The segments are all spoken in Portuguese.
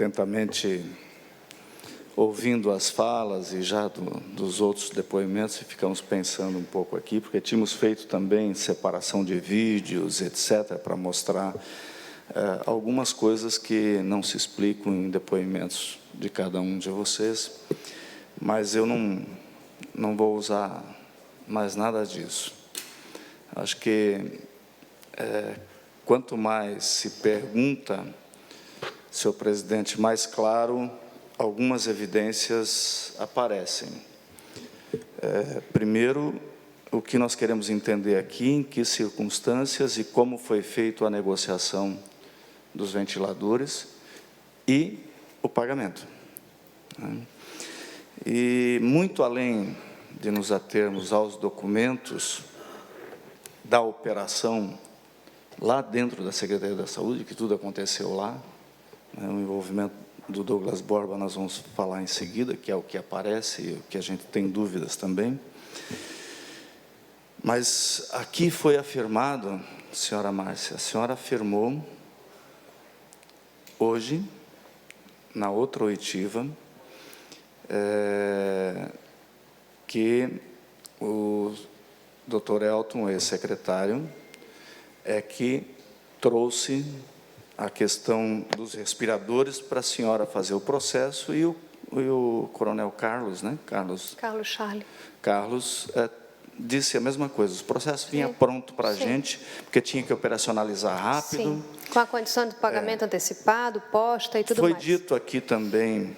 atentamente ouvindo as falas e já dos outros depoimentos, e ficamos pensando um pouco aqui, porque tínhamos feito também separação de vídeos, etc., para mostrar algumas coisas que não se explicam em depoimentos de cada um de vocês, mas eu não vou usar mais nada disso. Acho que quanto mais se pergunta, senhor presidente, mais claro algumas evidências aparecem. Primeiro, o que nós queremos entender aqui, em que circunstâncias e como foi feita a negociação dos ventiladores e o pagamento. E, muito além de nos atermos aos documentos da operação lá dentro da Secretaria da Saúde, que tudo aconteceu lá, o envolvimento do Douglas Borba nós vamos falar em seguida, que é o que aparece e o que a gente tem dúvidas também. Mas aqui foi afirmado, senhora Márcia, a senhora afirmou hoje, na outra oitiva, que o doutor Elton, ex-secretário, que trouxe a questão dos respiradores para a senhora fazer o processo, e o coronel Carlos, né? Carlos Charlie. Carlos disse a mesma coisa, o processo vinha pronto para a gente, porque tinha que operacionalizar rápido. Sim, com a condição de pagamento antecipado, posta e tudo mais. Foi dito aqui também,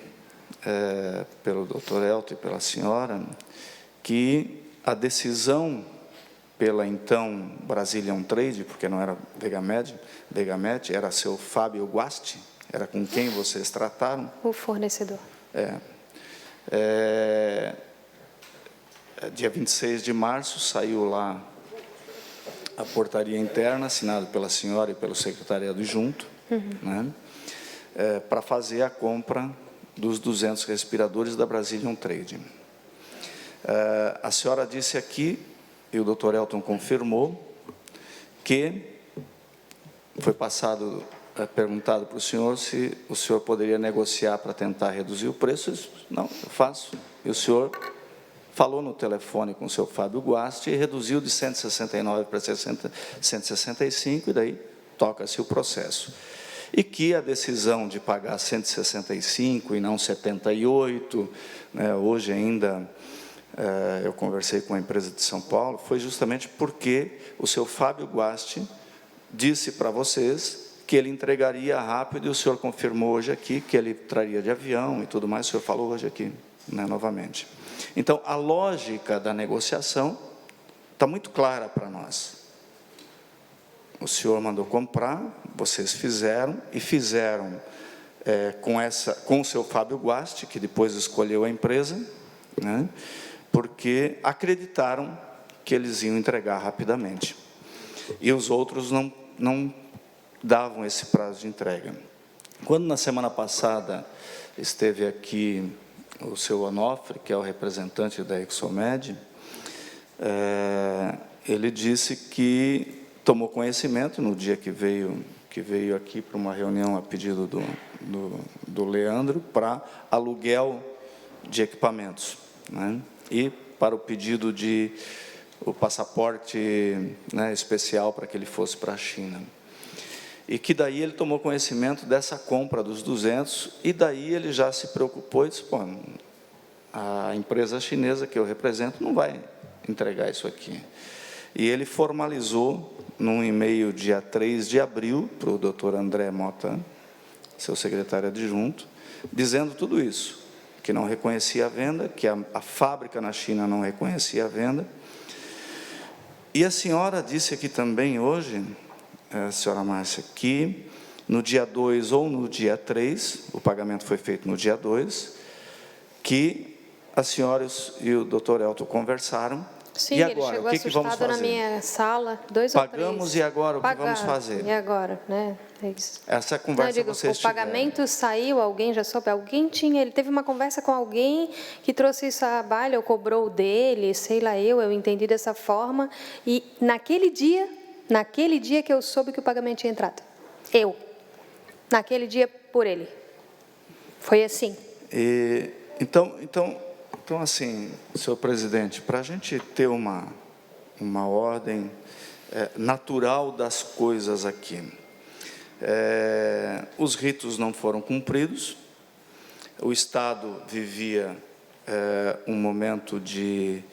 pelo doutor Elton e pela senhora, que a decisão pela, então, Brazilian Trade, porque não era Vegamed, era seu Fábio Guasti, era com quem vocês trataram. O fornecedor. Dia 26 de março, saiu lá a portaria interna, assinada pela senhora e pelo secretariado junto, né, para fazer a compra dos 200 respiradores da Brazilian Trade. A senhora disse aqui, e o doutor Elton confirmou, que foi perguntado para o senhor se o senhor poderia negociar para tentar reduzir o preço. Disse, não, eu faço. E o senhor falou no telefone com o seu Fábio Guasti e reduziu de 169 para 165, e daí toca-se o processo. E que a decisão de pagar 165 e não 78, né, hoje ainda eu conversei com a empresa de São Paulo, foi justamente porque o seu Fábio Guasti disse para vocês que ele entregaria rápido, e o senhor confirmou hoje aqui que ele traria de avião e tudo mais, o senhor falou hoje aqui, né, novamente. Então, a lógica da negociação está muito clara para nós. O senhor mandou comprar, vocês fizeram, e fizeram com o seu Fábio Guasti, que depois escolheu a empresa, né, porque acreditaram que eles iam entregar rapidamente. E os outros não davam esse prazo de entrega. Quando, na semana passada, esteve aqui o seu Onofre, que é o representante da Exomed, ele disse que tomou conhecimento, no dia que veio aqui para uma reunião a pedido do Leandro, para aluguel de equipamentos, né, e para o pedido de o passaporte, né, especial para que ele fosse para a China. E que daí ele tomou conhecimento dessa compra dos 200, e daí ele já se preocupou e disse, pô, a empresa chinesa que eu represento não vai entregar isso aqui. E ele formalizou, num e-mail dia 3 de abril, para o doutor André Mota, seu secretário adjunto, dizendo tudo isso, que não reconhecia a venda, que a fábrica na China não reconhecia a venda. E a senhora disse aqui também hoje, senhora Márcia, que no dia 2 ou no dia 3, o pagamento foi feito no dia 2, que a senhora e o doutor Elton conversaram. Sim, e agora, ele chegou assustado na minha sala, 2 ou 3. Pagamos, e agora o que vamos fazer? E agora, né? É isso. Essa conversa vocês tiveram. O pagamento saiu, alguém já soube, ele teve uma conversa com alguém que trouxe isso à baila, ou cobrou dele, sei lá, eu entendi dessa forma, e naquele dia que eu soube que o pagamento tinha entrado. Naquele dia, por ele. Foi assim. Então, assim, senhor presidente, para a gente ter uma ordem natural das coisas aqui, os ritos não foram cumpridos, o Estado vivia um momento de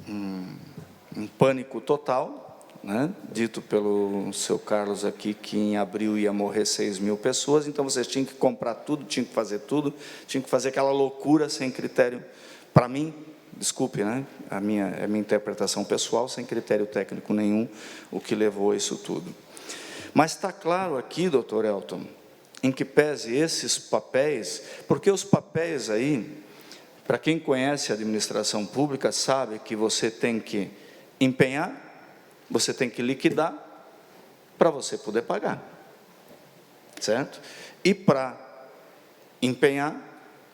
um pânico total, né? Dito pelo seu Carlos aqui que em abril ia morrer 6.000 pessoas, então vocês tinham que comprar tudo, tinham que fazer tudo, tinham que fazer aquela loucura sem critério, para mim, desculpe, né? A minha interpretação pessoal, sem critério técnico nenhum, o que levou a isso tudo. Mas está claro aqui, doutor Elton, em que pese esses papéis, porque os papéis aí, para quem conhece a administração pública, sabe que você tem que empenhar, você tem que liquidar, para você poder pagar, certo? E para empenhar,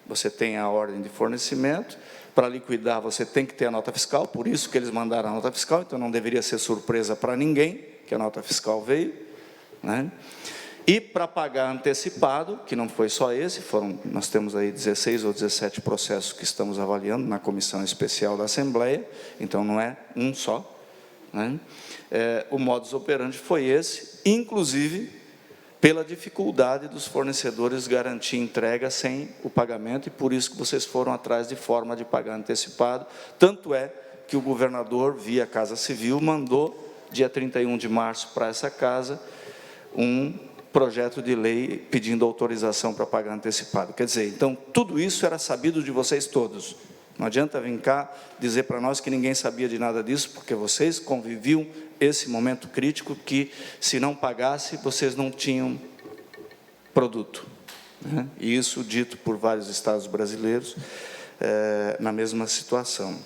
você tem a ordem de fornecimento, para liquidar você tem que ter a nota fiscal, por isso que eles mandaram a nota fiscal, então não deveria ser surpresa para ninguém que a nota fiscal veio, né? E para pagar antecipado, que não foi só esse, nós temos aí 16 ou 17 processos que estamos avaliando na comissão especial da Assembleia, então não é um só, né? O modus operandi foi esse, inclusive pela dificuldade dos fornecedores garantir entrega sem o pagamento, e por isso que vocês foram atrás de forma de pagar antecipado, tanto é que o governador, via Casa Civil, mandou, dia 31 de março, para essa casa, um projeto de lei pedindo autorização para pagar antecipado. Quer dizer, então, tudo isso era sabido de vocês todos. Não adianta vir cá dizer para nós que ninguém sabia de nada disso, porque vocês conviviam esse momento crítico que, se não pagasse, vocês não tinham produto, né? E isso dito por vários estados brasileiros, na mesma situação.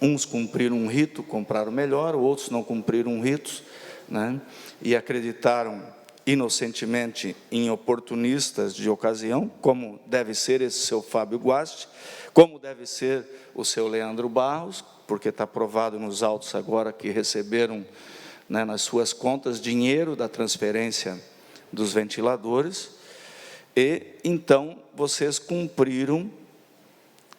Uns cumpriram um rito, compraram melhor, outros não cumpriram ritos, né? E acreditaram inocentemente em oportunistas de ocasião, como deve ser esse seu Fábio Guasti, como deve ser o seu Leandro Barros, porque está provado nos autos agora que receberam, né, nas suas contas dinheiro da transferência dos ventiladores, e então vocês cumpriram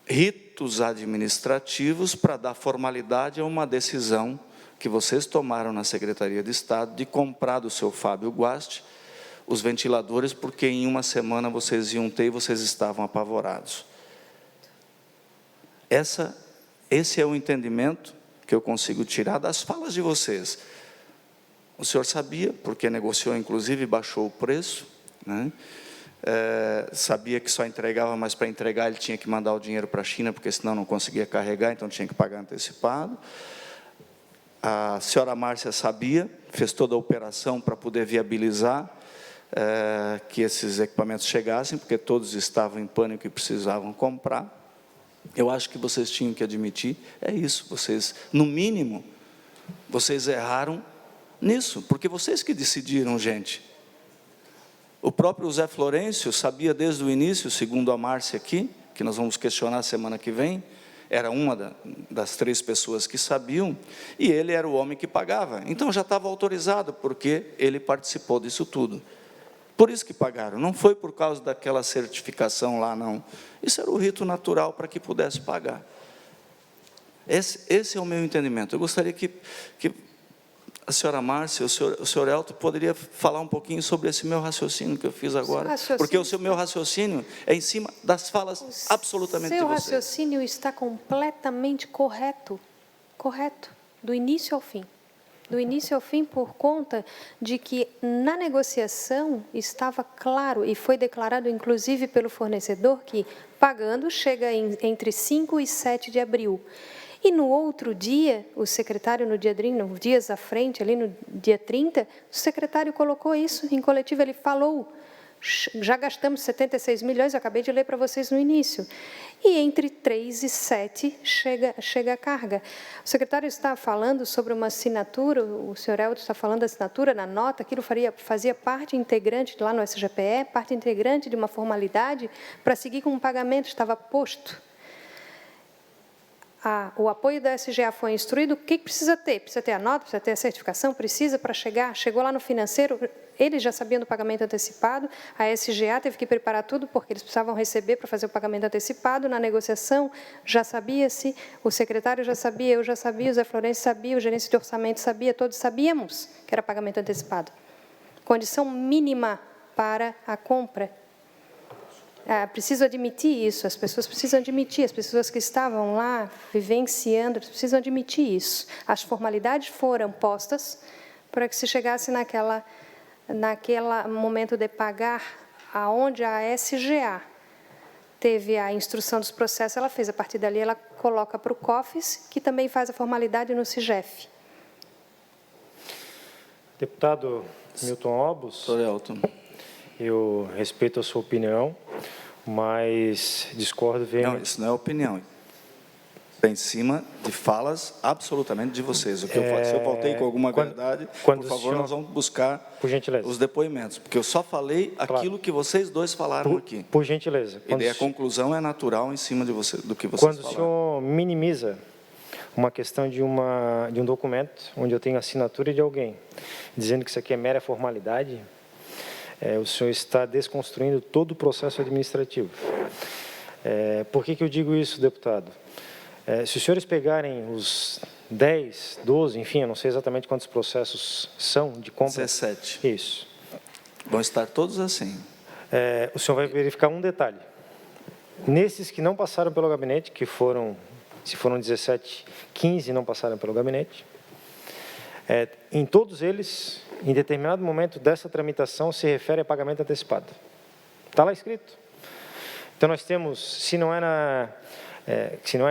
ritos administrativos para dar formalidade a uma decisão que vocês tomaram na Secretaria de Estado de comprar do seu Fábio Guasti os ventiladores, porque em uma semana vocês iam ter e vocês estavam apavorados. Esse é o entendimento que eu consigo tirar das falas de vocês. O senhor sabia, porque negociou, inclusive, baixou o preço, né? Sabia que só entregava, mas para entregar ele tinha que mandar o dinheiro para a China, porque senão não conseguia carregar, então tinha que pagar antecipado. A senhora Márcia sabia, fez toda a operação para poder viabilizar que esses equipamentos chegassem, porque todos estavam em pânico e precisavam comprar. Eu acho que vocês tinham que admitir, isso, vocês, no mínimo, vocês erraram nisso, porque vocês que decidiram, gente. O próprio Zé Florencio sabia desde o início, segundo a Márcia aqui, que nós vamos questionar semana que vem, era uma das 3 pessoas que sabiam, e ele era o homem que pagava. Então, já estava autorizado, porque ele participou disso tudo. Por isso que pagaram, não foi por causa daquela certificação lá, não. Isso era o rito natural para que pudesse pagar. Esse é o meu entendimento. Eu gostaria que a senhora Márcia, o senhor Elton, poderia falar um pouquinho sobre esse meu raciocínio que eu fiz agora, porque o meu raciocínio é em cima das falas absolutamente de vocês. Seu raciocínio está completamente correto, do início ao fim. Do início ao fim, por conta de que na negociação estava claro, e foi declarado inclusive pelo fornecedor, que pagando chega entre 5 e 7 de abril. E no outro dia, o secretário, no dia 30, dias à frente, ali no dia 30, o secretário colocou isso em coletivo, ele falou, já gastamos 76 milhões, eu acabei de ler para vocês no início, e entre 3 e 7 chega a carga. O secretário está falando sobre uma assinatura, o senhor Elton está falando da assinatura na nota, aquilo fazia parte integrante, lá no SGPE, parte integrante de uma formalidade para seguir com um pagamento, estava posto. o apoio da SGA foi instruído, o que precisa ter? Precisa ter a nota, precisa ter a certificação, precisa para chegar. Chegou lá no financeiro, eles já sabiam do pagamento antecipado, a SGA teve que preparar tudo, porque eles precisavam receber para fazer o pagamento antecipado. Na negociação, já sabia-se, o secretário já sabia, eu já sabia, o Zé Florencio sabia, o gerente de orçamento sabia, todos sabíamos que era pagamento antecipado. Condição mínima para a compra. Preciso admitir isso, as pessoas precisam admitir, as pessoas que estavam lá vivenciando, precisam admitir isso. As formalidades foram postas para que se chegasse naquele momento de pagar, aonde a SGA teve a instrução dos processos, ela fez, a partir dali ela coloca para o COFES, que também faz a formalidade no CIGEF. Deputado Milton Obos, eu respeito a sua opinião, mas discordo veementemente. Não, isso não é opinião. É em cima de falas absolutamente de vocês. O que se eu voltei com alguma verdade, por favor, nós vamos buscar por gentileza, os depoimentos, porque eu só falei aquilo que vocês dois falaram aqui. Por gentileza. E daí a conclusão é natural em cima de você, do que vocês falaram. Quando o senhor minimiza uma questão de um documento onde eu tenho a assinatura de alguém, dizendo que isso aqui é mera formalidade, o senhor está desconstruindo todo o processo administrativo. Por que eu digo isso, deputado? Se os senhores pegarem os 10, 12, enfim, eu não sei exatamente quantos processos são de compra. 17. Isso. Vão estar todos assim. O senhor vai verificar um detalhe. Nesses que não passaram pelo gabinete, que foram, se foram 17, 15 não passaram pelo gabinete, em todos eles, em determinado momento dessa tramitação, se refere a pagamento antecipado. Está lá escrito. Então, nós temos, se não é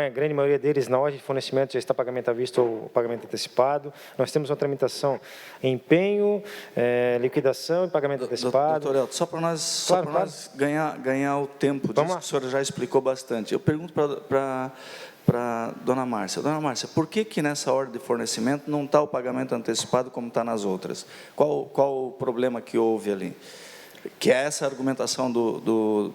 a grande maioria deles, na ordem de fornecimento já está pagamento à vista ou pagamento antecipado. Nós temos uma tramitação em empenho, liquidação e pagamento antecipado. Doutor Elton, só para nós ganhar o tempo disso, que a senhora já explicou bastante. Eu pergunto para dona Márcia. Dona Márcia, por que nessa ordem de fornecimento não está o pagamento antecipado como está nas outras? Qual o problema que houve ali? Que é essa argumentação do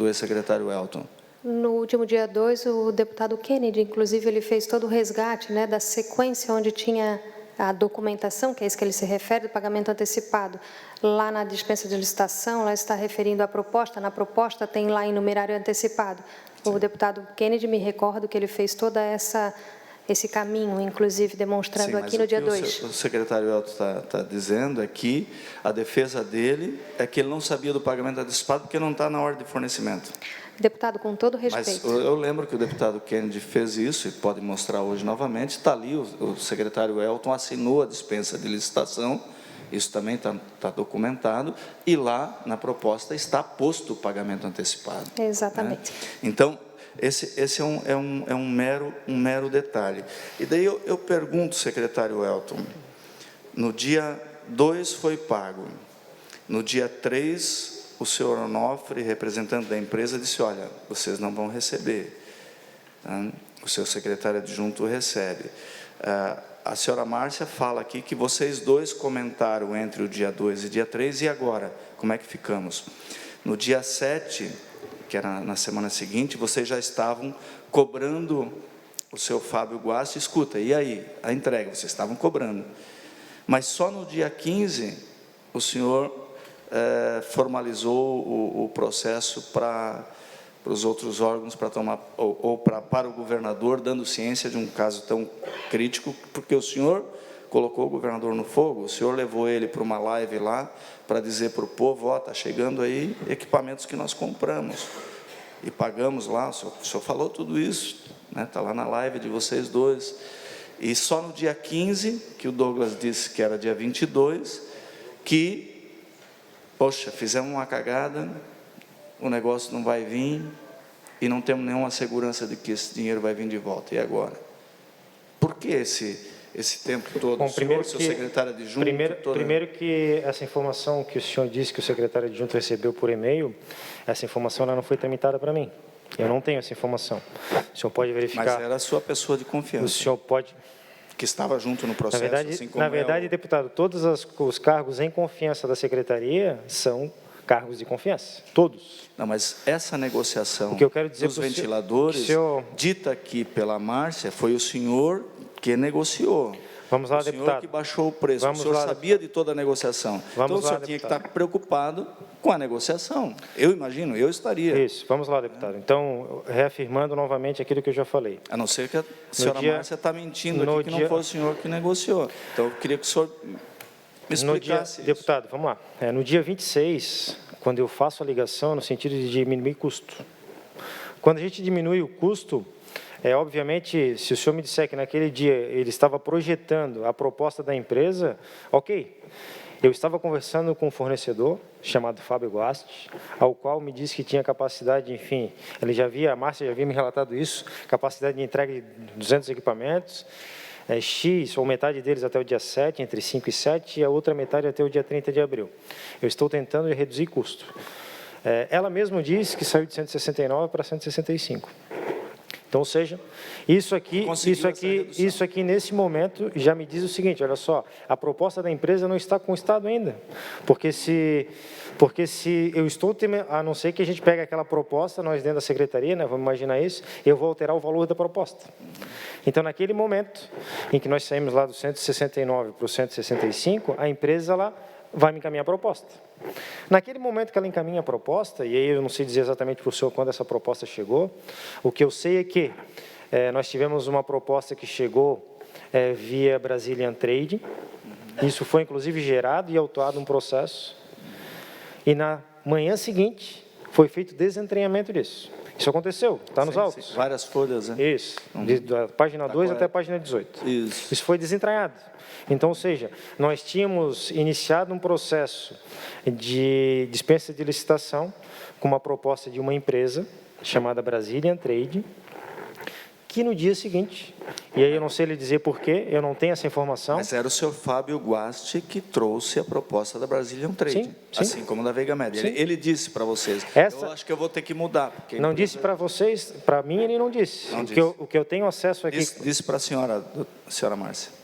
ex-secretário Elton. No último dia 2, o deputado Kennedy, inclusive, ele fez todo o resgate da sequência onde tinha a documentação, que é isso que ele se refere, do pagamento antecipado. Lá na dispensa de licitação, lá está referindo à proposta, na proposta tem lá em numerário antecipado. O deputado Kennedy, me recordo que ele fez toda esse caminho, inclusive demonstrando aqui no dia 2. O secretário Elton está dizendo é que a defesa dele é que ele não sabia do pagamento antecipado porque não está na ordem de fornecimento. Deputado, com todo respeito. Mas eu lembro que o deputado Kennedy fez isso, e pode mostrar hoje novamente, está ali, o secretário Elton assinou a dispensa de licitação, isso também está documentado, e lá na proposta está posto o pagamento antecipado. Exatamente. Né? Então, esse é um mero detalhe. E daí eu pergunto, secretário Elton, no dia 2 foi pago, no dia 3, o senhor Onofre, representante da empresa, disse, olha, vocês não vão receber. O seu secretário adjunto recebe. A senhora Márcia fala aqui que vocês dois comentaram entre o dia 2 e dia 3, e agora? Como é que ficamos? No dia 7, que era na semana seguinte, vocês já estavam cobrando o seu Fábio Guasti. Escuta, e aí? A entrega, vocês estavam cobrando. Mas só no dia 15, o senhor formalizou o processo para os outros órgãos, para tomar, para o governador, dando ciência de um caso tão crítico, porque o senhor colocou o governador no fogo, o senhor levou ele para uma live lá, para dizer para o povo, está chegando aí equipamentos que nós compramos, e pagamos lá, o senhor falou tudo isso, está lá na live de vocês dois, e só no dia 15, que o Douglas disse que era dia 22, que poxa, fizemos uma cagada, o negócio não vai vir e não temos nenhuma segurança de que esse dinheiro vai vir de volta. E agora? Por que esse tempo todo? Bom, primeiro seu secretário adjunto... Primeiro que essa informação que o senhor disse que o secretário adjunto recebeu por e-mail, essa informação ela não foi tramitada para mim. Eu não tenho essa informação. O senhor pode verificar... Mas era a sua pessoa de confiança. O senhor pode... Que estava junto no processo, na verdade, deputado, todos os cargos em confiança da secretaria são cargos de confiança, todos. Não, mas essa negociação O que eu quero dizer dos pro ventiladores, senhor- dita aqui pela Márcia, foi o senhor que negociou. Vamos lá, o senhor deputado. que baixou o preço. Vamos o senhor lá, sabia de toda a negociação. Então, o senhor lá, tinha que deputado. estar preocupado com a negociação. Eu imagino, eu estaria. Isso, vamos lá, deputado. Então, reafirmando novamente aquilo que eu já falei. A não ser que a senhora dia- Márcia está mentindo no aqui, que dia- não foi o senhor que negociou. Então, eu queria que o senhor me No dia, explicasse isso. deputado, vamos lá. No dia 26, quando eu faço a ligação no sentido de diminuir custo. Quando a gente diminui o custo, obviamente, se o senhor me disser que naquele dia ele estava projetando a proposta da empresa, ok. Eu estava conversando com um fornecedor chamado Fábio Guasti, ao qual me disse que tinha capacidade, enfim, a Márcia já havia me relatado isso, capacidade de entrega de 200 equipamentos, X, ou metade deles até o dia 7, entre 5 e 7, e a outra metade até o dia 30 de abril. Eu estou tentando reduzir custo. Ela mesma disse que saiu de 169 para 165. Então, ou seja, isso aqui nesse momento já me diz o seguinte, olha só, a proposta da empresa não está com o Estado ainda, porque se eu estou, a não ser que a gente pegue aquela proposta, nós dentro da secretaria, né, vamos imaginar isso, eu vou alterar o valor da proposta. Então, naquele momento em que nós saímos lá do 169 para o 165, a empresa lá vai me encaminhar a proposta. Naquele momento que ela encaminha a proposta, e aí eu não sei dizer exatamente para o senhor quando essa proposta chegou, o que eu sei é que nós tivemos uma proposta que chegou via Brazilian Trade, isso foi inclusive gerado e autuado um processo, e na manhã seguinte foi feito desentranhamento disso. Isso aconteceu, está nos autos. Sim, várias folhas, né? Isso, da página 2 até a página 18. Isso foi desentranhado. Então, ou seja, nós tínhamos iniciado um processo de dispensa de licitação com uma proposta de uma empresa chamada Brazilian Trade, que no dia seguinte, e aí eu não sei lhe dizer porquê, eu não tenho essa informação. Mas era o senhor Fábio Guasti que trouxe a proposta da Brazilian Trade, Sim. assim como da Veiga Média. Ele disse para vocês, eu acho que eu vou ter que mudar. Porque não disse para vocês, para mim ele não disse. O que eu tenho acesso aqui... Disse para a senhora Márcia.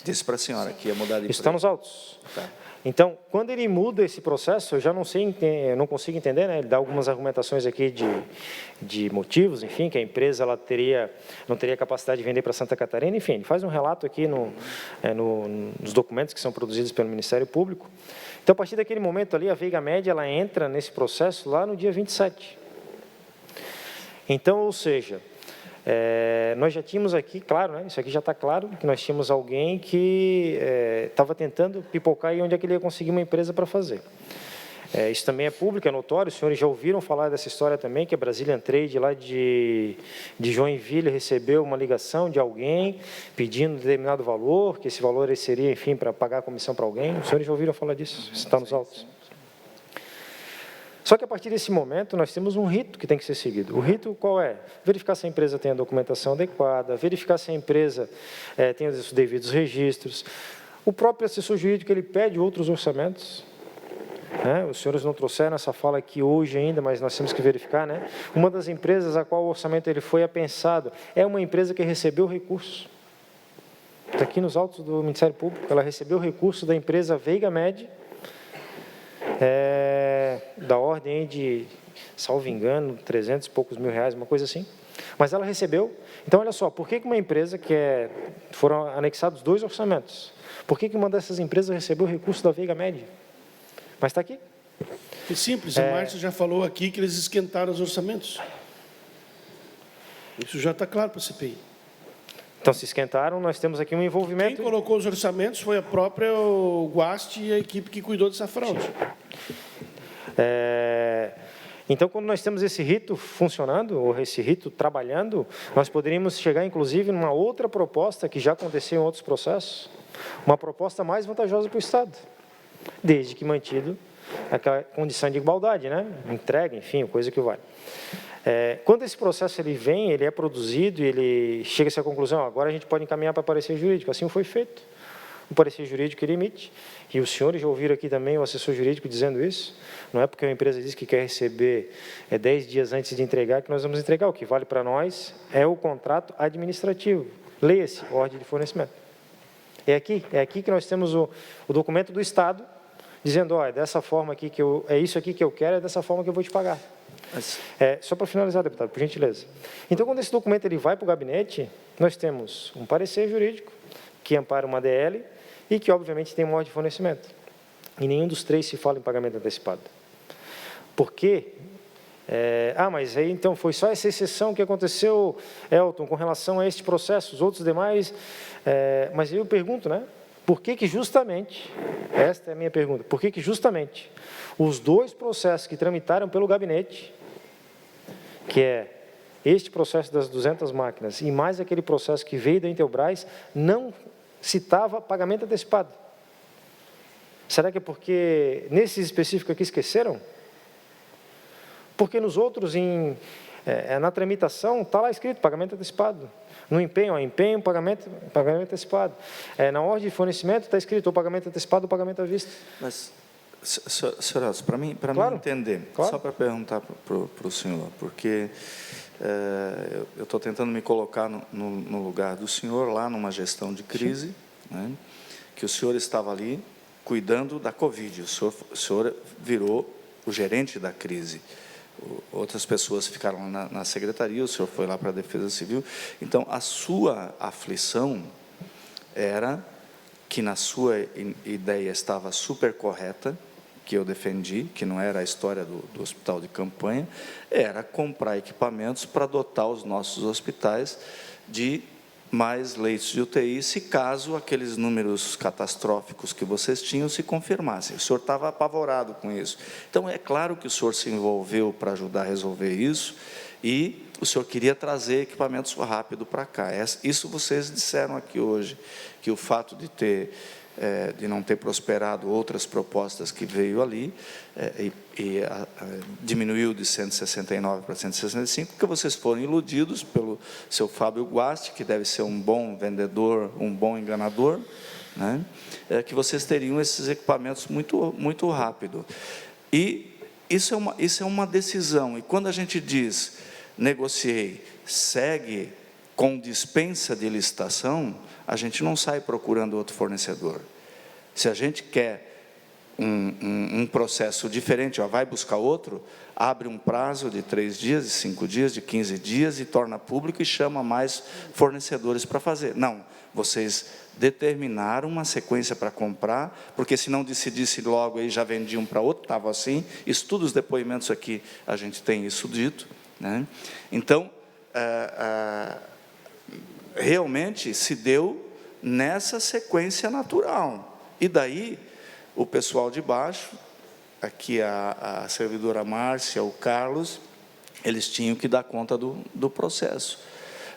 Disse para a senhora que ia mudar de empresa. Isso está nos autos. Tá. Então, quando ele muda esse processo, eu já não sei, eu não consigo entender, né? Ele dá algumas argumentações aqui de motivos, enfim, que a empresa ela não teria capacidade de vender para Santa Catarina, enfim, ele faz um relato aqui nos documentos que são produzidos pelo Ministério Público. Então, a partir daquele momento ali, a Veiga Média ela entra nesse processo lá no dia 27. Então, ou seja, nós já tínhamos aqui, claro, né, isso aqui já está claro, que nós tínhamos alguém que estava tentando pipocar aí onde é que ele ia conseguir uma empresa para fazer. Isso também é público, é notório, os senhores já ouviram falar dessa história também, que a Brazilian Trade lá de Joinville recebeu uma ligação de alguém pedindo determinado valor, que esse valor seria, enfim, para pagar a comissão para alguém. Os senhores já ouviram falar disso? Isso está nos autos. Só que a partir desse momento nós temos um rito que tem que ser seguido. O rito qual é? Verificar se a empresa tem a documentação adequada, verificar se a empresa tem os devidos registros. O próprio assessor jurídico ele pede outros orçamentos. Né? Os senhores não trouxeram essa fala aqui hoje ainda, mas nós temos que verificar. Né? Uma das empresas a qual o orçamento ele foi apensado é uma empresa que recebeu recurso. Está aqui nos autos do Ministério Público. Ela recebeu recurso da empresa Veiga Média, da ordem de, salvo engano, 300 e poucos mil reais, uma coisa assim. Mas ela recebeu. Então, olha só, por que uma empresa foram anexados 2 orçamentos? Por que uma dessas empresas recebeu recurso da Veiga Média? Mas está aqui. É simples, a Márcia já falou aqui que eles esquentaram os orçamentos. Isso já está claro para a CPI. Então, se esquentaram, nós temos aqui um envolvimento... Quem colocou os orçamentos foi a própria Guasti e a equipe que cuidou dessa fraude. Então, quando nós temos esse rito funcionando, ou esse rito trabalhando, nós poderíamos chegar, inclusive, numa outra proposta, que já aconteceu em outros processos, uma proposta mais vantajosa para o Estado, desde que mantido aquela condição de igualdade, né? Entrega, enfim, coisa que vale. Quando esse processo ele é produzido e ele chega a essa conclusão, agora a gente pode encaminhar para parecer jurídico, assim foi feito. O parecer jurídico ele emite, e os senhores já ouviram aqui também o assessor jurídico dizendo isso, não é porque a empresa diz que quer receber 10 dias antes de entregar que nós vamos entregar, o que vale para nós é o contrato administrativo, leia-se, ordem de fornecimento. É aqui que nós temos o documento do Estado, dizendo, ó, é dessa forma aqui é isso aqui que eu quero, é dessa forma que eu vou te pagar. Só para finalizar, deputado, por gentileza. Então, quando esse documento ele vai para o gabinete, nós temos um parecer jurídico que ampara uma DL e que, obviamente, tem uma ordem de fornecimento. E nenhum dos três se fala em pagamento antecipado. Por quê? Mas aí, então, foi só essa exceção que aconteceu, Elton, com relação a este processo, os outros demais... mas eu pergunto, né? Por que justamente, esta é a minha pergunta, por que justamente os dois processos que tramitaram pelo gabinete, que é este processo das 200 máquinas e mais aquele processo que veio da Intelbras, não citava pagamento antecipado? Será que é porque, nesses específicos aqui, esqueceram? Porque nos outros, na tramitação, está lá escrito pagamento antecipado. No empenho, pagamento antecipado. Na ordem de fornecimento está escrito o pagamento antecipado ou pagamento à vista. Mas, senhor Elcio, para mim entender, só para perguntar para o senhor, porque eu estou tentando me colocar no lugar do senhor, lá numa gestão de crise, né, que o senhor estava ali cuidando da Covid, o senhor virou o gerente da crise. Outras pessoas ficaram na secretaria, o senhor foi lá para a Defesa Civil. Então, a sua aflição era que, na sua ideia, estava super correta, que eu defendi, que não era a história do hospital de campanha, era comprar equipamentos para dotar os nossos hospitais de mais leitos de UTI, se caso aqueles números catastróficos que vocês tinham se confirmassem. O senhor estava apavorado com isso. Então, é claro que o senhor se envolveu para ajudar a resolver isso e o senhor queria trazer equipamentos rápido para cá. Isso vocês disseram aqui hoje, que o fato de não ter prosperado outras propostas que veio ali, diminuiu de 169 para 165, porque vocês foram iludidos pelo seu Fábio Guasti, que deve ser um bom vendedor, um bom enganador, né? Que vocês teriam esses equipamentos muito rápido. E isso é uma decisão. E quando a gente diz, negociei, segue com dispensa de licitação, a gente não sai procurando outro fornecedor. Se a gente quer um processo diferente, vai buscar outro, abre um prazo de 3 dias, de 5 dias, de 15 dias e torna público e chama mais fornecedores para fazer. Não, vocês determinaram uma sequência para comprar, porque se não decidisse logo, aí já vendiam para outro, estava assim. Isso, todos os depoimentos aqui, a gente tem isso dito, né? Então, realmente se deu nessa sequência natural. E daí, o pessoal de baixo, aqui a servidora Márcia, o Carlos, eles tinham que dar conta do processo,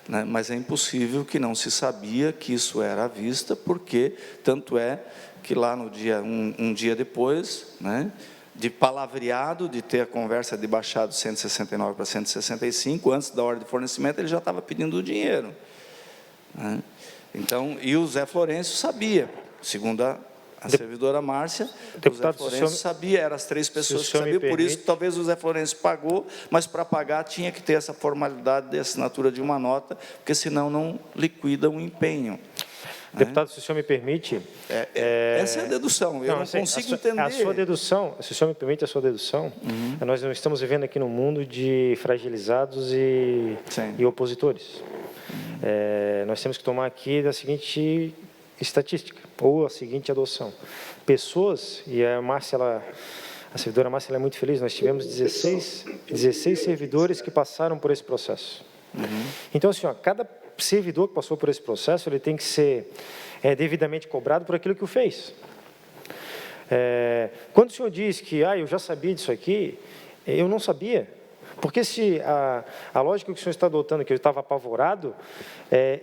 né? Mas é impossível que não se sabia que isso era à vista, porque tanto é que lá no dia, um dia depois, né, de palavreado, de ter a conversa de baixar de 169 para 165, antes da ordem de fornecimento, ele já estava pedindo o dinheiro, né? Então, e o Zé Florencio sabia, segundo a servidora Márcia, o Zé Florencio sabia, eram as 3 pessoas que sabiam, por isso que talvez o Zé Florencio pagou, mas para pagar tinha que ter essa formalidade de assinatura de uma nota, porque senão não liquida o empenho. Deputado, se o senhor me permite... essa é a dedução, eu não consigo entender. A sua dedução, se o senhor me permite a sua dedução, nós não estamos vivendo aqui num mundo de fragilizados e opositores. Nós temos que tomar aqui da seguinte estatística, ou a seguinte adoção. Pessoas, e a servidora Márcia ela é muito feliz, nós tivemos 16 servidores que passaram por esse processo. Então, assim, cada servidor que passou por esse processo, ele tem que ser devidamente cobrado por aquilo que o fez. Quando o senhor diz que, eu já sabia disso aqui, eu não sabia. Porque se a lógica que o senhor está adotando, que eu estava apavorado,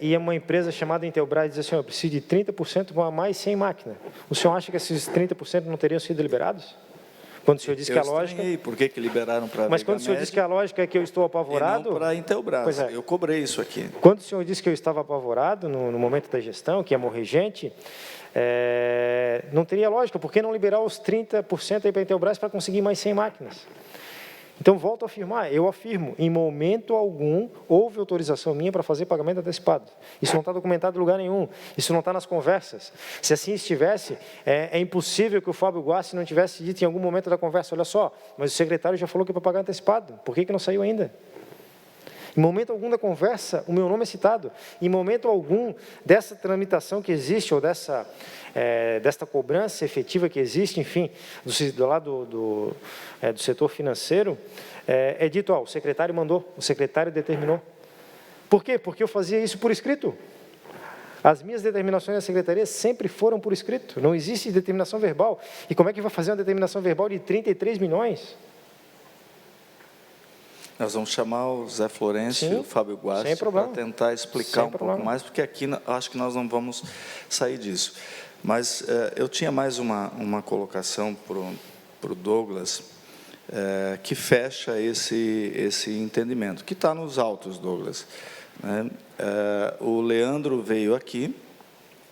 e uma empresa chamada Intelbras diz assim, eu preciso de 30% a mais sem máquina. O senhor acha que esses 30% não teriam sido liberados? Quando o senhor disse que a lógica... por que liberaram para a Mas quando o senhor disse que a lógica é que eu estou apavorado... E não para a Intelbras, eu cobrei isso aqui. Quando o senhor disse que eu estava apavorado no momento da gestão, que ia morrer gente, não teria lógica, por que não liberar os 30% aí para a Intelbras para conseguir mais 100 máquinas? Então, volto a afirmar, eu afirmo, em momento algum, houve autorização minha para fazer pagamento antecipado. Isso não está documentado em lugar nenhum, isso não está nas conversas. Se assim estivesse, é impossível que o Fábio Guasti não tivesse dito em algum momento da conversa, olha só, mas o secretário já falou que é para pagar antecipado, por que não saiu ainda? Em momento algum da conversa, o meu nome é citado. Em momento algum dessa tramitação que existe, ou desta cobrança efetiva que existe, enfim, do lado do setor financeiro, é dito, o secretário mandou, o secretário determinou. Por quê? Porque eu fazia isso por escrito. As minhas determinações da secretaria sempre foram por escrito. Não existe determinação verbal. E como é que vai fazer uma determinação verbal de 33 milhões? Nós vamos chamar o Zé Florencio e o Fábio Guasti para tentar explicar pouco mais, porque aqui acho que nós não vamos sair disso. Mas eu tinha mais uma colocação para o Douglas, que fecha esse entendimento, que está nos autos, Douglas. Né? O Leandro veio aqui,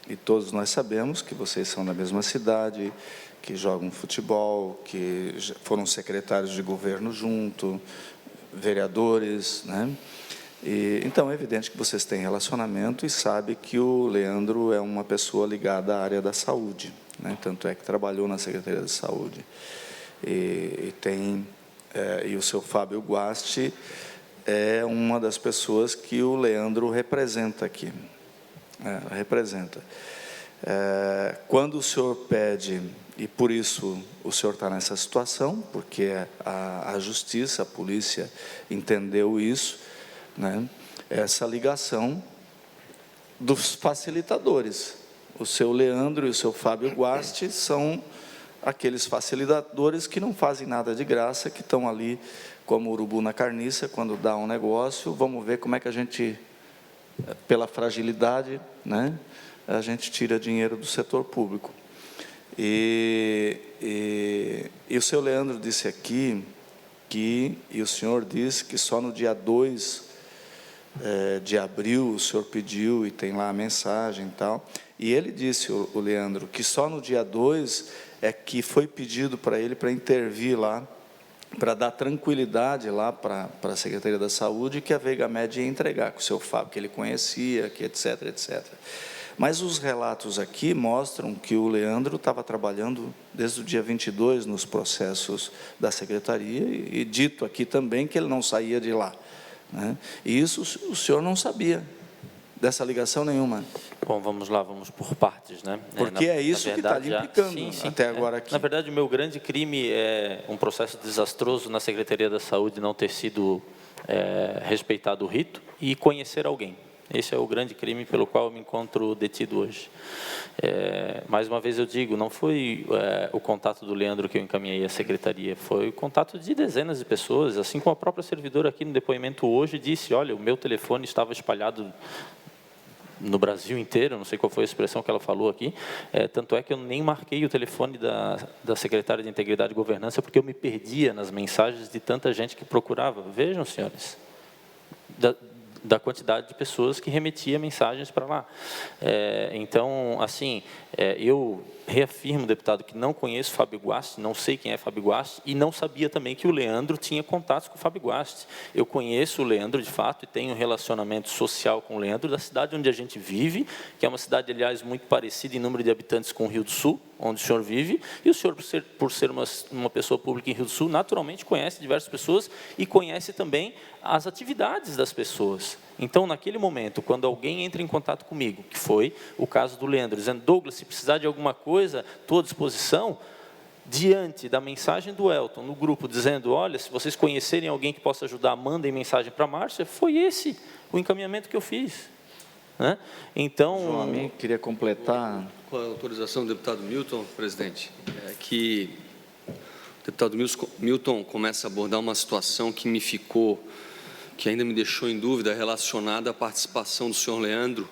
e todos nós sabemos que vocês são da mesma cidade, que jogam futebol, que foram secretários de governo junto, vereadores, né? Então, é evidente que vocês têm relacionamento e sabe que o Leandro é uma pessoa ligada à área da saúde, né? Tanto é que trabalhou na Secretaria de Saúde. E o seu Fábio Guasti é uma das pessoas que o Leandro representa aqui. Representa. Quando o senhor pede, e por isso o senhor está nessa situação, porque a justiça, a polícia entendeu isso, né? Essa ligação dos facilitadores. O seu Leandro e o seu Fábio Guasti são aqueles facilitadores que não fazem nada de graça, que estão ali como urubu na carniça, quando dá um negócio, vamos ver como é que a gente, pela fragilidade, né, a gente tira dinheiro do setor público. E o seu Leandro disse aqui e o senhor disse que só no dia 2 de abril o senhor pediu, e tem lá a mensagem e tal, e ele disse, o Leandro, que só no dia 2 é que foi pedido para ele para intervir lá, para dar tranquilidade lá para a Secretaria da Saúde, que a Veiga Média ia entregar com o seu Fábio, que ele conhecia, que etc, etc. Mas os relatos aqui mostram que o Leandro estava trabalhando desde o dia 22 nos processos da Secretaria, e dito aqui também que ele não saía de lá, né? E isso o senhor não sabia dessa ligação nenhuma. Bom, vamos lá, vamos por partes, né? Porque é isso que está lhe implicando até agora aqui. Na verdade, o meu grande crime é um processo desastroso na Secretaria da Saúde não ter sido respeitado o rito e conhecer alguém. Esse é o grande crime pelo qual eu me encontro detido hoje. Mais uma vez eu digo, não foi o contato do Leandro que eu encaminhei à secretaria, foi o contato de dezenas de pessoas, assim como a própria servidora aqui no depoimento hoje disse, olha, o meu telefone estava espalhado no Brasil inteiro, não sei qual foi a expressão que ela falou aqui, tanto é que eu nem marquei o telefone da secretária de Integridade e Governança, porque eu me perdia nas mensagens de tanta gente que procurava. Vejam, senhores, da quantidade de pessoas que remetia mensagens para lá. Então, assim, eu reafirmo, deputado, que não conheço Fábio Guasti, não sei quem é Fábio Guasti, e não sabia também que o Leandro tinha contatos com o Fábio Guasti. Eu conheço o Leandro, de fato, e tenho um relacionamento social com o Leandro da cidade onde a gente vive, que é uma cidade, aliás, muito parecida em número de habitantes com o Rio do Sul, onde o senhor vive, e o senhor, por ser uma pessoa pública em Rio do Sul, naturalmente conhece diversas pessoas e conhece também as atividades das pessoas. Então, naquele momento, quando alguém entra em contato comigo, que foi o caso do Leandro, dizendo, Douglas, se precisar de alguma coisa, estou à disposição, diante da mensagem do Elton no grupo, dizendo, olha, se vocês conhecerem alguém que possa ajudar, mandem mensagem para a Márcia, foi esse o encaminhamento que eu fiz. Né? Então, João, queria completar. Com a autorização do deputado Milton, presidente, que o deputado Milton começa a abordar uma situação que ainda me deixou em dúvida, relacionada à participação do senhor Leandro,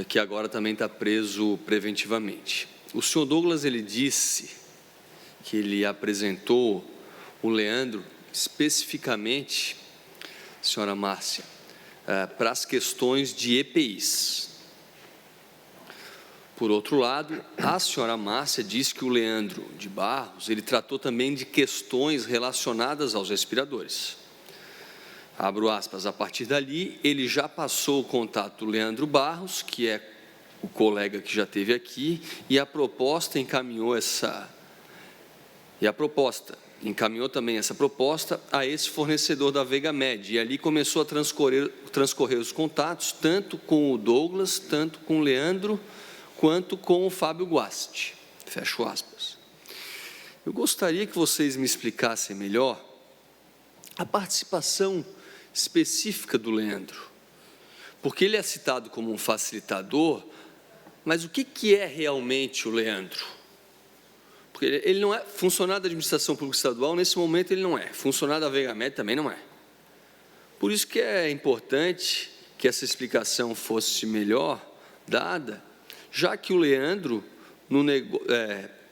que agora também está preso preventivamente. O senhor Douglas, ele disse que ele apresentou o Leandro especificamente, senhora Márcia, para as questões de EPIs. Por outro lado, a senhora Márcia disse que o Leandro de Barros, ele tratou também de questões relacionadas aos respiradores. Abro aspas, a partir dali, ele já passou o contato do Leandro Barros, que é o colega que já esteve aqui, e a proposta encaminhou também essa proposta a esse fornecedor da VegaMed, e ali começou a transcorrer os contatos, tanto com o Douglas, tanto com o Leandro, quanto com o Fábio Guasti. Fecho aspas. Eu gostaria que vocês me explicassem melhor a participação específica do Leandro, porque ele é citado como um facilitador, mas o que é realmente o Leandro? Porque ele não é funcionário da administração pública estadual, nesse momento ele não é, funcionário da VegaMed também não é. Por isso que é importante que essa explicação fosse melhor dada, já que o Leandro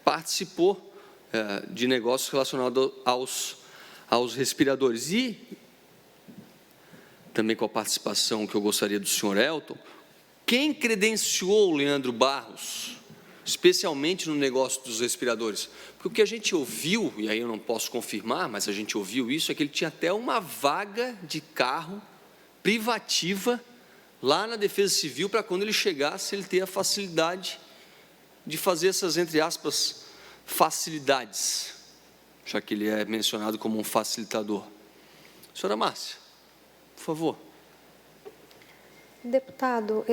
participou de negócios relacionados aos respiradores. E também com a participação que eu gostaria do senhor Elton, quem credenciou o Leandro Barros, especialmente no negócio dos respiradores? Porque o que a gente ouviu, e aí eu não posso confirmar, mas a gente ouviu isso, é que ele tinha até uma vaga de carro privativa lá na Defesa Civil, para quando ele chegasse, ele ter a facilidade de fazer essas, entre aspas, facilidades, já que ele é mencionado como um facilitador. Senhora Márcia, por favor. Deputado,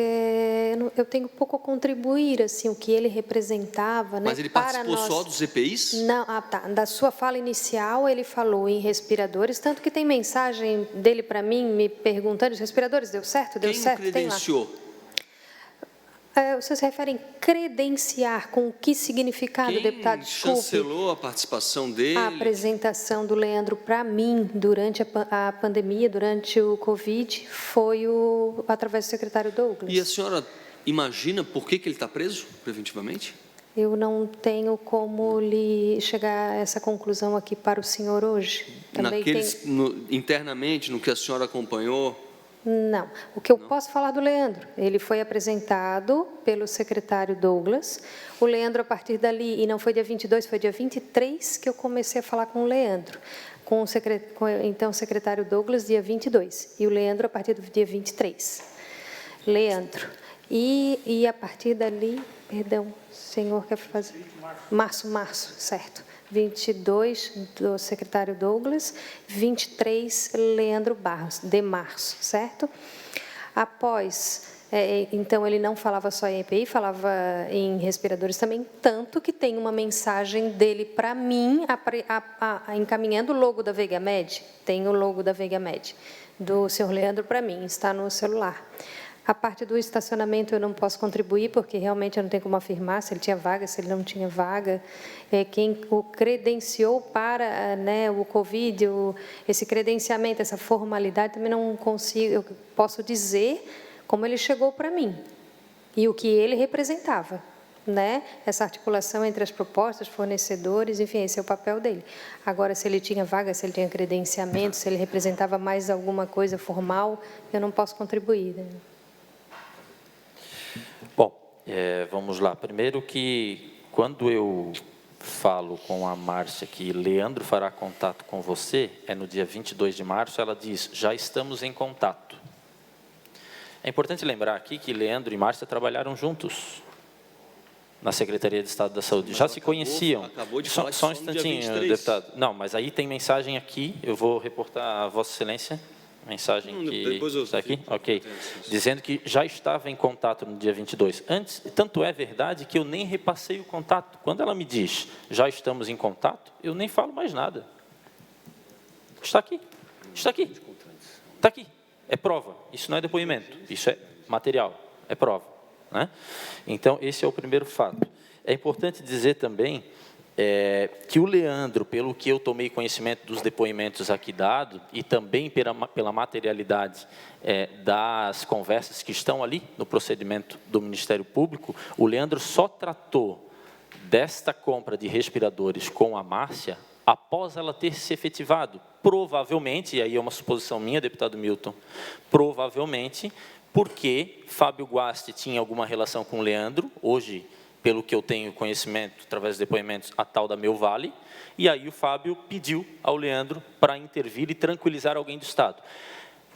eu tenho pouco a contribuir, assim, o que ele representava, né? Mas ele participou só dos EPIs? Não, tá. Da sua fala inicial, ele falou em respiradores, tanto que tem mensagem dele para mim, me perguntando, os respiradores, deu certo? Deu certo? Quem o credenciou? Tem lá. Vocês se referem credenciar, com que significado, deputado? Desculpe. Chancelou a participação dele? A apresentação do Leandro para mim, durante a pandemia, durante o Covid, foi através do secretário Douglas. E a senhora imagina por que ele está preso preventivamente? Eu não tenho como lhe chegar a essa conclusão aqui para o senhor hoje. Também internamente, no que a senhora acompanhou? Não. O que eu posso falar do Leandro? Ele foi apresentado pelo secretário Douglas. O Leandro, a partir dali, e não foi dia 22, foi dia 23 que eu comecei a falar com o Leandro. Então, o secretário Douglas, dia 22. E o Leandro, a partir do dia 23. Leandro. E a partir dali, perdão, o senhor quer fazer? Março, certo. 22 do secretário Douglas, 23 Leandro Barros, de março, certo? Após, então ele não falava só em EPI, falava em respiradores também, tanto que tem uma mensagem dele para mim, encaminhando o logo da VegaMed, tem o logo da VegaMed, do senhor Leandro para mim, está no celular. A parte do estacionamento eu não posso contribuir, porque realmente eu não tenho como afirmar se ele tinha vaga, se ele não tinha vaga. Quem o credenciou para o Covid, esse credenciamento, essa formalidade, também não consigo, eu posso dizer como ele chegou para mim e o que ele representava, né? Essa articulação entre as propostas, fornecedores, enfim, esse é o papel dele. Agora, se ele tinha vaga, se ele tinha credenciamento, se ele representava mais alguma coisa formal, eu não posso contribuir, né? Bom, vamos lá. Primeiro que, quando eu falo com a Márcia que Leandro fará contato com você, no dia 22 de março, ela diz, já estamos em contato. É importante lembrar aqui que Leandro e Márcia trabalharam juntos na Secretaria de Estado da Saúde. Já se conheciam. Acabou de falar só um instantinho, deputado. Não, mas aí tem mensagem aqui, eu vou reportar a Vossa Excelência. Mensagem que está aqui? Ok. Dizendo que já estava em contato no dia 22. Antes, tanto é verdade que eu nem repassei o contato. Quando ela me diz, já estamos em contato, eu nem falo mais nada. Está aqui. Está aqui. Está aqui. É prova. Isso não é depoimento. Isso é material. É prova. Né? Então, esse é o primeiro fato. É importante dizer também que o Leandro, pelo que eu tomei conhecimento dos depoimentos aqui dados, e também pela materialidade das conversas que estão ali no procedimento do Ministério Público, o Leandro só tratou desta compra de respiradores com a Márcia após ela ter se efetivado, provavelmente, e aí é uma suposição minha, deputado Milton, provavelmente porque Fábio Guasti tinha alguma relação com o Leandro, hoje, pelo que eu tenho conhecimento, através de depoimentos, a tal da Meu Vale, e aí o Fábio pediu ao Leandro para intervir e tranquilizar alguém do Estado.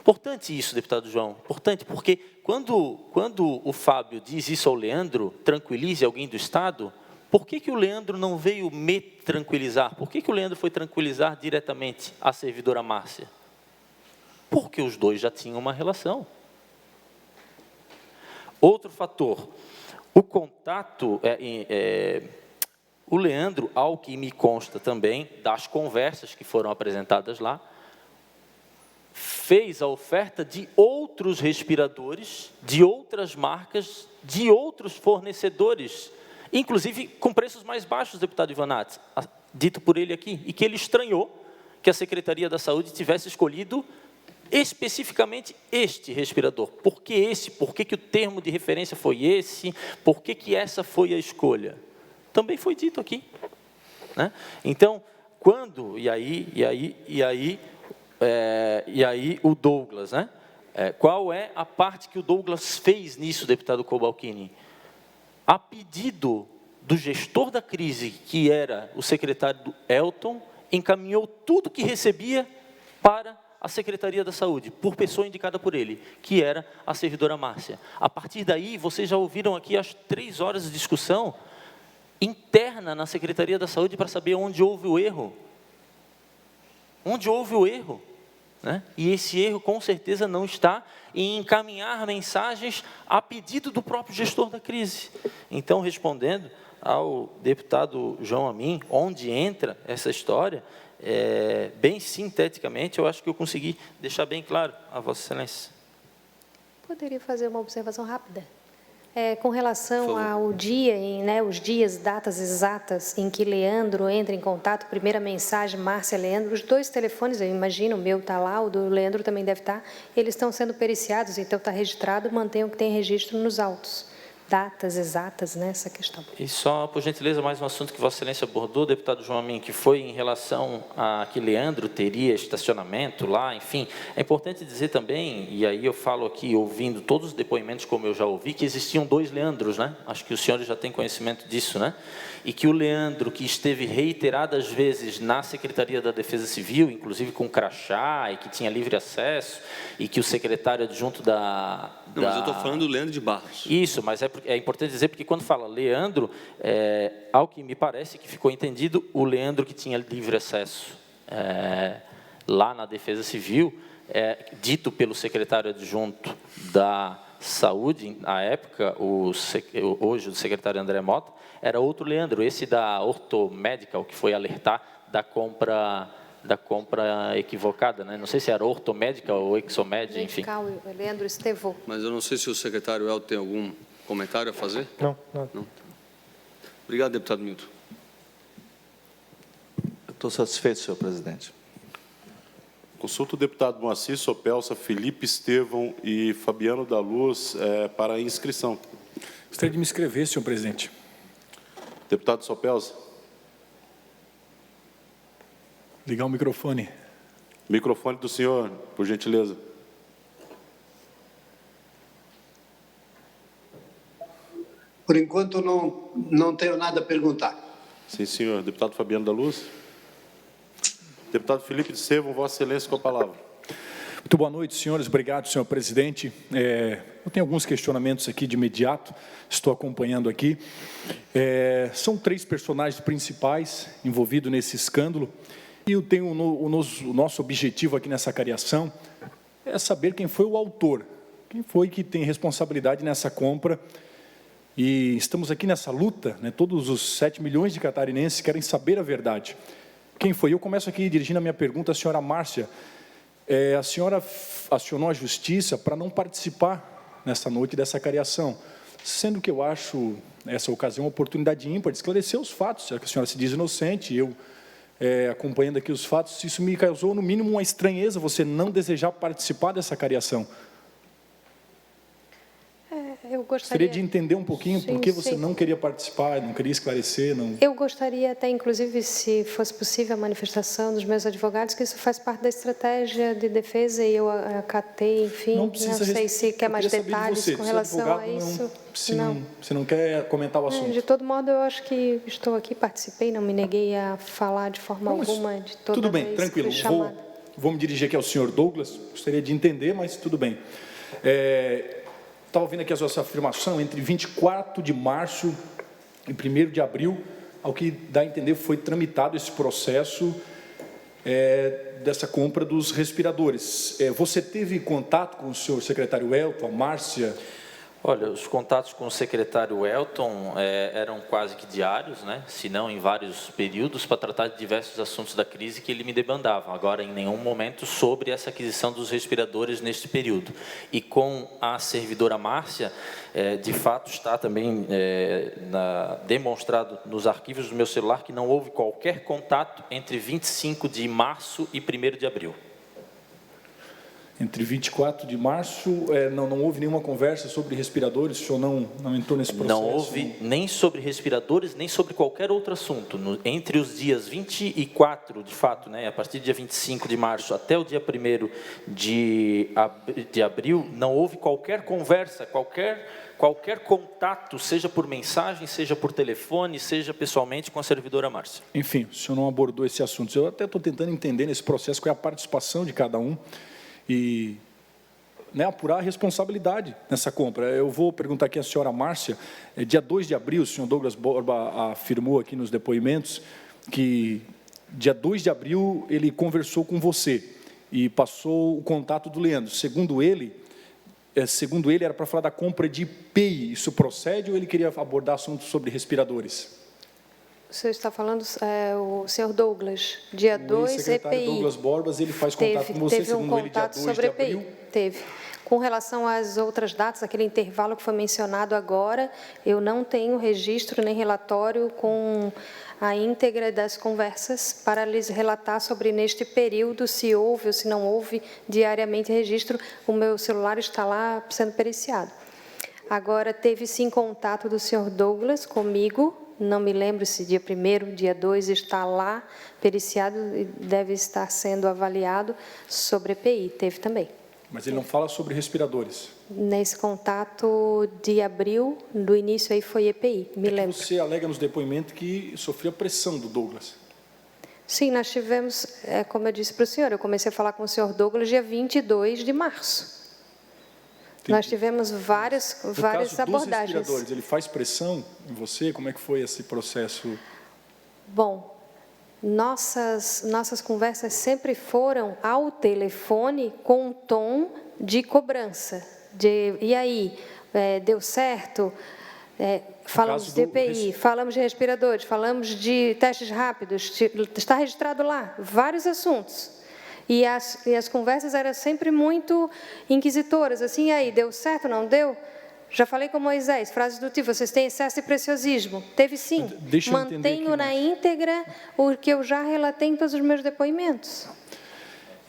Importante isso, deputado João, importante, porque quando o Fábio diz isso ao Leandro, tranquilize alguém do Estado, por que o Leandro não veio me tranquilizar? Por que o Leandro foi tranquilizar diretamente a servidora Márcia? Porque os dois já tinham uma relação. Outro fator, o contato, o Leandro, ao que me consta também, das conversas que foram apresentadas lá, fez a oferta de outros respiradores, de outras marcas, de outros fornecedores, inclusive com preços mais baixos, deputado Ivanates, dito por ele aqui, e que ele estranhou que a Secretaria da Saúde tivesse escolhido especificamente este respirador. Por que esse? Por que o termo de referência foi esse? Por que essa foi a escolha? Também foi dito aqui, né? Então, quando, e aí o Douglas, né? Qual é a parte que o Douglas fez nisso, deputado Cobalcini? A pedido do gestor da crise, que era o secretário do Elton, encaminhou tudo que recebia para a Secretaria da Saúde, por pessoa indicada por ele, que era a servidora Márcia. A partir daí, vocês já ouviram aqui as 3 horas de discussão interna na Secretaria da Saúde para saber onde houve o erro. Onde houve o erro, né? E esse erro, com certeza, não está em encaminhar mensagens a pedido do próprio gestor da crise. Então, respondendo ao deputado João Amin, onde entra essa história, bem sinteticamente, eu acho que eu consegui deixar bem claro a Vossa Excelência. Poderia fazer uma observação rápida? Com relação ao dia, os dias, datas exatas em que Leandro entra em contato, primeira mensagem, Márcia, Leandro, os 2 telefones, eu imagino, o meu está lá, o do Leandro também deve estar, eles estão sendo periciados, então está registrado, mantenham que tem registro nos autos. Datas exatas nessa questão. E só, por gentileza, mais um assunto que Vossa Excelência abordou, deputado João Amin, que foi em relação a que Leandro teria estacionamento lá, enfim. É importante dizer também, e aí eu falo aqui, ouvindo todos os depoimentos como eu já ouvi, que existiam 2 Leandros, né? Acho que os senhores já têm conhecimento disso, né? E que o Leandro, que esteve reiteradas vezes na Secretaria da Defesa Civil, inclusive com crachá, e que tinha livre acesso, e que o secretário adjunto Não, mas eu estou falando do Leandro de Barros. Isso, mas é importante dizer, porque quando fala Leandro, ao que me parece que ficou entendido, o Leandro que tinha livre acesso lá na Defesa Civil, dito pelo secretário adjunto da Saúde, à época, hoje o secretário André Mota, era outro Leandro, esse da Ortomedical, que foi alertar da compra equivocada, né? Não sei se era Ortomedical ou Exomed, enfim. Leandro Estevô. Mas eu não sei se o secretário Elton tem algum comentário a fazer? Não. Obrigado, deputado Milton. Estou satisfeito, senhor presidente. Consulto o deputado Moacir Sopelsa, Felipe Estevão e Fabiano da Luz para a inscrição. Gostaria de me inscrever, senhor presidente. Deputado Sopelsa. Ligar o microfone. Microfone do senhor, por gentileza. Por enquanto, não tenho nada a perguntar. Sim, senhor. Deputado Fabiano da Luz. Deputado Felipe Estevão, Vossa Excelência, com a palavra. Muito boa noite, senhores. Obrigado, senhor presidente. Eu tenho alguns questionamentos aqui de imediato, estou acompanhando aqui. São 3 personagens principais envolvidos nesse escândalo, e eu tenho o nosso objetivo aqui nessa cariação é saber quem foi o autor, quem foi que tem responsabilidade nessa compra. E estamos aqui nessa luta, né, todos os 7 milhões de catarinenses querem saber a verdade. Quem foi? Eu começo aqui dirigindo a minha pergunta à senhora Márcia. A senhora acionou a justiça para não participar nessa noite dessa cariação, sendo que eu acho essa ocasião uma oportunidade ímpar de esclarecer os fatos, já que a senhora se diz inocente, eu acompanhando aqui os fatos, isso me causou no mínimo uma estranheza, você não desejar participar dessa cariação. Eu Gostaria de entender um pouquinho Sim, por que você sim. não queria participar, não queria esclarecer. Não... Eu gostaria até, inclusive, se fosse possível a manifestação dos meus advogados, que isso faz parte da estratégia de defesa e eu acatei, enfim, Não não precisa sei se quer mais detalhes com relação a isso. Você não quer comentar o assunto? De todo modo, eu acho que estou aqui, participei, não me neguei a falar de forma alguma de toda tudo bem, vez tranquilo. que fui chamada. Vou me dirigir aqui ao senhor Douglas. Gostaria de entender, mas tudo bem. Estava ouvindo aqui a sua afirmação, entre 24 de março e 1º de abril, ao que dá a entender, foi tramitado esse processo dessa compra dos respiradores. Você teve contato com o senhor secretário Elton, a Márcia? Olha, os contatos com o secretário Elton eram quase que diários, né? Se não em vários períodos, para tratar de diversos assuntos da crise que ele me demandava. Agora, em nenhum momento, sobre essa aquisição dos respiradores neste período. E com a servidora Márcia, de fato, está também demonstrado nos arquivos do meu celular que não houve qualquer contato entre 25 de março e 1º de abril. Entre 24 de março, não houve nenhuma conversa sobre respiradores? O senhor não entrou nesse processo? Não houve nem sobre respiradores, nem sobre qualquer outro assunto. Entre os dias 24, de fato, né, a partir do dia 25 de março até o dia 1º de abril, não houve qualquer conversa, qualquer contato, seja por mensagem, seja por telefone, seja pessoalmente com a servidora Márcia. Enfim, o senhor não abordou esse assunto. Eu até estou tentando entender nesse processo qual é a participação de cada um e apurar a responsabilidade nessa compra. Eu vou perguntar aqui à senhora Márcia, dia 2 de abril, o senhor Douglas Borba afirmou aqui nos depoimentos que dia 2 de abril ele conversou com você e passou o contato do Leandro. Segundo ele era para falar da compra de EPI. Isso procede ou ele queria abordar assuntos sobre respiradores? O senhor está falando, o senhor Douglas, dia 2, EPI. O secretário Douglas Borbas, ele faz contato com você, teve segundo ele, dia 2 de abril. Teve. Com relação às outras datas, aquele intervalo que foi mencionado agora, eu não tenho registro nem relatório com a íntegra das conversas para lhes relatar sobre neste período, se houve ou se não houve diariamente registro. O meu celular está lá sendo periciado. Agora, teve sim contato do senhor Douglas comigo. Não me lembro se dia 1º, dia 2 está lá periciado e deve estar sendo avaliado sobre EPI. Teve também. Mas ele não fala sobre respiradores? Nesse contato de abril, do início aí foi EPI, me lembro. Você alega nos depoimentos que sofria pressão do Douglas? Sim, nós tivemos, como eu disse para o senhor, eu comecei a falar com o senhor Douglas dia 22 de março. Nós tivemos várias abordagens. Respiradores, ele faz pressão em você? Como é que foi esse processo? Bom, nossas conversas sempre foram ao telefone com um tom de cobrança. E aí, deu certo? Falamos de EPI, falamos de respiradores, falamos de testes rápidos, está registrado lá, vários assuntos. E as conversas eram sempre muito inquisitoras, assim, aí, deu certo, não deu? Já falei com Moisés, frases do tipo, vocês têm excesso de preciosismo. Teve sim. Mantenho na íntegra o que eu já relatei em todos os meus depoimentos.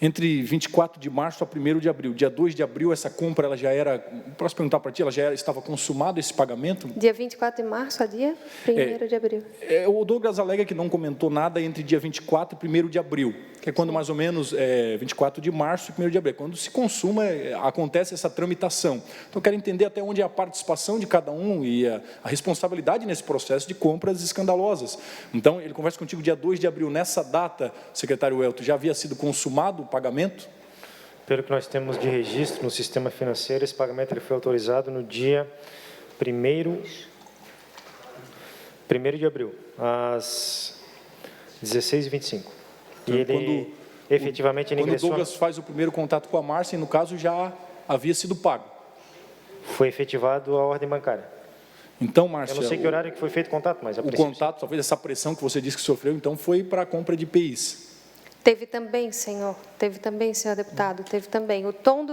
Entre 24 de março a 1º de abril, dia 2 de abril, essa compra, ela já era, posso perguntar para ti, ela já estava consumado esse pagamento? Dia 24 de março a dia 1º de abril. O Douglas alega que não comentou nada entre dia 24 e 1º de abril, que é quando mais ou menos 24 de março e 1º de abril, quando se consuma, acontece essa tramitação. Então, eu quero entender até onde é a participação de cada um e a responsabilidade nesse processo de compras escandalosas. Então, ele conversa contigo dia 2 de abril, nessa data, secretário Elton, já havia sido consumado o pagamento? Pelo que nós temos de registro no sistema financeiro, esse pagamento ele foi autorizado no dia 1º de abril, às 16h25. E ele efetivamente ingressou... Quando o Douglas faz o primeiro contato com a Márcia, no caso, já havia sido pago. Foi efetivado a ordem bancária. Então, Márcia... Eu não sei que horário que foi feito o contato, mas... O contato, talvez essa pressão que você disse que sofreu, então, foi para a compra de EPIs. Teve também, senhor deputado, teve também. O tom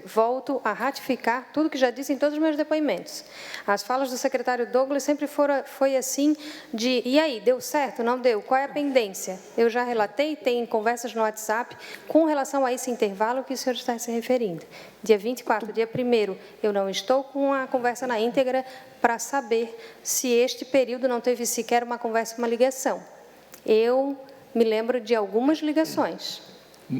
volto a ratificar tudo que já disse em todos os meus depoimentos. As falas do secretário Douglas sempre foi assim de, e aí, deu certo, não deu? Qual é a pendência? Eu já relatei, tem conversas no WhatsApp com relação a esse intervalo que o senhor está se referindo. Dia 24, dia 1º, eu não estou com a conversa na íntegra para saber se este período não teve sequer uma conversa, uma ligação. Eu me lembro de algumas ligações.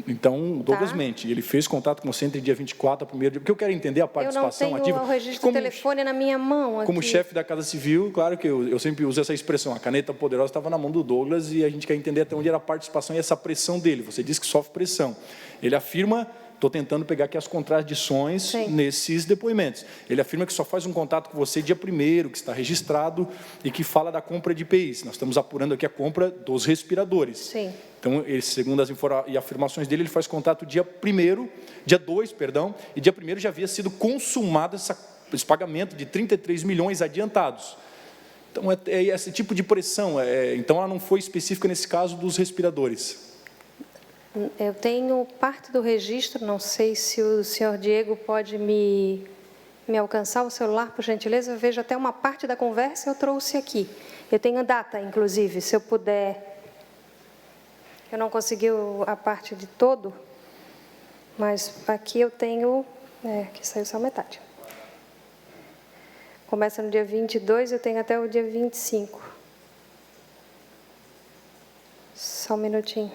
Então, o Douglas mente. Ele fez contato com você entre dia 24 a 1º dia. Porque eu quero entender a participação ativa. Eu não tenho o registro do telefone na minha mão aqui. Como chefe da Casa Civil, claro que eu sempre uso essa expressão. A caneta poderosa estava na mão do Douglas e a gente quer entender até onde era a participação e essa pressão dele. Você disse que sofre pressão. Ele afirma... Estou tentando pegar aqui as contradições nesses depoimentos. Ele afirma que só faz um contato com você dia 1º, que está registrado, e que fala da compra de EPIs. Nós estamos apurando aqui a compra dos respiradores. Sim. Então, segundo as afirmações dele, ele faz contato dia 2, e dia 1º já havia sido consumado esse pagamento de 33 milhões adiantados. Então, é esse tipo de pressão. Então, ela não foi específica nesse caso dos respiradores. Eu tenho parte do registro, não sei se o senhor Diego pode me alcançar o celular, por gentileza. Eu vejo até uma parte da conversa, eu trouxe aqui. Eu tenho data, inclusive, se eu puder. Eu não consegui a parte de todo, mas aqui eu tenho... aqui saiu só metade. Começa no dia 22, eu tenho até o dia 25. Só um minutinho.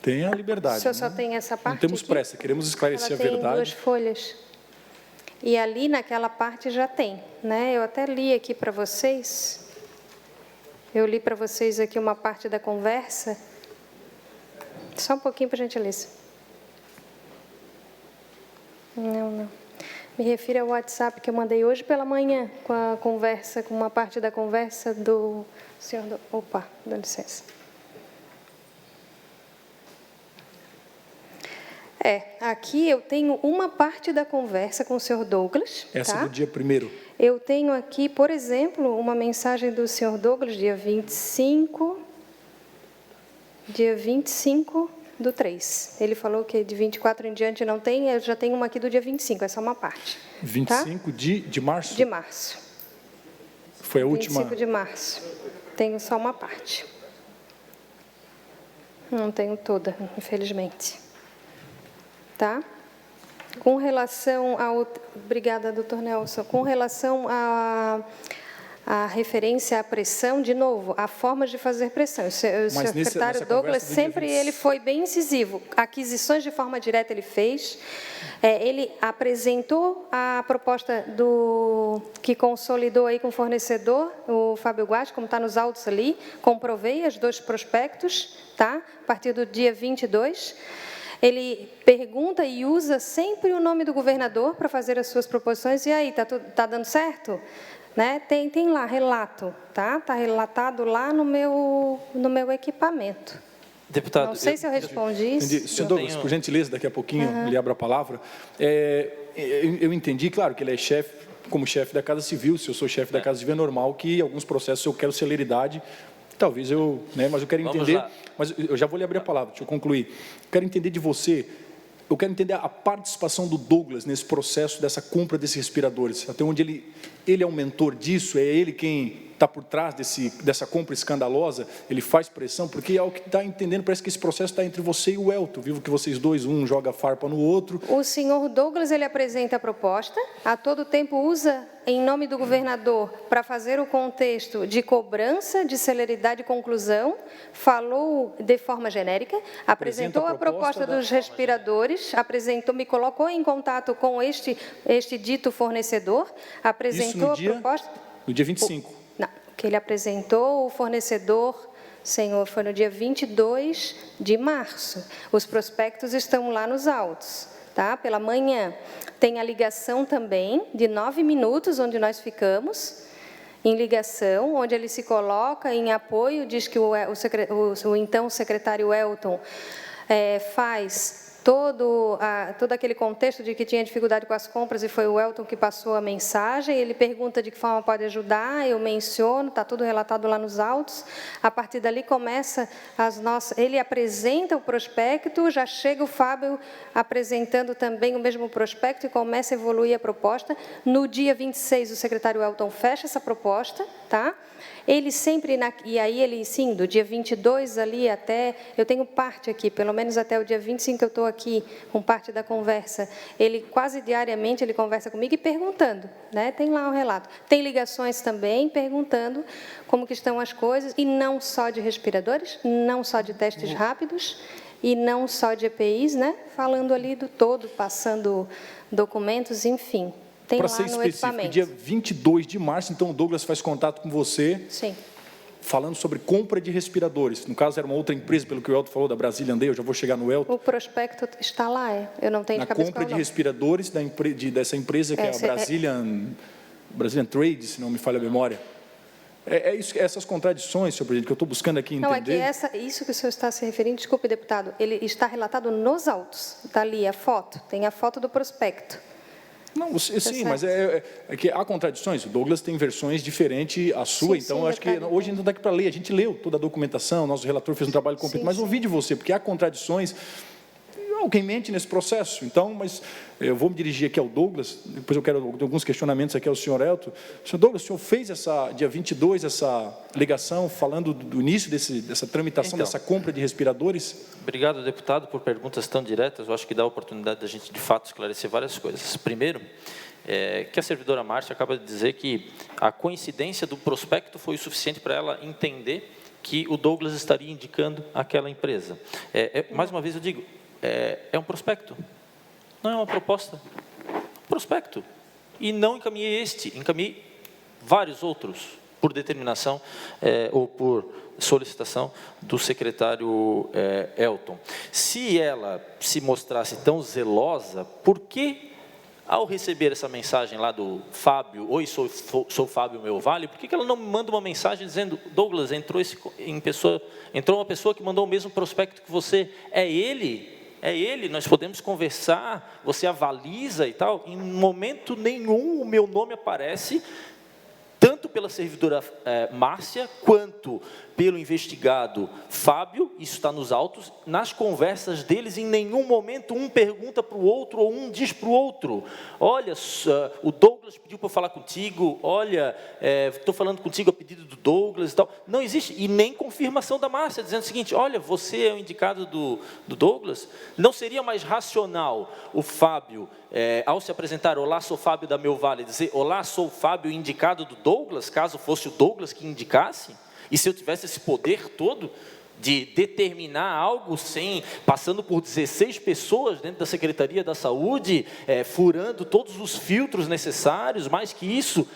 Tem a liberdade. O senhor só tem essa parte? Não temos aqui? pressa, queremos esclarecer Ela a verdade. tem 2 folhas. E ali naquela parte já tem, né? Eu até li aqui para vocês. Eu li para vocês aqui uma parte da conversa. Só um pouquinho, por gentileza. Não. Me refiro ao WhatsApp que eu mandei hoje pela manhã, com a conversa, com uma parte da conversa do senhor... Opa, dá licença. Aqui eu tenho uma parte da conversa com o senhor Douglas. Essa tá? do dia 1º. Eu tenho aqui, por exemplo, uma mensagem do senhor Douglas, dia 25 do 3. Ele falou que de 24 em diante não tem, eu já tenho uma aqui do dia 25, é só uma parte. 25 tá? de março? De março. Foi a última... 25 de março. Tenho só uma parte. Não tenho toda, infelizmente. Tá? Com relação ao... Obrigada, doutor Nelson. Com relação à referência à pressão, de novo, há formas de fazer pressão. O secretário Douglas sempre ele foi bem incisivo. Aquisições de forma direta ele fez. Ele apresentou a proposta que consolidou aí com o fornecedor, o Fábio Guasti, como está nos autos ali. Comprovei os 2 prospectos, tá? A partir do dia 22. Ele pergunta e usa sempre o nome do governador para fazer as suas proposições. E aí, tá dando certo? Né? Tem lá, relato. Está relatado lá no meu equipamento. Deputado, não sei se eu respondi isso. Senhor Douglas, por gentileza, daqui a pouquinho lhe abro a palavra. Eu entendi, claro, que ele é chefe, como chefe da Casa Civil. Se eu sou chefe da Casa Civil, é normal que alguns processos eu quero celeridade. Talvez mas eu quero entender, mas eu já vou lhe abrir a palavra, deixa eu concluir. Quero entender de você, eu quero entender a participação do Douglas nesse processo dessa compra desses respiradores, até onde ele é um mentor disso, é ele quem está por trás dessa compra escandalosa, ele faz pressão, porque ao que está entendendo, parece que esse processo está entre você e o Elton, vivo que vocês dois, um joga farpa no outro. O senhor Douglas, ele apresenta a proposta, a todo tempo usa em nome do governador para fazer o contexto de cobrança, de celeridade e conclusão, falou de forma genérica, apresentou a proposta dos respiradores, me colocou em contato com este dito fornecedor, apresentou a proposta... No dia 25. Não, que ele apresentou o fornecedor, senhor, foi no dia 22 de março. Os prospectos estão lá nos autos, tá? Pela manhã. Tem a ligação também, de 9 minutos, onde nós ficamos, em ligação, onde ele se coloca em apoio, diz que o então secretário Elton faz todo aquele contexto de que tinha dificuldade com as compras e foi o Elton que passou a mensagem. Ele pergunta de que forma pode ajudar, eu menciono, está tudo relatado lá nos autos. A partir dali começa ele apresenta o prospecto, já chega o Fábio apresentando também o mesmo prospecto e começa a evoluir a proposta. No dia 26, o secretário Elton fecha essa proposta, tá? Ele sempre, e aí ele, sim, do dia 22 ali até, eu tenho parte aqui, pelo menos até o dia 25 eu estou aqui com parte da conversa, ele quase diariamente ele conversa comigo e perguntando, né? Tem lá um relato. Tem ligações também perguntando como que estão as coisas, e não só de respiradores, não só de testes rápidos, e não só de EPIs, né? Falando ali do todo, passando documentos, enfim. Para ser específico, dia 22 de março, então o Douglas faz contato com você. Sim. Falando sobre compra de respiradores. No caso, era uma outra empresa, pelo que o Elton falou, da Brazilian Day, eu já vou chegar no Elton. O prospecto está lá, eu não tenho de cabeça na compra de respiradores dessa empresa, que é a Brazilian Trade, se não me falha a memória. É isso, essas contradições, senhor presidente, que eu estou buscando aqui entender. Não, é que isso que o senhor está se referindo, desculpe, deputado, ele está relatado nos autos. Está ali a foto, tem a foto do prospecto. Não, sim, mas é que há contradições. O Douglas tem versões diferentes à sua, sim, então sim, acho que hoje ainda dá para ler. A gente leu toda a documentação, nosso relator fez um trabalho completo, mas ouvi de você, porque há contradições. Alguém mente nesse processo. Então, mas eu vou me dirigir aqui ao Douglas, depois eu quero alguns questionamentos aqui ao senhor Elton. Senhor Douglas, o senhor fez dia 22, essa alegação, falando do início dessa tramitação, dessa compra de respiradores? Obrigado, deputado, por perguntas tão diretas. Eu acho que dá a oportunidade da gente, de fato, esclarecer várias coisas. Primeiro, que a servidora Márcia acaba de dizer que a coincidência do prospecto foi o suficiente para ela entender que o Douglas estaria indicando aquela empresa. Mais uma vez eu digo, é um prospecto, não é uma proposta, prospecto. E não encaminhei encaminhei vários outros, por determinação ou por solicitação do secretário Elton. Se ela se mostrasse tão zelosa, por que, ao receber essa mensagem lá do Fábio, oi, sou Fábio Meu Vale, por que ela não me manda uma mensagem dizendo, Douglas, entrou uma pessoa que mandou o mesmo prospecto que você, é ele, nós podemos conversar, você avaliza e tal. Em momento nenhum o meu nome aparece, tanto pela servidora Márcia, quanto pelo investigado Fábio, isso está nos autos, nas conversas deles, em nenhum momento um pergunta para o outro, ou um diz para o outro, olha, o Douglas pediu para eu falar contigo, olha, estou falando contigo a pedido do Douglas e tal. Não existe, e nem confirmação da Márcia, dizendo o seguinte, olha, você é o indicado do Douglas. Não seria mais racional o Fábio, ao se apresentar, olá, sou Fábio da Meu Vale, dizer, olá, sou Fábio, indicado do Douglas, caso fosse o Douglas que indicasse? E se eu tivesse esse poder todo de determinar algo passando por 16 pessoas dentro da Secretaria da Saúde, furando todos os filtros necessários, mais que isso,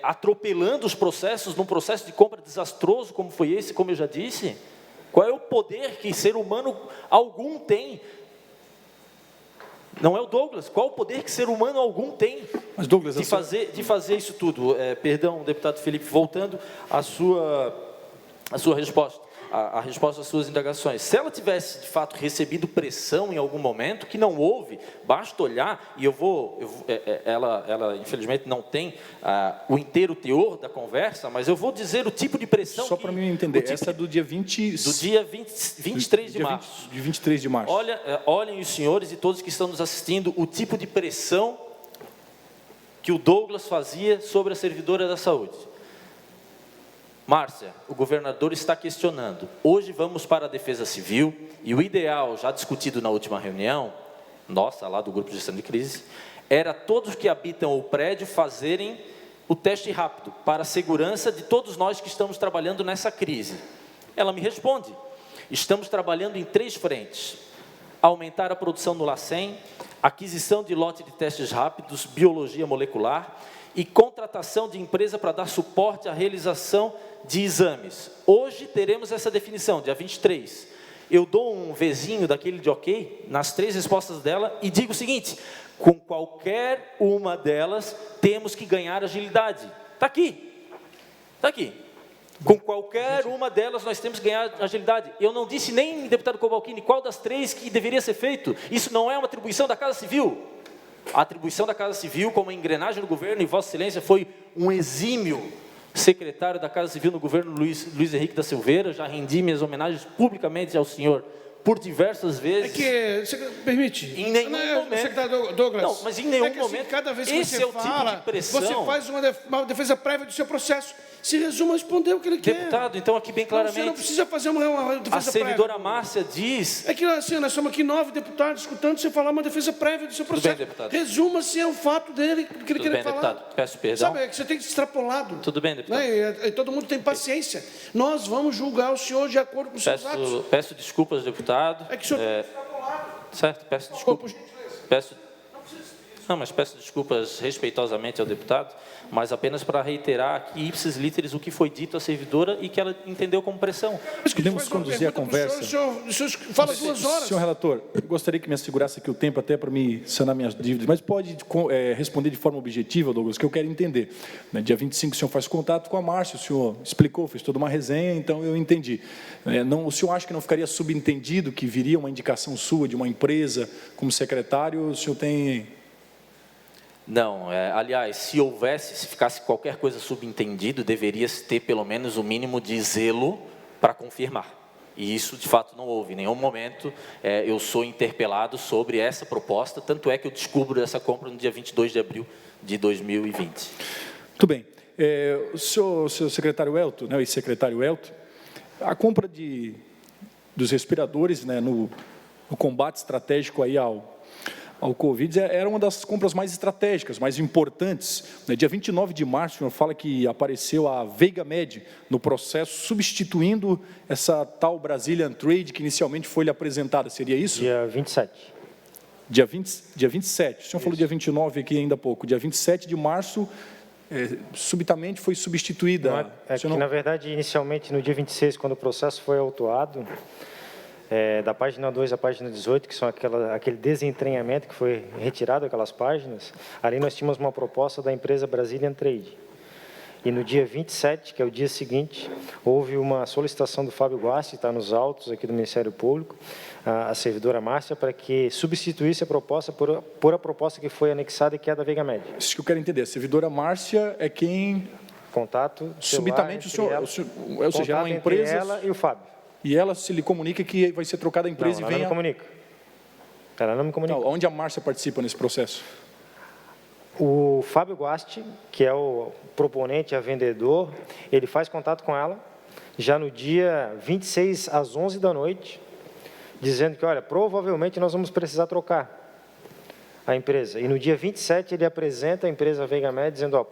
atropelando os processos, num processo de compra desastroso como foi esse, como eu já disse? Qual é o poder que ser humano algum tem? Não é o Douglas. Qual o poder que ser humano algum tem? Mas Douglas, de fazer isso tudo? Perdão, deputado Felipe, voltando à sua resposta, a resposta às suas indagações. Se ela tivesse, de fato, recebido pressão em algum momento, que não houve, basta olhar, e ela infelizmente não tem o inteiro teor da conversa, mas eu vou dizer o tipo de pressão... Só para mim entender, essa é do dia 20... Do dia 23 de março. De 23 de março. Olhem os senhores e todos que estão nos assistindo, o tipo de pressão que o Douglas fazia sobre a servidora da saúde. Márcia, o governador está questionando. Hoje vamos para a Defesa Civil e o ideal, já discutido na última reunião, nossa, lá do Grupo de Gestão de Crise, era todos que habitam o prédio fazerem o teste rápido para a segurança de todos nós que estamos trabalhando nessa crise. Ela me responde, estamos trabalhando em 3 frentes. Aumentar a produção no LACEN, aquisição de lote de testes rápidos, biologia molecular e contratação de empresa para dar suporte à realização de exames. Hoje teremos essa definição, dia 23. Eu dou um Vzinho daquele de ok, nas 3 respostas dela, e digo o seguinte, com qualquer uma delas, temos que ganhar agilidade. Está aqui. Com qualquer uma delas, nós temos que ganhar agilidade. Eu não disse nem, deputado Cobalcini, qual das três que deveria ser feito. Isso não é uma atribuição da Casa Civil. A atribuição da Casa Civil, como engrenagem do governo, e Vossa Excelência foi um exímio secretário da Casa Civil no governo Luiz Henrique da Silveira. Já rendi minhas homenagens publicamente ao senhor por diversas vezes. Você permite? Em nenhum momento. Secretário Douglas. Não, mas em nenhum assim, momento. Cada vez que esse você é o fala, tipo de pressão. você faz uma defesa prévia do seu processo. Se resume a responder o que ele quer. Deputado, então aqui bem claramente. Você não precisa fazer uma defesa prévia. A servidora Márcia diz. É que assim, nós somos aqui 9 deputados escutando você falar uma defesa prévia do seu processo. Tudo bem, deputado. Resuma-se ao fato dele, que ele quer falar. Deputado, peço perdão. Sabe, é que você tem que ser extrapolado. Tudo bem, deputado. Né? E todo mundo tem paciência. Nós vamos julgar o senhor de acordo com os seus atos. Peço desculpas, deputado. É que o senhor tem que ser extrapolado. Certo, peço desculpas. Mas peço desculpas respeitosamente ao deputado, mas apenas para reiterar aqui, ipsis literis, o que foi dito à servidora e que ela entendeu como pressão. Podemos conduzir a conversa. O senhor fala 2 horas. Senhor relator, eu gostaria que me assegurasse aqui o tempo até para me sanar minhas dívidas, mas pode responder de forma objetiva, Douglas, que eu quero entender. Dia 25 o senhor faz contato com a Márcia, o senhor explicou, fez toda uma resenha, então eu entendi. O senhor acha que não ficaria subentendido que viria uma indicação sua de uma empresa como secretário? O senhor tem... Não, aliás, se ficasse qualquer coisa subentendido, deveria-se ter pelo menos o mínimo de zelo para confirmar. E isso, de fato, não houve. Em nenhum momento eu sou interpelado sobre essa proposta, tanto é que eu descubro essa compra no dia 22 de abril de 2020. Muito bem. O seu secretário Elton, o ex-secretário Elton, a compra dos respiradores, no combate estratégico aí ao Covid, era uma das compras mais estratégicas, mais importantes. Dia 29 de março, o senhor fala que apareceu a Veigamed no processo, substituindo essa tal Brazilian Trade, que inicialmente foi lhe apresentada. Seria isso? Dia 27. Dia 27. O senhor falou dia 29 aqui ainda há pouco. Dia 27 de março, subitamente foi substituída. Na verdade, inicialmente, no dia 26, quando o processo foi autuado, da página 2 à página 18, que são aquele desentranhamento que foi retirado daquelas páginas, ali nós tínhamos uma proposta da empresa Brazilian Trade. E no dia 27, que é o dia seguinte, houve uma solicitação do Fábio Guasti, está nos autos aqui do Ministério Público, a servidora Márcia, para que substituísse a proposta por a proposta que foi anexada e que é da Veigamed. Isso que eu quero entender. A servidora Márcia é quem... Contato subitamente, ou seja, é uma empresa... ela e o Fábio. E ela se lhe comunica que vai ser trocada a empresa não, e vem... Ela não me comunica. Não, onde a Márcia participa nesse processo? O Fábio Guasti, que é o proponente, a vendedor, ele faz contato com ela, já no dia 26, às 11 da noite, dizendo que, olha, provavelmente nós vamos precisar trocar a empresa. E no dia 27, ele apresenta a empresa Veigamed, dizendo, ó,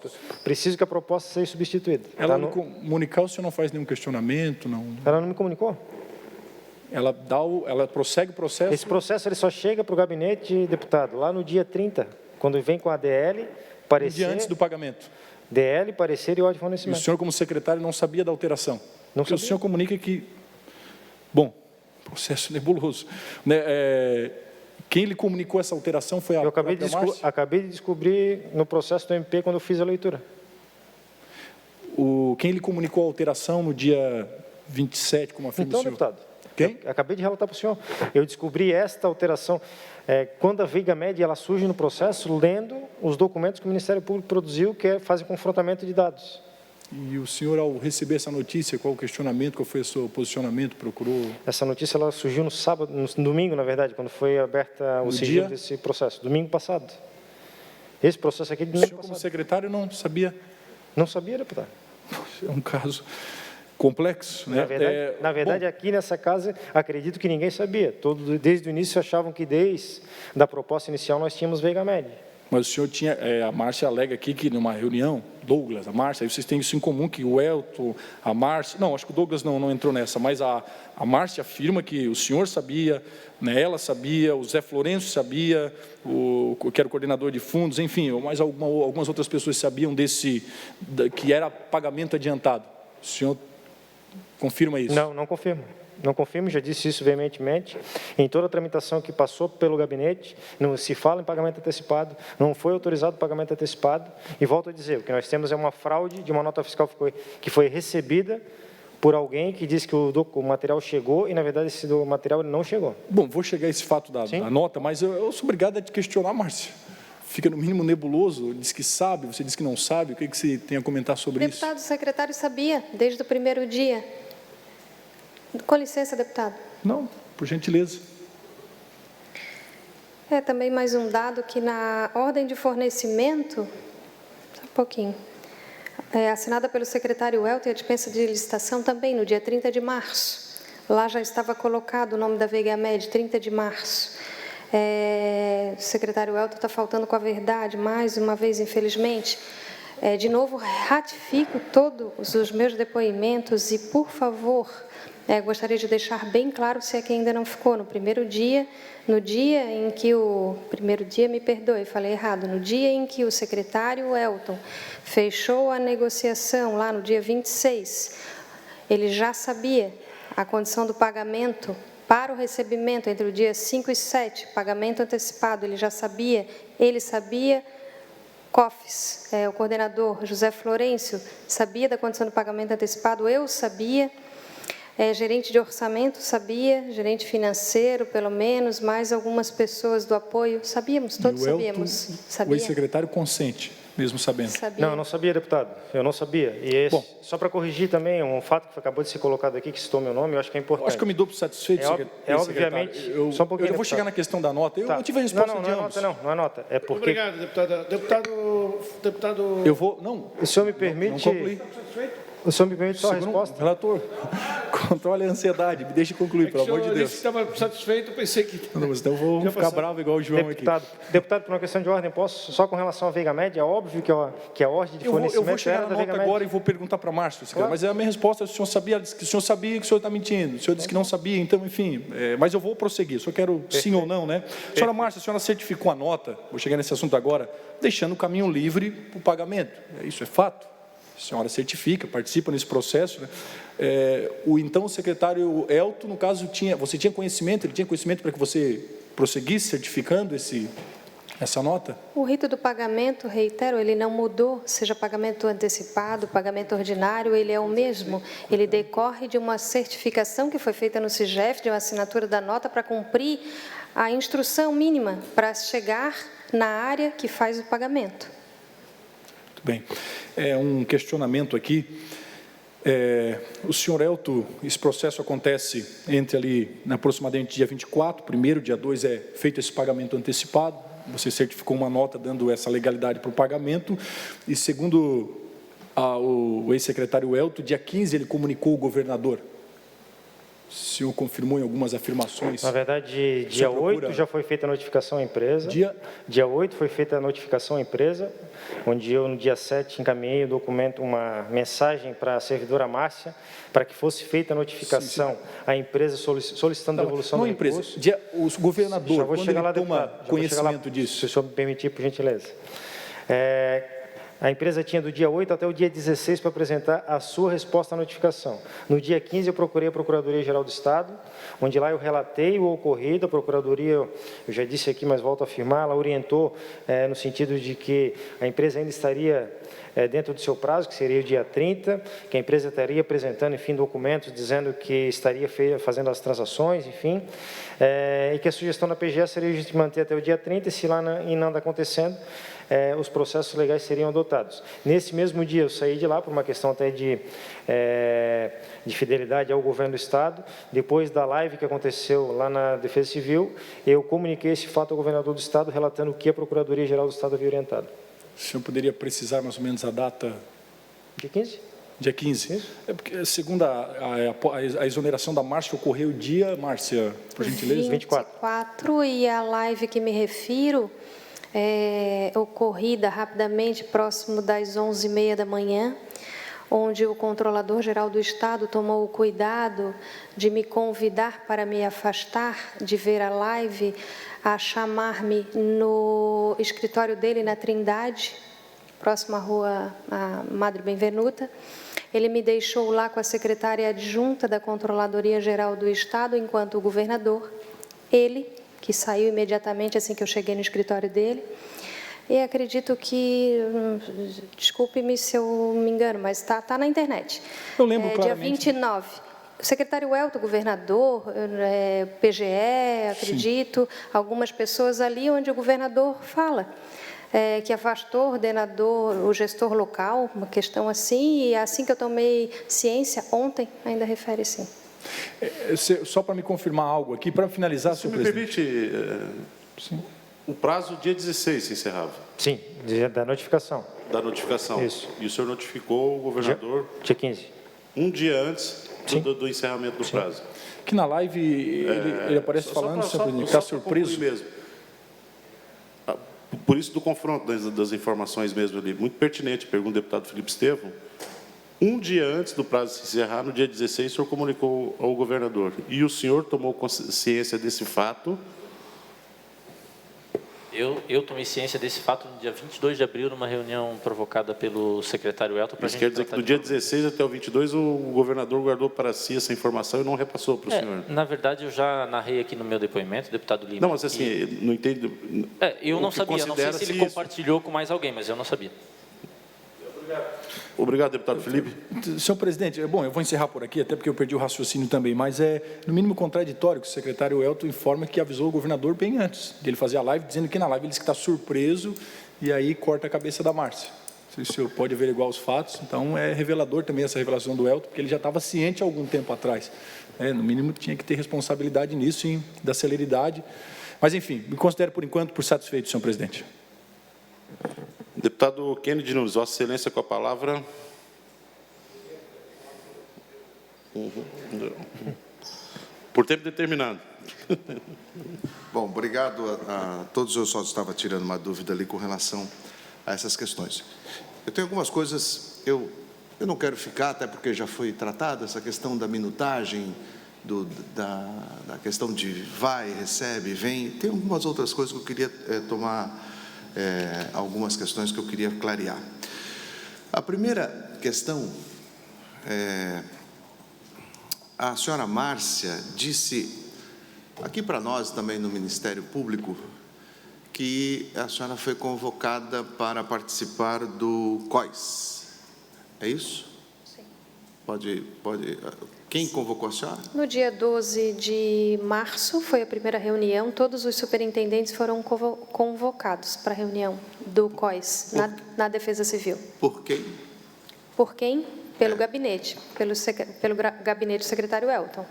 preciso que a proposta seja substituída. Ela não comunicar, o senhor não faz nenhum questionamento? Não... Ela não me comunicou. Ela prossegue o processo? Esse processo ele só chega para o gabinete, deputado, lá no dia 30, quando vem com a DL, parecer... Um dia antes do pagamento? DL, parecer e ordem de fornecimento. E o senhor, como secretário, não sabia da alteração? Não sabia. O senhor comunica que... Bom, processo nebuloso. Quem lhe comunicou essa alteração foi a própria Márcia? Acabei de descobrir no processo do MP quando eu fiz a leitura. Quem lhe comunicou a alteração no dia 27, como afirma o senhor? Deputado, quem? Acabei de relatar para o senhor. Eu descobri esta alteração quando a Veigamed ela surge no processo, lendo os documentos que o Ministério Público produziu, que fazem confrontamento de dados. E o senhor, ao receber essa notícia, qual o questionamento, qual foi o seu posicionamento, procurou? Essa notícia ela surgiu no sábado, no domingo, na verdade, quando foi aberta o sigilo desse processo, domingo passado. Esse processo aqui de domingo passado. O senhor, como secretário, não sabia? Não sabia, deputado. É um caso complexo, né? Na verdade, aqui nessa casa, acredito que ninguém sabia. Desde o início achavam que desde a proposta inicial nós tínhamos Veigamed. Mas o senhor tinha, a Márcia alega aqui que numa reunião, Douglas, a Márcia, aí vocês têm isso em comum, que o Elton, a Márcia, não, acho que o Douglas não entrou nessa, mas a Márcia afirma que o senhor sabia, né, ela sabia, o Zé Florencio sabia, que era o coordenador de fundos, enfim, mais algumas outras pessoas sabiam que era pagamento adiantado. O senhor confirma isso? Não confirmo. não confirmo, já disse isso veementemente. Em toda a tramitação que passou pelo gabinete, não se fala em pagamento antecipado, não foi autorizado o pagamento antecipado. E volto a dizer, o que nós temos é uma fraude de uma nota fiscal que foi recebida por alguém que disse que o material chegou e, na verdade, esse material não chegou. Bom, vou chegar a esse fato da nota, mas eu sou obrigado a te questionar, Márcia. Fica, no mínimo, nebuloso, diz que sabe, você diz que não sabe, o que você tem a comentar sobre isso? Deputado, o secretário sabia, desde o primeiro dia. Com licença, deputado. Não, por gentileza. Também mais um dado que na ordem de fornecimento, só um pouquinho, assinada pelo secretário Elton, a dispensa de licitação também no dia 30 de março. Lá já estava colocado o nome da Veigamed, 30 de março. O secretário Elton está faltando com a verdade, mais uma vez, infelizmente. De novo, ratifico todos os meus depoimentos e, por favor, gostaria de deixar bem claro, se é que ainda não ficou, no dia em que me perdoe, falei errado, no dia em que o secretário Elton fechou a negociação, lá no dia 26, ele já sabia a condição do pagamento para o recebimento entre o dia 5 e 7, pagamento antecipado, ele sabia, COFES, o coordenador José Florencio, sabia da condição do pagamento antecipado, eu sabia, gerente de orçamento sabia, gerente financeiro, pelo menos, mais algumas pessoas do apoio, sabíamos, todos sabíamos. O ex-secretário consente, mesmo sabendo? Sabia. Não, eu não sabia, deputado, eu não sabia. E só para corrigir também, um fato que acabou de ser colocado aqui, que citou meu nome, eu acho que é importante. Acho que eu me dou por satisfeito, obviamente, só um pouquinho, eu vou chegar na questão da nota, eu tive a resposta de ambos. Não é nota, é porque... Obrigado, deputado... Eu vou, não... O senhor me permite... Não concluí. O senhor me permite só a resposta? Relator, controle a ansiedade, me deixe concluir, pelo amor de Deus. Se estava satisfeito, eu pensei que... Não, mas então eu vou ficar bravo igual o João aqui. Deputado, por uma questão de ordem, posso, só com relação à Veigamed, é óbvio que a ordem de fornecimento... Eu vou chegar na nota agora e vou perguntar para Márcio, claro. Mas a minha resposta, o senhor sabia, que o senhor sabia que o senhor está mentindo, o senhor disse que não sabia, então, enfim, mas eu vou prosseguir, só quero sim ou não, né? Senhora Márcia, a senhora certificou a nota, vou chegar nesse assunto agora, deixando o caminho livre para o pagamento, isso é fato? A senhora certifica, participa nesse processo, né? O então secretário Elton, no caso, você tinha conhecimento, ele tinha conhecimento para que você prosseguisse certificando essa nota? O rito do pagamento, reitero, ele não mudou, seja pagamento antecipado, pagamento ordinário, ele é o mesmo. Ele decorre de uma certificação que foi feita no SIGEF, de uma assinatura da nota para cumprir a instrução mínima para chegar na área que faz o pagamento. Muito bem. Um questionamento aqui. O senhor Elton, esse processo acontece entre ali, aproximadamente dia 24, primeiro, dia 2 é feito esse pagamento antecipado, você certificou uma nota dando essa legalidade para o pagamento, e segundo o ex-secretário Elton, dia 15 ele comunicou o governador. O senhor confirmou em algumas afirmações? Na verdade, dia 8 já foi feita a notificação à empresa. Dia 8 foi feita a notificação à empresa, onde eu, no dia 7, encaminhei o documento, uma mensagem para a servidora Márcia, para que fosse feita a notificação à empresa solicitando a devolução do recurso. O governador, quando ele toma conhecimento disso? Se o senhor me permitir, por gentileza. A empresa tinha do dia 8 até o dia 16 para apresentar a sua resposta à notificação. No dia 15, eu procurei a Procuradoria-Geral do Estado, onde lá eu relatei o ocorrido. A Procuradoria, eu já disse aqui, mas volto a afirmar, ela orientou no sentido de que a empresa ainda estaria dentro do seu prazo, que seria o dia 30, que a empresa estaria apresentando, enfim, documentos dizendo que estaria fazendo as transações, enfim, e que a sugestão da PGE seria de manter até o dia 30, e se lá não nada acontecendo, os processos legais seriam adotados. Nesse mesmo dia, eu saí de lá por uma questão até de fidelidade ao governo do Estado. Depois da live que aconteceu lá na Defesa Civil, eu comuniquei esse fato ao governador do Estado, relatando o que a Procuradoria-Geral do Estado havia orientado. O senhor poderia precisar mais ou menos a data? Dia 15. Dia 15. Porque, segundo a exoneração da Márcia, ocorreu dia, Márcia, por gentileza? 24, e a live que me refiro ocorrida rapidamente, próximo das 11h30 da manhã, onde o Controlador-Geral do Estado tomou o cuidado de me convidar para me afastar de ver a live, a chamar-me no escritório dele na Trindade, próximo à rua Madre Benvenuta, Ele me deixou lá com a secretária adjunta da Controladoria Geral do Estado, enquanto o governador, ele, que saiu imediatamente assim que eu cheguei no escritório dele. E acredito que, desculpe-me se eu me engano, mas está na internet. Eu lembro claramente. Dia 29. O secretário Elton, governador, PGE, acredito, algumas pessoas ali onde o governador fala que afastou o ordenador, o gestor local, uma questão assim, e assim que eu tomei ciência, ontem, ainda refere sim. Só para me confirmar algo aqui, para finalizar, Se senhor me presidente. permite, o prazo, dia 16 se encerrava, Sim, dia da notificação. da notificação. Isso. E o senhor notificou o governador Dia 15. um dia antes Sim. do encerramento do prazo. Que na live ele aparece falando, senhor presidente, que está surpreso. Mesmo. Por isso do confronto das informações mesmo ali, muito pertinente, pergunta o deputado Felipe Estevão. Um dia antes do prazo se encerrar, no dia 16, o senhor comunicou ao governador. E o senhor tomou consciência desse fato? Eu tomei ciência desse fato no dia 22 de abril, numa reunião provocada pelo secretário Elton. Isso quer dizer que do dia 16 até o 22, o governador guardou para si essa informação e não repassou para o senhor? Na verdade, eu já narrei aqui no meu depoimento, deputado Lima. Não, mas assim, não entendo... eu não sabia, não sei se ele compartilhou com mais alguém, mas eu não sabia. Obrigado, deputado Felipe. Senhor presidente, bom, eu vou encerrar por aqui, até porque eu perdi o raciocínio também, mas é, no mínimo, contraditório que o secretário Elton informa que avisou o governador bem antes de ele fazer a live, dizendo que na live ele disse que está surpreso e aí corta a cabeça da Márcia. Se o senhor pode averiguar os fatos, então é revelador também essa revelação do Elton, porque ele já estava ciente há algum tempo atrás. No mínimo, tinha que ter responsabilidade nisso, sim, da celeridade. Mas, enfim, me considero, por enquanto, por satisfeito, senhor presidente. Deputado Kennedy Nunes, Vossa Excelência com a palavra. Por tempo determinado. Bom, obrigado a todos. Eu só estava tirando uma dúvida ali com relação a essas questões. Eu tenho algumas coisas, eu não quero ficar, até porque já foi tratada essa questão da minutagem, da questão de vai, recebe, vem. Tem algumas outras coisas que eu queria tomar... algumas questões que eu queria clarear. A primeira questão, a senhora Márcia disse, aqui para nós também no Ministério Público, que a senhora foi convocada para participar do COIS. É isso? Sim. Quem convocou a senhora? No dia 12 de março, foi a primeira reunião, todos os superintendentes foram convocados para a reunião do COIS, na Defesa Civil. Por quem? Por quem? Pelo gabinete, pelo gabinete do secretário Elton.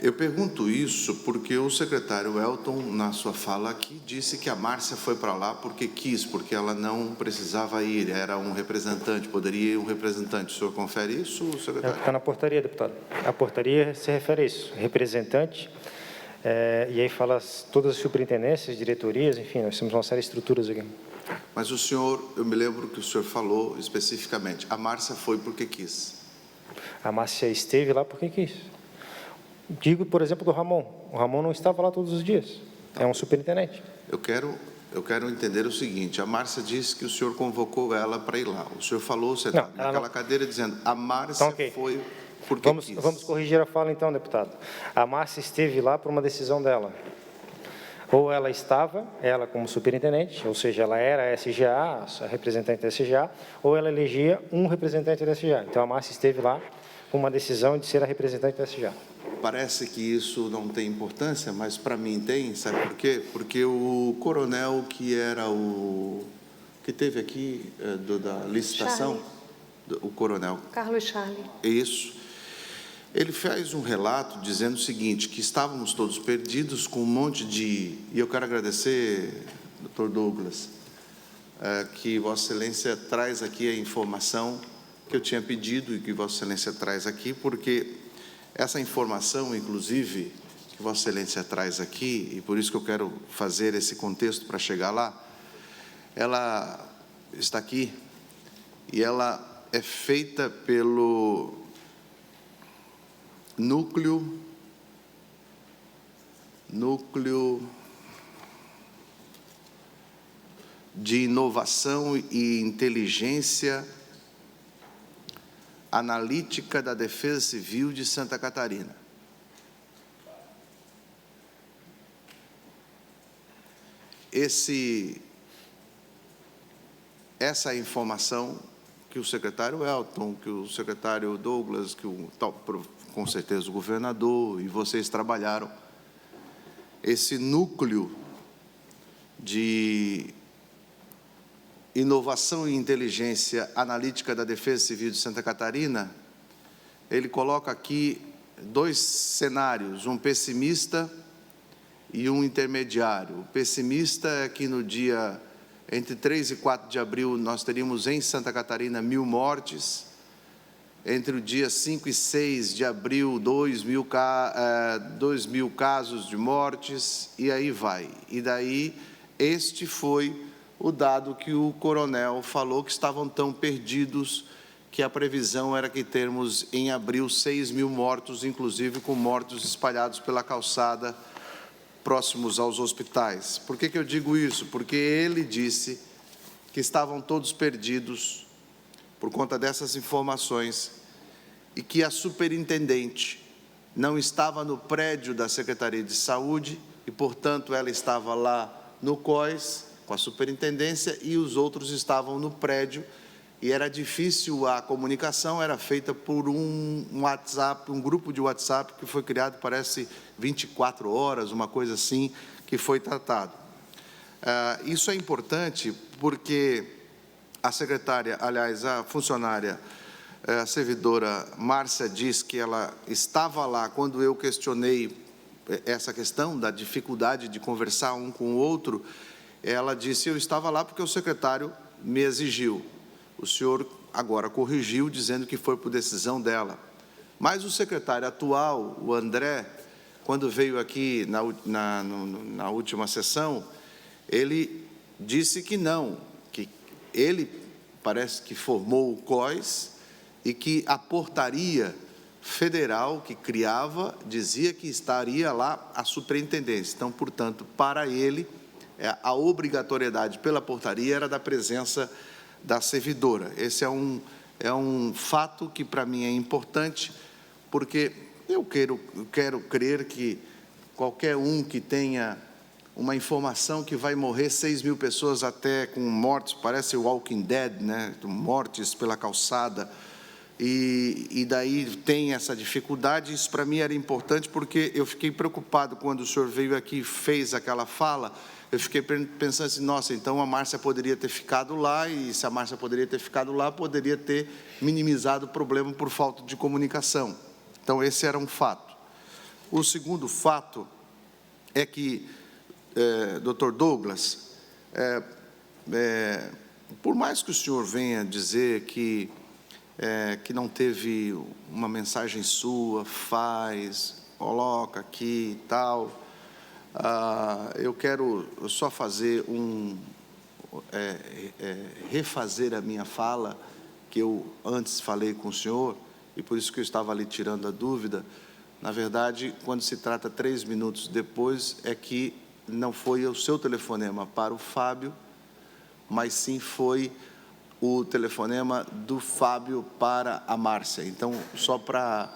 Eu pergunto isso porque o secretário Elton, na sua fala aqui, disse que a Márcia foi para lá porque quis, porque ela não precisava ir, era um representante, poderia ir um representante. O senhor confere isso, secretário? Está na portaria, deputado. A portaria se refere a isso, representante, e aí fala todas as superintendências, diretorias, enfim, nós temos uma série de estruturas aqui. Mas o senhor, eu me lembro que o senhor falou especificamente, a Márcia foi porque quis. A Márcia esteve lá porque quis. Digo, por exemplo, do Ramon. O Ramon não estava lá todos os dias. É um superintendente. Eu quero entender o seguinte, a Márcia disse que o senhor convocou ela para ir lá. O senhor falou, você está naquela cadeira dizendo, a Márcia foi porque quis. Vamos corrigir a fala então, deputado. A Márcia esteve lá por uma decisão dela. Ou ela estava, ela como superintendente, ou seja, ela era a SGA, a representante da SGA, ou ela elegia um representante da SGA. Então, a Márcia esteve lá com uma decisão de ser a representante da SGA. Parece que isso não tem importância, mas para mim tem, sabe por quê? Porque o coronel que era que teve aqui da licitação, o coronel... Carlos Charlie. Isso. Ele fez um relato dizendo o seguinte, que estávamos todos perdidos com um monte de... E eu quero agradecer, doutor Douglas, que Vossa Excelência traz aqui a informação que eu tinha pedido e que Vossa Excelência traz aqui, porque essa informação, inclusive, que Vossa Excelência traz aqui, e por isso que eu quero fazer esse contexto para chegar lá, ela está aqui e ela é feita pelo núcleo de inovação e inteligência Analítica da Defesa Civil de Santa Catarina. Essa informação que o secretário Elton, que o secretário Douglas, com certeza o governador e vocês trabalharam, esse núcleo de inovação e inteligência analítica da Defesa Civil de Santa Catarina, ele coloca aqui 2 cenários, um pessimista e um intermediário. O pessimista é que no dia entre 3 e 4 de abril nós teríamos em Santa Catarina 1.000 mortes. Entre o dia 5 e 6 de abril, 2.000 casos de mortes, e aí vai. E daí, este foi o dado que o coronel falou, que estavam tão perdidos, que a previsão era que termos em abril 6.000 mortos, inclusive com mortos espalhados pela calçada, próximos aos hospitais. Por que eu digo isso? Porque ele disse que estavam todos perdidos por conta dessas informações e que a superintendente não estava no prédio da Secretaria de Saúde e, portanto, ela estava lá no COIS, com a superintendência, e os outros estavam no prédio, e era difícil a comunicação, era feita por um WhatsApp, um grupo de WhatsApp que foi criado, parece, 24 horas, uma coisa assim, que foi tratado. Isso é importante porque a secretária, aliás, a funcionária, a servidora Márcia diz que ela estava lá quando eu questionei essa questão da dificuldade de conversar um com o outro. Ela disse, eu estava lá porque o secretário me exigiu. O senhor agora corrigiu, dizendo que foi por decisão dela. Mas o secretário atual, o André, quando veio aqui na última sessão, ele disse que não, que ele parece que formou o COIS e que a portaria federal que criava dizia que estaria lá a superintendência. Então, portanto, para ele, a obrigatoriedade pela portaria era da presença da servidora. Esse é um fato que para mim é importante, porque eu quero crer que qualquer um que tenha uma informação que vai morrer 6.000 pessoas até com mortes, parece o Walking Dead, né? Mortes pela calçada, e daí tem essa dificuldade. Isso para mim era importante, porque eu fiquei preocupado quando o senhor veio aqui e fez aquela fala. Eu fiquei pensando assim, nossa, então a Márcia poderia ter ficado lá, e se a Márcia poderia ter ficado lá, poderia ter minimizado o problema por falta de comunicação. Então, esse era um fato. O segundo fato é que, Dr. Douglas, por mais que o senhor venha dizer que não teve uma mensagem sua, coloca aqui e tal, eu quero só fazer refazer a minha fala, que eu antes falei com o senhor, e por isso que eu estava ali tirando a dúvida. Na verdade, quando se trata 3 minutos depois, é que não foi o seu telefonema para o Fábio, mas sim foi o telefonema do Fábio para a Márcia. Então, só para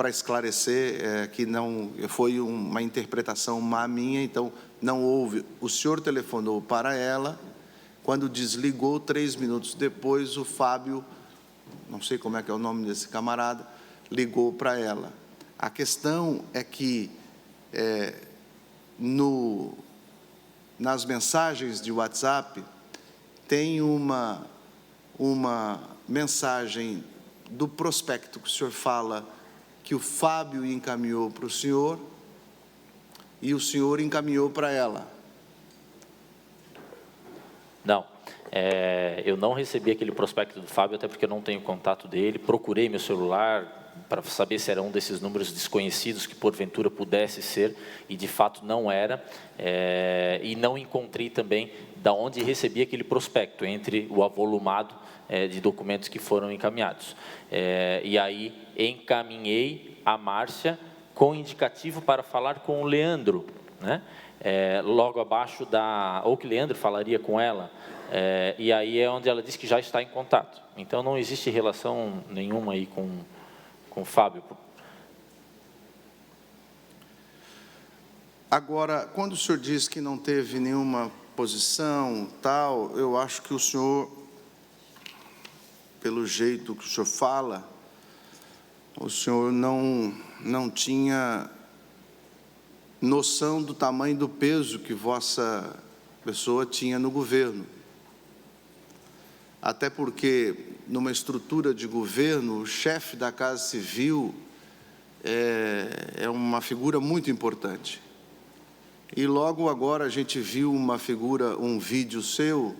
esclarecer, que não foi uma interpretação má minha, então não houve. O senhor telefonou para ela, quando desligou, 3 minutos depois, o Fábio, não sei como é que é o nome desse camarada, ligou para ela. A questão é que nas mensagens de WhatsApp tem uma mensagem do prospecto que o senhor fala que o Fábio encaminhou para o senhor e o senhor encaminhou para ela. Não, eu não recebi aquele prospecto do Fábio, até porque eu não tenho contato dele. Procurei meu celular para saber se era um desses números desconhecidos que porventura pudesse ser, e de fato não era, e não encontrei também da onde recebi aquele prospecto, entre o avolumado de documentos que foram encaminhados. E aí encaminhei a Márcia com indicativo para falar com o Leandro, né? logo abaixo ou que Leandro falaria com ela, e aí é onde ela diz que já está em contato. Então, não existe relação nenhuma aí com o Fábio. Agora, quando o senhor diz que não teve nenhuma posição, tal, eu acho que o senhor, pelo jeito que o senhor fala, o senhor não tinha noção do tamanho do peso que vossa pessoa tinha no governo. Até porque, numa estrutura de governo, o chefe da Casa Civil é uma figura muito importante. E logo agora a gente viu um vídeo seu,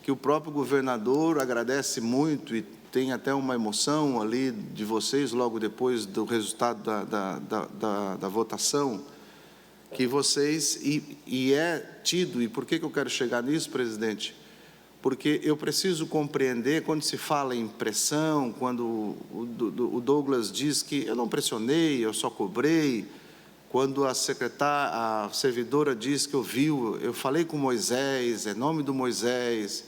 que o próprio governador agradece muito e tem até uma emoção ali de vocês, logo depois do resultado da votação, que vocês, e é tido, e por que eu quero chegar nisso, presidente? Porque eu preciso compreender, quando se fala em pressão, quando o Douglas diz que eu não pressionei, eu só cobrei, quando a servidora diz que eu falei com Moisés, é nome do Moisés,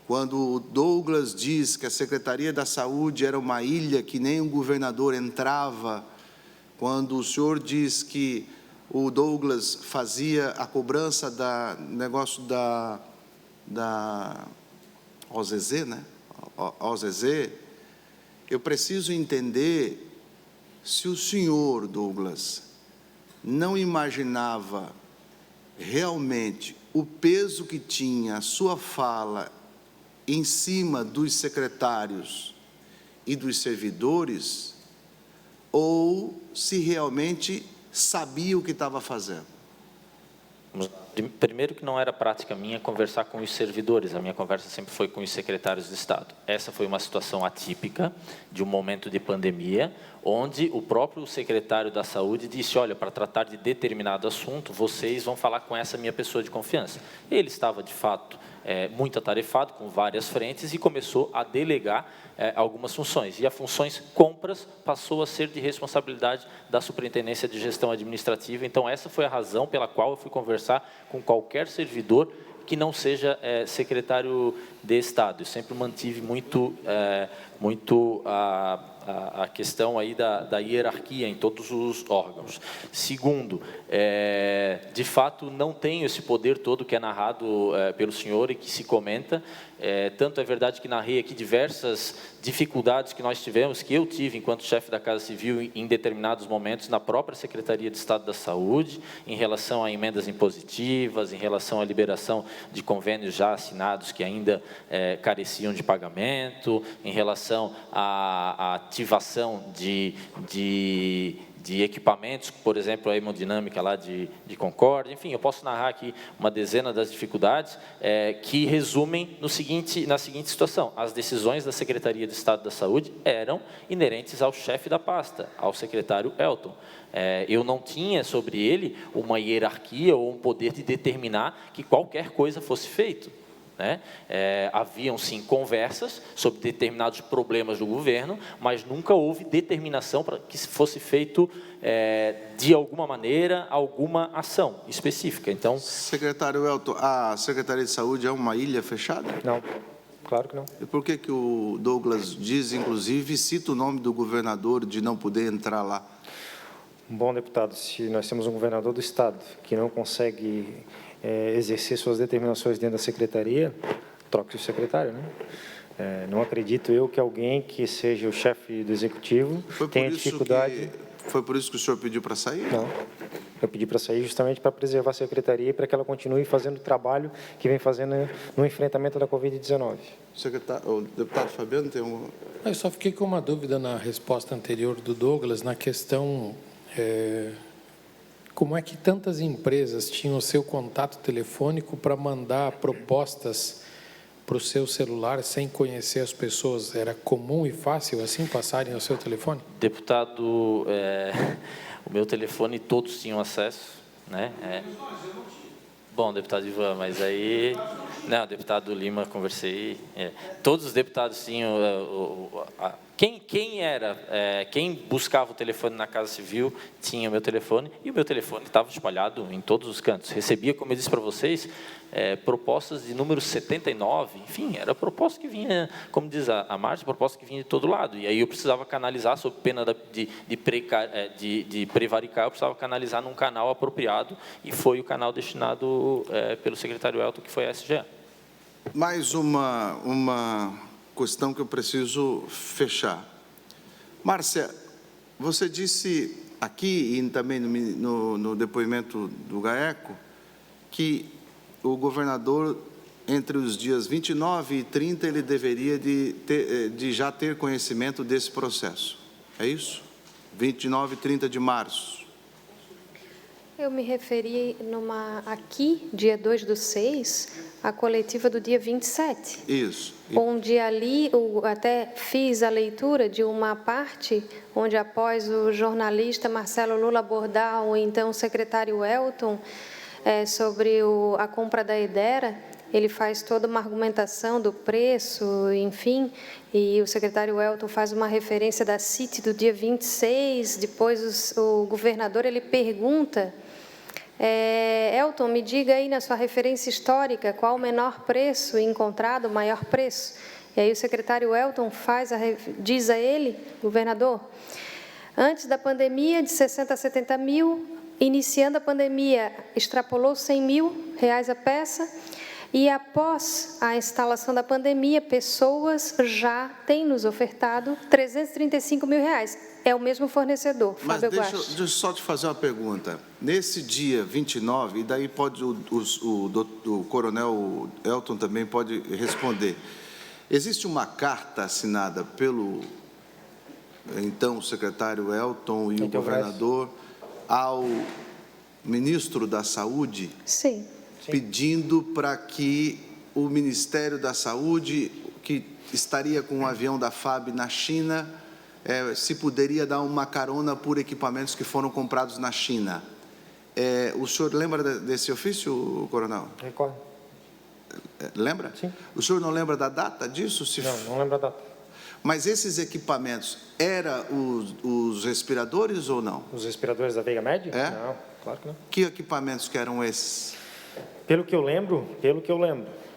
quando o Douglas diz que a Secretaria da Saúde era uma ilha que nem o governador entrava, quando o senhor diz que o Douglas fazia a cobrança negócio da OZZ, né? OZZ, eu preciso entender se o senhor, Douglas, não imaginava realmente o peso que tinha a sua fala em cima dos secretários e dos servidores, ou se realmente sabia o que estava fazendo. Primeiro que não era prática minha conversar com os servidores, a minha conversa sempre foi com os secretários de Estado. Essa foi uma situação atípica de um momento de pandemia, onde o próprio secretário da Saúde disse, olha, para tratar de determinado assunto, vocês vão falar com essa minha pessoa de confiança. Ele estava, de fato, muito atarefado, com várias frentes, e começou a delegar algumas funções. E a funções compras passou a ser de responsabilidade da Superintendência de Gestão Administrativa. Então, essa foi a razão pela qual eu fui conversar com qualquer servidor que não seja secretário de Estado. Eu sempre mantive muito a questão aí da hierarquia em todos os órgãos. Segundo, de fato, não tenho esse poder todo que é narrado pelo senhor e que se comenta. Tanto é verdade que narrei aqui diversas dificuldades que nós tivemos, que eu tive enquanto chefe da Casa Civil em determinados momentos na própria Secretaria de Estado da Saúde, em relação a emendas impositivas, em relação à liberação de convênios já assinados que ainda careciam de pagamento, em relação à ativação de equipamentos, por exemplo, a hemodinâmica lá de Concórdia. Enfim, eu posso narrar aqui uma dezena das dificuldades que resumem na seguinte situação. As decisões da Secretaria de Estado da Saúde eram inerentes ao chefe da pasta, ao secretário Elton. Eu não tinha sobre ele uma hierarquia ou um poder de determinar que qualquer coisa fosse feita. Haviam, sim, conversas sobre determinados problemas do governo, mas nunca houve determinação para que fosse feito, de alguma maneira, alguma ação específica. Então, secretário Elton, a Secretaria de Saúde é uma ilha fechada? Não, claro que não. E por que o Douglas diz, inclusive, cita o nome do governador de não poder entrar lá? Bom, deputado, se nós temos um governador do Estado que não consegue exercer suas determinações dentro da secretaria, troque o secretário, né? Não acredito eu que alguém que seja o chefe do executivo tenha dificuldade... Foi por isso que o senhor pediu para sair? Não, eu pedi para sair justamente para preservar a secretaria e para que ela continue fazendo o trabalho que vem fazendo no enfrentamento da Covid-19. O deputado Fabiano tem um... Eu só fiquei com uma dúvida na resposta anterior do Douglas, na questão... como é que tantas empresas tinham o seu contato telefônico para mandar propostas para o seu celular sem conhecer as pessoas? Era comum e fácil assim passarem ao seu telefone? Deputado, o meu telefone todos tinham acesso, né? Bom, deputado Ivan, mas aí... Não, deputado Lima, conversei. Todos os deputados tinham... Quem buscava o telefone na Casa Civil tinha o meu telefone, e o meu telefone estava espalhado em todos os cantos. Recebia, como eu disse para vocês, propostas de número 79, enfim, era proposta que vinha, como diz a Márcia, proposta que vinha de todo lado. E aí eu precisava canalizar, sob pena de prevaricar, eu precisava canalizar num canal apropriado, e foi o canal destinado pelo secretário Elton, que foi a SGE. Mais uma questão que eu preciso fechar. Márcia, você disse aqui e também no depoimento do GAECO que o governador, entre os dias 29 e 30, ele deveria de já ter conhecimento desse processo. É isso? 29 e 30 de março. Eu me referi aqui, dia 2/6, a coletiva do dia 27. Isso. Onde ali, até fiz a leitura de uma parte, onde após o jornalista Marcelo Lula abordar o então secretário Elton sobre a compra da Edera, ele faz toda uma argumentação do preço, enfim, e o secretário Elton faz uma referência da CIT do dia 26, depois o governador ele pergunta... Elton, me diga aí na sua referência histórica qual o menor preço encontrado, o maior preço. E aí o secretário Elton diz a ele, governador, antes da pandemia, de 60 a 70 mil, iniciando a pandemia, extrapolou 100 mil reais a peça, e após a instalação da pandemia, pessoas já têm nos ofertado 335 mil reais. É o mesmo fornecedor, Fábio Guache. Deixa eu só te fazer uma pergunta. Nesse dia 29, e daí pode o coronel Elton também pode responder, existe uma carta assinada pelo, então, secretário Elton e o governador ao ministro da Saúde? Sim. Pedindo para que o Ministério da Saúde, que estaria com um avião da FAB na China, se poderia dar uma carona por equipamentos que foram comprados na China. O senhor lembra desse ofício, coronel? Recordo. Lembra? Sim. O senhor não lembra da data disso? Não lembro da data. Mas esses equipamentos, eram os respiradores ou não? Os respiradores da Veiga Média? Não, claro que não. Que equipamentos que eram esses? Pelo que eu lembro.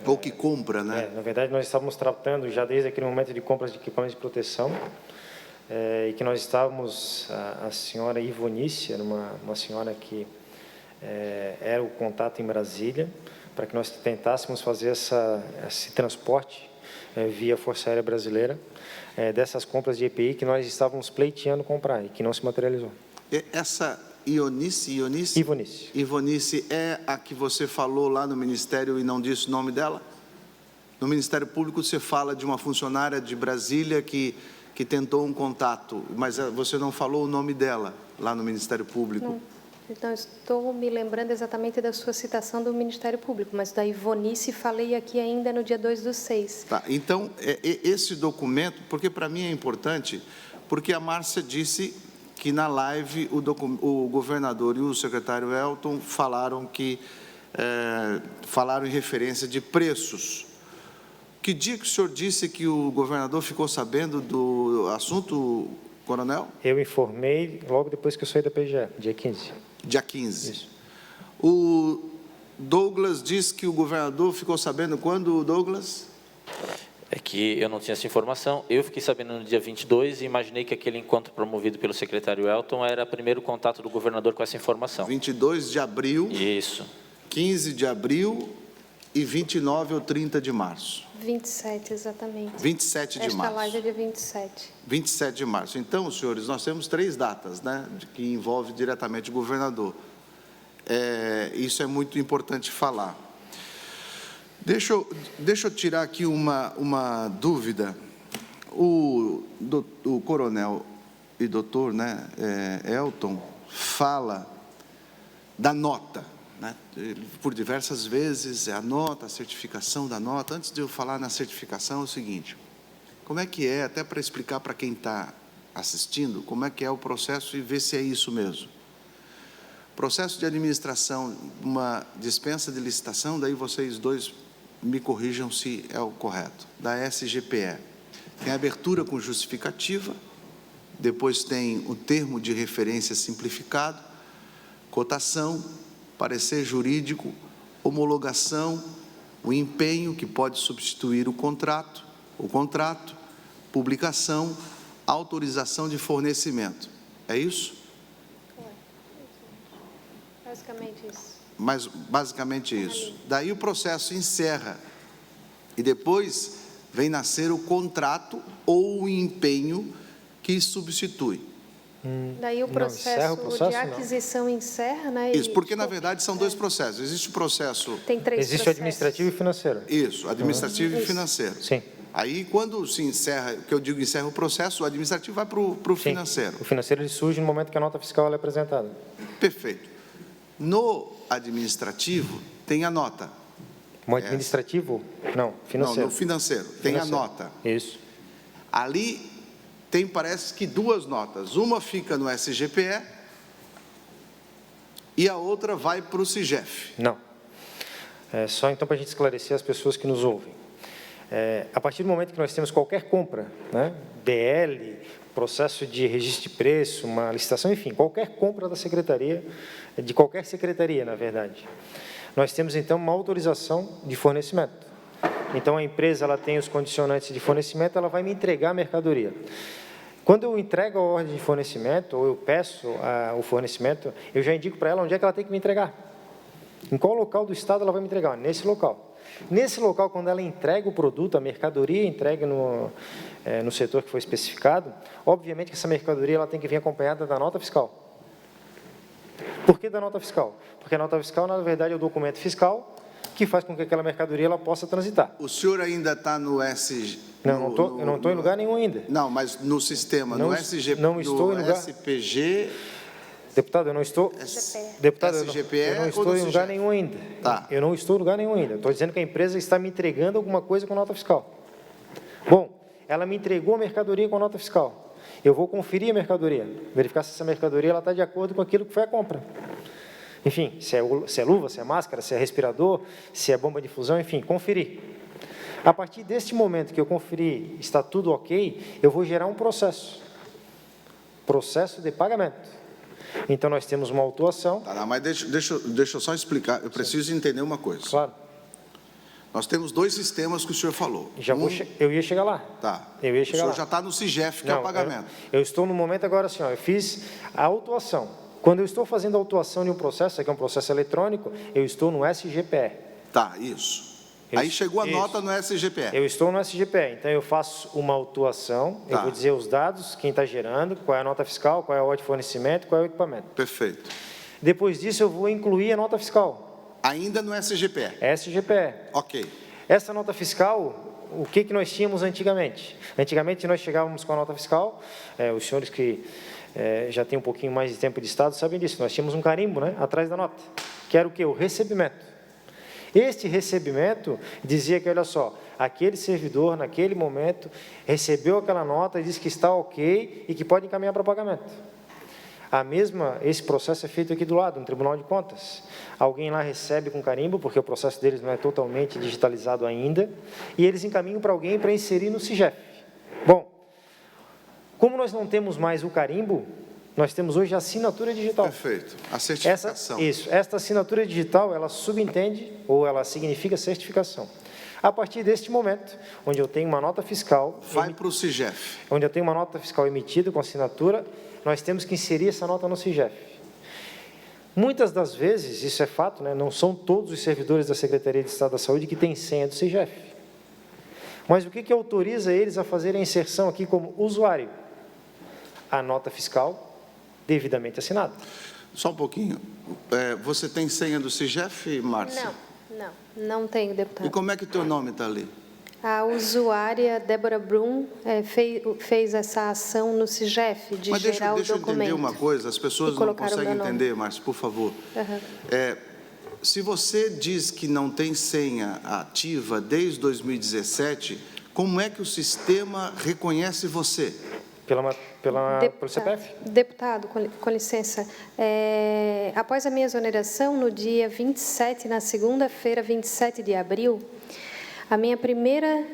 Ou que compra, né? Na verdade, nós estávamos tratando já desde aquele momento de compras de equipamentos de proteção, e que nós estávamos, a senhora Ivonice, era uma senhora que era o contato em Brasília, para que nós tentássemos fazer esse transporte via Força Aérea Brasileira, dessas compras de EPI que nós estávamos pleiteando comprar e que não se materializou. Essa Ivonice é a que você falou lá no Ministério e não disse o nome dela? No Ministério Público você fala de uma funcionária de Brasília que tentou um contato, mas você não falou o nome dela lá no Ministério Público? Não. Então, estou me lembrando exatamente da sua citação do Ministério Público, mas da Ivonice falei aqui ainda no dia 2/6. Tá, então, esse documento, porque para mim é importante, porque a Márcia disse que na live o governador e o secretário Elton falaram falaram em referência de preços. Que dia que o senhor disse que o governador ficou sabendo do assunto, coronel? Eu informei logo depois que eu saí da PGE, dia 15. Dia 15. Isso. O Douglas disse que o governador ficou sabendo quando, Douglas? É que eu não tinha essa informação, eu fiquei sabendo no dia 22 e imaginei que aquele encontro promovido pelo secretário Elton era o primeiro contato do governador com essa informação. 22 de abril. Isso. 15 de abril e 29 ou 30 de março. 27, exatamente. 27 de março. Esta live é dia 27. 27 de março. Então, senhores, nós temos 3 datas, né, que envolve diretamente o governador. Isso é muito importante falar. Deixa eu tirar aqui uma dúvida. O coronel e doutor, né, Elton, fala da nota, né, por diversas vezes, a nota, a certificação da nota. Antes de eu falar na certificação, é o seguinte, como é que é, até para explicar para quem está assistindo, como é que é o processo e ver se é isso mesmo. Processo de administração, uma dispensa de licitação, daí vocês dois me corrijam se é o correto, da SGPE. Tem abertura com justificativa, depois tem o termo de referência simplificado, cotação, parecer jurídico, homologação, o empenho, que pode substituir o contrato, publicação, autorização de fornecimento. É isso? Basicamente isso. Mas, basicamente isso. Daí o processo encerra e depois vem nascer o contrato ou o empenho que substitui. Daí o processo, de aquisição encerra, né? Isso, porque na verdade são dois processos. Existe o processo... Tem três Existe processos. o administrativo e financeiro. Isso, administrativo e financeiro. Sim. Aí, quando se encerra, que eu digo encerra o processo, o administrativo vai para o financeiro. O financeiro ele surge no momento que a nota fiscal é apresentada. Perfeito. No administrativo, tem a nota. No administrativo? Não, financeiro. Não, no financeiro. Tem a nota. Isso. Ali tem, parece que, duas notas. Uma fica no SGPE e a outra vai para o SIGEF. Não. Só então para a gente esclarecer as pessoas que nos ouvem. A partir do momento que nós temos qualquer compra, né, DL, processo de registro de preço, uma licitação, enfim, qualquer compra da secretaria, de qualquer secretaria, na verdade, nós temos então uma autorização de fornecimento. Então a empresa ela tem os condicionantes de fornecimento, ela vai me entregar a mercadoria. Quando eu entrego a ordem de fornecimento, ou eu peço o fornecimento, eu já indico para ela onde é que ela tem que me entregar. Em qual local do estado ela vai me entregar? Nesse local. Nesse local, quando ela entrega o produto, a mercadoria entregue no setor que foi especificado, obviamente que essa mercadoria ela tem que vir acompanhada da nota fiscal. Por que da nota fiscal? Porque a nota fiscal, na verdade, é o documento fiscal que faz com que aquela mercadoria ela possa transitar. O senhor ainda está no SG... Não, eu não estou em lugar nenhum ainda. Não, mas no sistema, no SG... Não estou em lugar... SPG... Deputado, eu não estou... Deputado, SGPE, eu não estou em lugar nenhum ainda. Tá. Eu não estou em lugar nenhum ainda. Estou dizendo que a empresa está me entregando alguma coisa com nota fiscal. Bom, ela me entregou a mercadoria com nota fiscal. Eu vou conferir a mercadoria, verificar se essa mercadoria está de acordo com aquilo que foi a compra. Enfim, se é luva, se é máscara, se é respirador, se é bomba de fusão, enfim, conferir. A partir deste momento que eu conferir, está tudo ok, eu vou gerar um processo. Processo de pagamento. Então, nós temos uma autuação. Tá, mas deixa eu só explicar, eu preciso entender uma coisa. Claro. Nós temos dois sistemas que o senhor falou. Eu ia chegar lá. Tá. Eu ia chegar lá. O senhor já está no SIGEF, que é o pagamento. Eu estou no momento agora assim, eu fiz a autuação. Quando eu estou fazendo a autuação de um processo, que é um processo eletrônico, eu estou no SGPE. Tá, isso. Aí chegou a nota no SGPE. Eu estou no SGPE, então eu faço uma autuação, eu vou dizer os dados, quem está gerando, qual é a nota fiscal, qual é a ordem de fornecimento, qual é o equipamento. Perfeito. Depois disso, eu vou incluir a nota fiscal. Ainda no SGPE? SGPE. Ok. Essa nota fiscal, o que nós tínhamos antigamente? Antigamente, nós chegávamos com a nota fiscal, os senhores que já têm um pouquinho mais de tempo de Estado sabem disso, nós tínhamos um carimbo, né, atrás da nota, que era o quê? O recebimento. Este recebimento dizia que, olha só, aquele servidor, naquele momento, recebeu aquela nota e disse que está ok e que pode encaminhar para pagamento. Esse processo é feito aqui do lado, no Tribunal de Contas. Alguém lá recebe com carimbo, porque o processo deles não é totalmente digitalizado ainda, e eles encaminham para alguém para inserir no SIGEF. Bom, como nós não temos mais o carimbo, nós temos hoje a assinatura digital. Perfeito. A certificação. Esta assinatura digital, ela subentende, ou ela significa certificação. A partir deste momento, onde eu tenho uma nota fiscal... Vai para o SIGEF. Onde eu tenho uma nota fiscal emitida com assinatura, nós temos que inserir essa nota no SIGEF. Muitas das vezes, isso é fato, né, não são todos os servidores da Secretaria de Estado da Saúde que têm senha do SIGEF. Mas o que autoriza eles a fazer a inserção aqui como usuário? A nota fiscal devidamente assinada. Só um pouquinho. Você tem senha do SIGEF, Márcia? Não tenho, deputado. E como é que o teu nome está ali? A usuária Débora Brum fez essa ação no SIGEF de gerar o documento. Deixa eu entender uma coisa, as pessoas não conseguem entender, Márcia, por favor. Se você diz que não tem senha ativa desde 2017, como é que o sistema reconhece você? Pelo CPF? Deputado, com licença, após a minha exoneração, no dia 27, na segunda-feira, 27 de abril, A minha primeira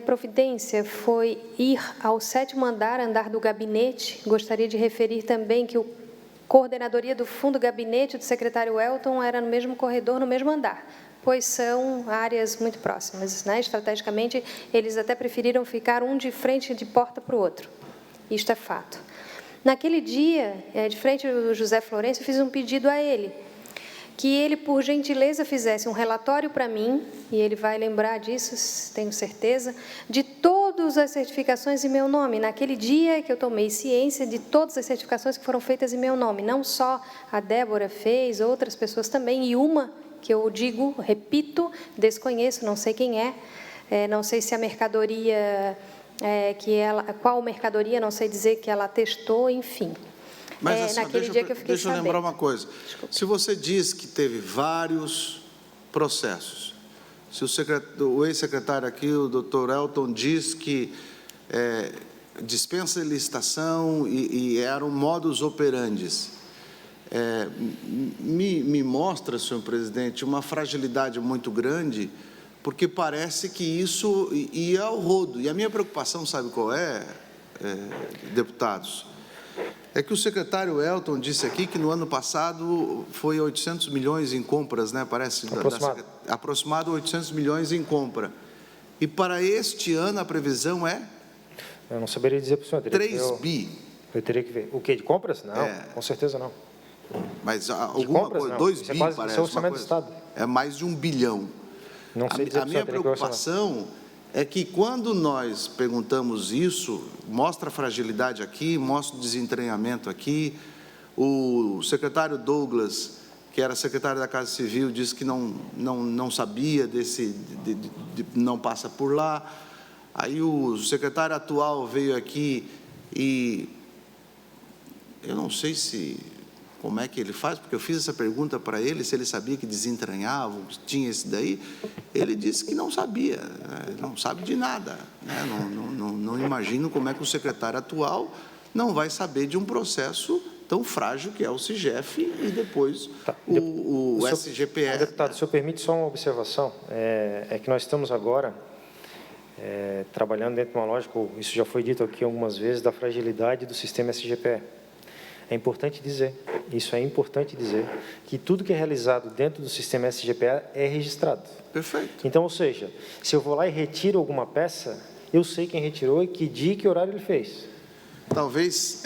providência foi ir ao 7º andar, andar do gabinete. Gostaria de referir também que a coordenadoria do fundo gabinete do secretário Elton era no mesmo corredor, no mesmo andar, pois são áreas muito próximas, né? Estrategicamente, eles até preferiram ficar um de frente de porta para o outro. Isto é fato. Naquele dia, de frente ao José Florencio, eu fiz um pedido a ele, que ele, por gentileza, fizesse um relatório para mim, e ele vai lembrar disso, tenho certeza, de todas as certificações em meu nome. Naquele dia que eu tomei ciência de todas as certificações que foram feitas em meu nome, não só a Débora fez, outras pessoas também, e uma que eu digo, repito, desconheço, não sei quem é, não sei se a mercadoria, qual mercadoria, não sei dizer que ela testou, enfim. Mas assim, naquele dia que eu fiquei deixa eu lembrar uma coisa. Desculpa. Se você diz que teve vários processos, se o ex-secretário aqui, o doutor Elton, diz que dispensa de licitação e era um modus operandi, me mostra, senhor presidente, uma fragilidade muito grande, porque parece que isso ia ao rodo. E a minha preocupação, sabe qual é, deputados? É que o secretário Elton disse aqui que no ano passado foi 800 milhões em compras, né? Parece aproximado 800 milhões em compra. E para este ano a previsão é? Eu não saberia dizer para o senhor. 3 bi. Eu teria que ver. O quê? De compras? Não, com certeza não. Mas alguma compras, coisa, não. 2 Isso é bi quase, parece isso é orçamento uma do coisa. Estado. É mais de 1 bilhão. Não sei dizer A minha preocupação é que quando nós perguntamos isso, mostra a fragilidade aqui, mostra o desentranhamento aqui. O secretário Douglas, que era secretário da Casa Civil, disse que não sabia de não passa por lá. Aí o secretário atual veio aqui e eu não sei como é que ele faz, porque eu fiz essa pergunta para ele, se ele sabia que desentranhava, que tinha esse daí. Ele disse que não sabia, não sabe de nada. Né? Não imagino como é que o secretário atual não vai saber de um processo tão frágil que é o CIGEF e depois o SGPE. Deputado, se eu permite só uma observação, é que nós estamos agora trabalhando dentro de uma lógica, isso já foi dito aqui algumas vezes, da fragilidade do sistema SGPE. É importante dizer, que tudo que é realizado dentro do sistema SGPE é registrado. Perfeito. Então, ou seja, se eu vou lá e retiro alguma peça, eu sei quem retirou e que dia e que horário ele fez. Talvez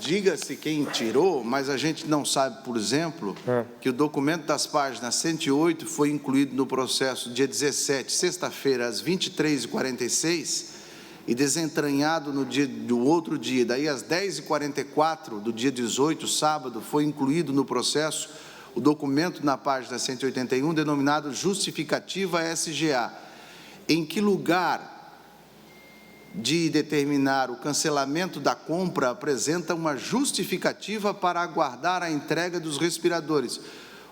diga-se quem tirou, mas a gente não sabe, por exemplo, que o documento das páginas 108 foi incluído no processo dia 17, sexta-feira, às 23h46, e desentranhado do outro dia, daí às 10h44 do dia 18, sábado, foi incluído no processo o documento na página 181, denominado Justificativa SGA. Em que lugar de determinar o cancelamento da compra apresenta uma justificativa para aguardar a entrega dos respiradores?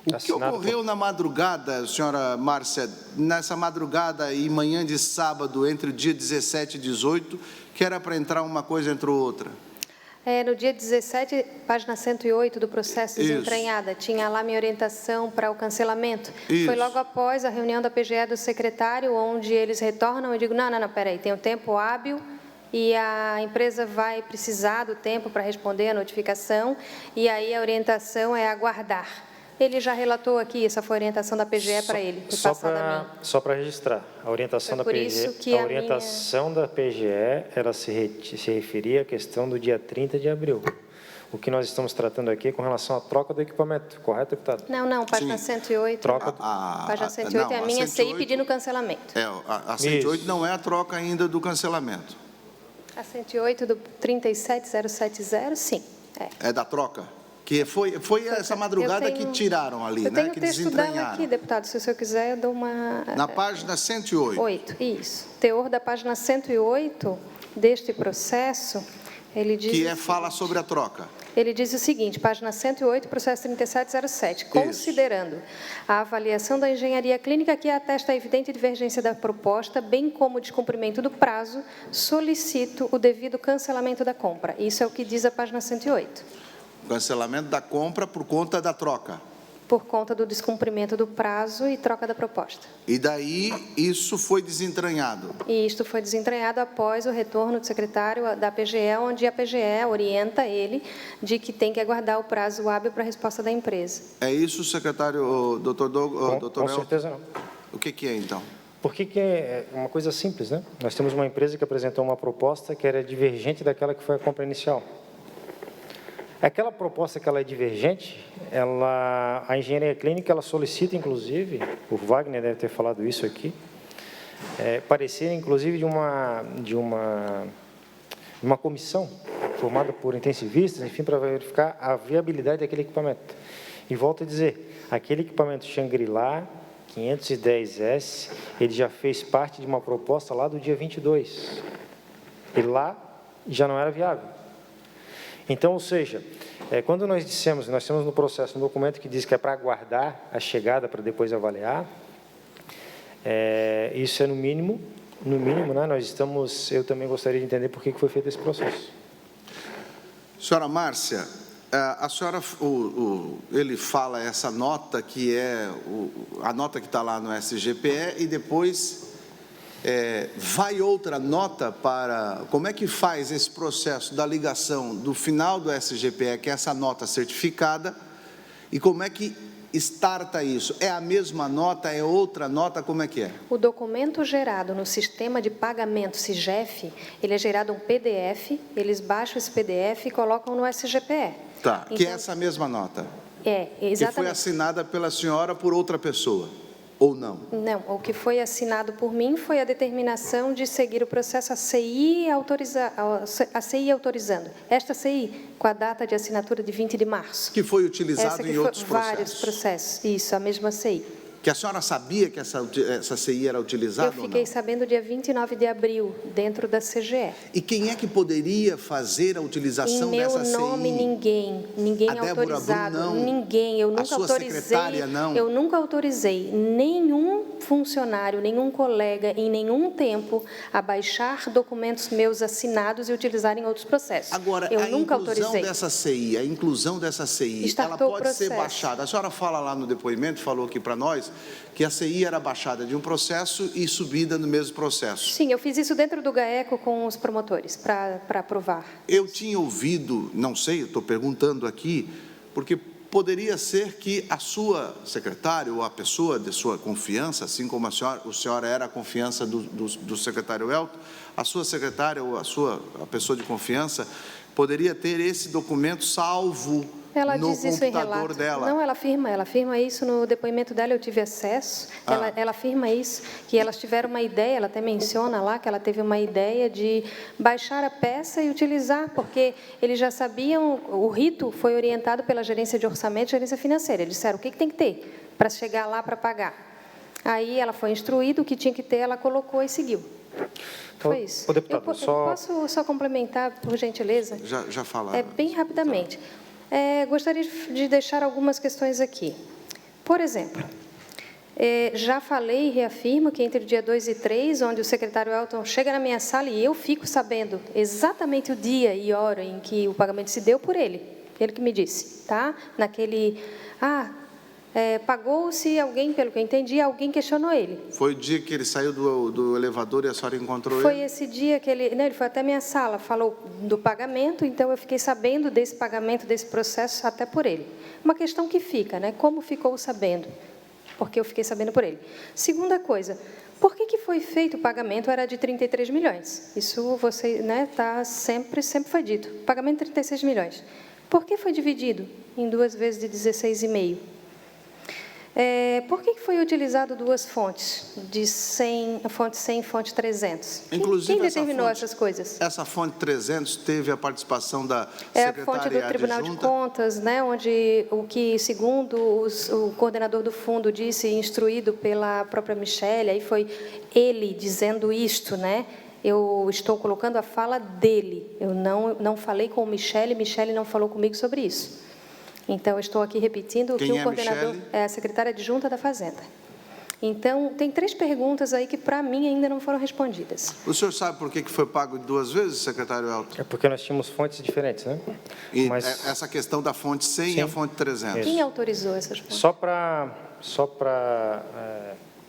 O que ocorreu na madrugada, senhora Márcia, nessa madrugada e manhã de sábado, entre o dia 17 e 18, que era para entrar uma coisa, entrou outra? No dia 17, página 108 do processo desentranhada, tinha lá minha orientação para o cancelamento. Isso. Foi logo após a reunião da PGE do secretário, onde eles retornam, eu digo, não, peraí, tem um tempo hábil e a empresa vai precisar do tempo para responder a notificação, e aí a orientação é aguardar. Ele já relatou aqui, essa foi a orientação da PGE para ele, Só para registrar, a orientação da PGE, ela se referia à questão do dia 30 de abril. O que nós estamos tratando aqui é com relação à troca do equipamento, correto, deputado? Não, página 108. Página 108 é a minha CI pedindo cancelamento. A 108 não é a troca ainda do cancelamento. A 108 do 37070, sim. É da troca? Que foi essa madrugada que tiraram ali, né? Eu tenho Que o texto desentranharam. dela aqui, deputado, se o senhor quiser, eu dou uma... Na página 108. Isso. Teor da página 108 deste processo, ele diz... Que fala sobre a troca. Ele diz o seguinte, página 108, processo 3707, considerando a avaliação da engenharia clínica que atesta a evidente divergência da proposta, bem como o descumprimento do prazo, solicito o devido cancelamento da compra. Isso é o que diz a página 108. Cancelamento da compra por conta da troca. por conta do descumprimento do prazo e troca da proposta. E daí isso foi desentranhado? E isto foi desentranhado após o retorno do secretário da PGE, onde a PGE orienta ele de que tem que aguardar o prazo hábil para a resposta da empresa. É isso, secretário, doutor Douglas? Com certeza não. O que é, então? Porque que é uma coisa simples, né? Nós temos uma empresa que apresentou uma proposta que era divergente daquela que foi a compra inicial. Aquela proposta que ela é divergente, a engenharia clínica ela solicita, inclusive, o Wagner deve ter falado isso aqui, parecer, inclusive, de uma comissão formada por intensivistas, enfim, para verificar a viabilidade daquele equipamento. E volto a dizer, aquele equipamento Shangri-La 510S, ele já fez parte de uma proposta lá do dia 22. E lá já não era viável. Então, ou seja, quando nós temos no processo um documento que diz que é para aguardar a chegada para depois avaliar, isso é no mínimo, né, eu também gostaria de entender por que foi feito esse processo. Senhora Márcia, a senhora, ele fala essa nota que é a nota que está lá no SGPE e depois vai outra nota para... Como é que faz esse processo da ligação do final do SGPE, que é essa nota certificada, e como é que starta isso? É a mesma nota, é outra nota, como é que é? O documento gerado no sistema de pagamento SIGEF, ele é gerado um PDF, eles baixam esse PDF e colocam no SGPE. Tá, então, que é essa mesma nota? Exatamente. Que foi assinada pela senhora por outra pessoa. Ou não? Não, o que foi assinado por mim foi a determinação de seguir o processo, a CI autorizando. Esta CI, com a data de assinatura de 20 de março. Que foi utilizado em outros processos. Vários processos, isso, a mesma CI. Que a senhora sabia que essa CI era utilizada ou não? Eu fiquei sabendo dia 29 de abril, dentro da CGE. E quem é que poderia fazer a utilização dessa CI? Em meu nome, ninguém autorizado. Brum, não. Ninguém, eu nunca a sua autorizei. Secretária, não. Eu nunca autorizei nenhum funcionário, nenhum colega, em nenhum tempo, a baixar documentos meus assinados e utilizar em outros processos. Agora, eu a nunca inclusão autorizei. dessa CI, ela pode ser baixada. A senhora fala lá no depoimento, falou aqui para nós, que a CI era baixada de um processo e subida no mesmo processo. Sim, eu fiz isso dentro do GAECO com os promotores, para aprovar. Eu tinha ouvido, não sei, estou perguntando aqui, porque poderia ser que a sua secretária ou a pessoa de sua confiança, assim como a senhora era a confiança do secretário Elton, a sua secretária ou a pessoa de confiança poderia ter esse documento salvo no computador dela. Não, ela afirma isso no depoimento dela, eu tive acesso, ela afirma isso, que elas tiveram uma ideia, ela até menciona lá que ela teve uma ideia de baixar a peça e utilizar, porque eles já sabiam, o rito foi orientado pela gerência de orçamento e gerência financeira, eles disseram o que tem que ter para chegar lá para pagar. Aí ela foi instruída, o que tinha que ter, ela colocou e seguiu. Foi isso. Deputado, eu posso só complementar, por gentileza? Já falaram. Bem rapidamente. Gostaria de deixar algumas questões aqui. Por exemplo, já falei e reafirmo que entre o dia 2 e 3, onde o secretário Elton chega na minha sala e eu fico sabendo exatamente o dia e hora em que o pagamento se deu por ele que me disse, tá? Naquele, pagou-se alguém, pelo que eu entendi, alguém questionou ele. Foi o dia que ele saiu do elevador e a senhora encontrou ele? Foi esse dia que ele foi até minha sala, falou do pagamento, então eu fiquei sabendo desse pagamento, desse processo, até por ele. Uma questão que fica, né? Como ficou sabendo? Porque eu fiquei sabendo por ele. Segunda coisa, por que foi feito o pagamento? Era de 33 milhões. Isso você, né, sempre foi dito. Pagamento de 36 milhões. Por que foi dividido em 2 vezes de 16,5? Por que foi utilizado 2 fontes, de 100, a fonte 100 e fonte 300? Inclusive, quem determinou essas coisas? Essa fonte 300 teve a participação da a secretária fonte do Tribunal adjunta? de Contas, né, onde o que, segundo o coordenador do fundo disse, instruído pela própria Michele, aí foi ele dizendo isto, né? Eu estou colocando a fala dele, eu não falei com o Michele não falou comigo sobre isso. Então, eu estou aqui repetindo o que o coordenador... Michele? É a secretária adjunta da Fazenda. Então, tem 3 perguntas aí que, para mim, ainda não foram respondidas. O senhor sabe por que foi pago 2 vezes, secretário Elton? É porque nós tínhamos fontes diferentes, né? E essa questão da fonte 100 e a fonte 300. Quem autorizou essas fontes? Só para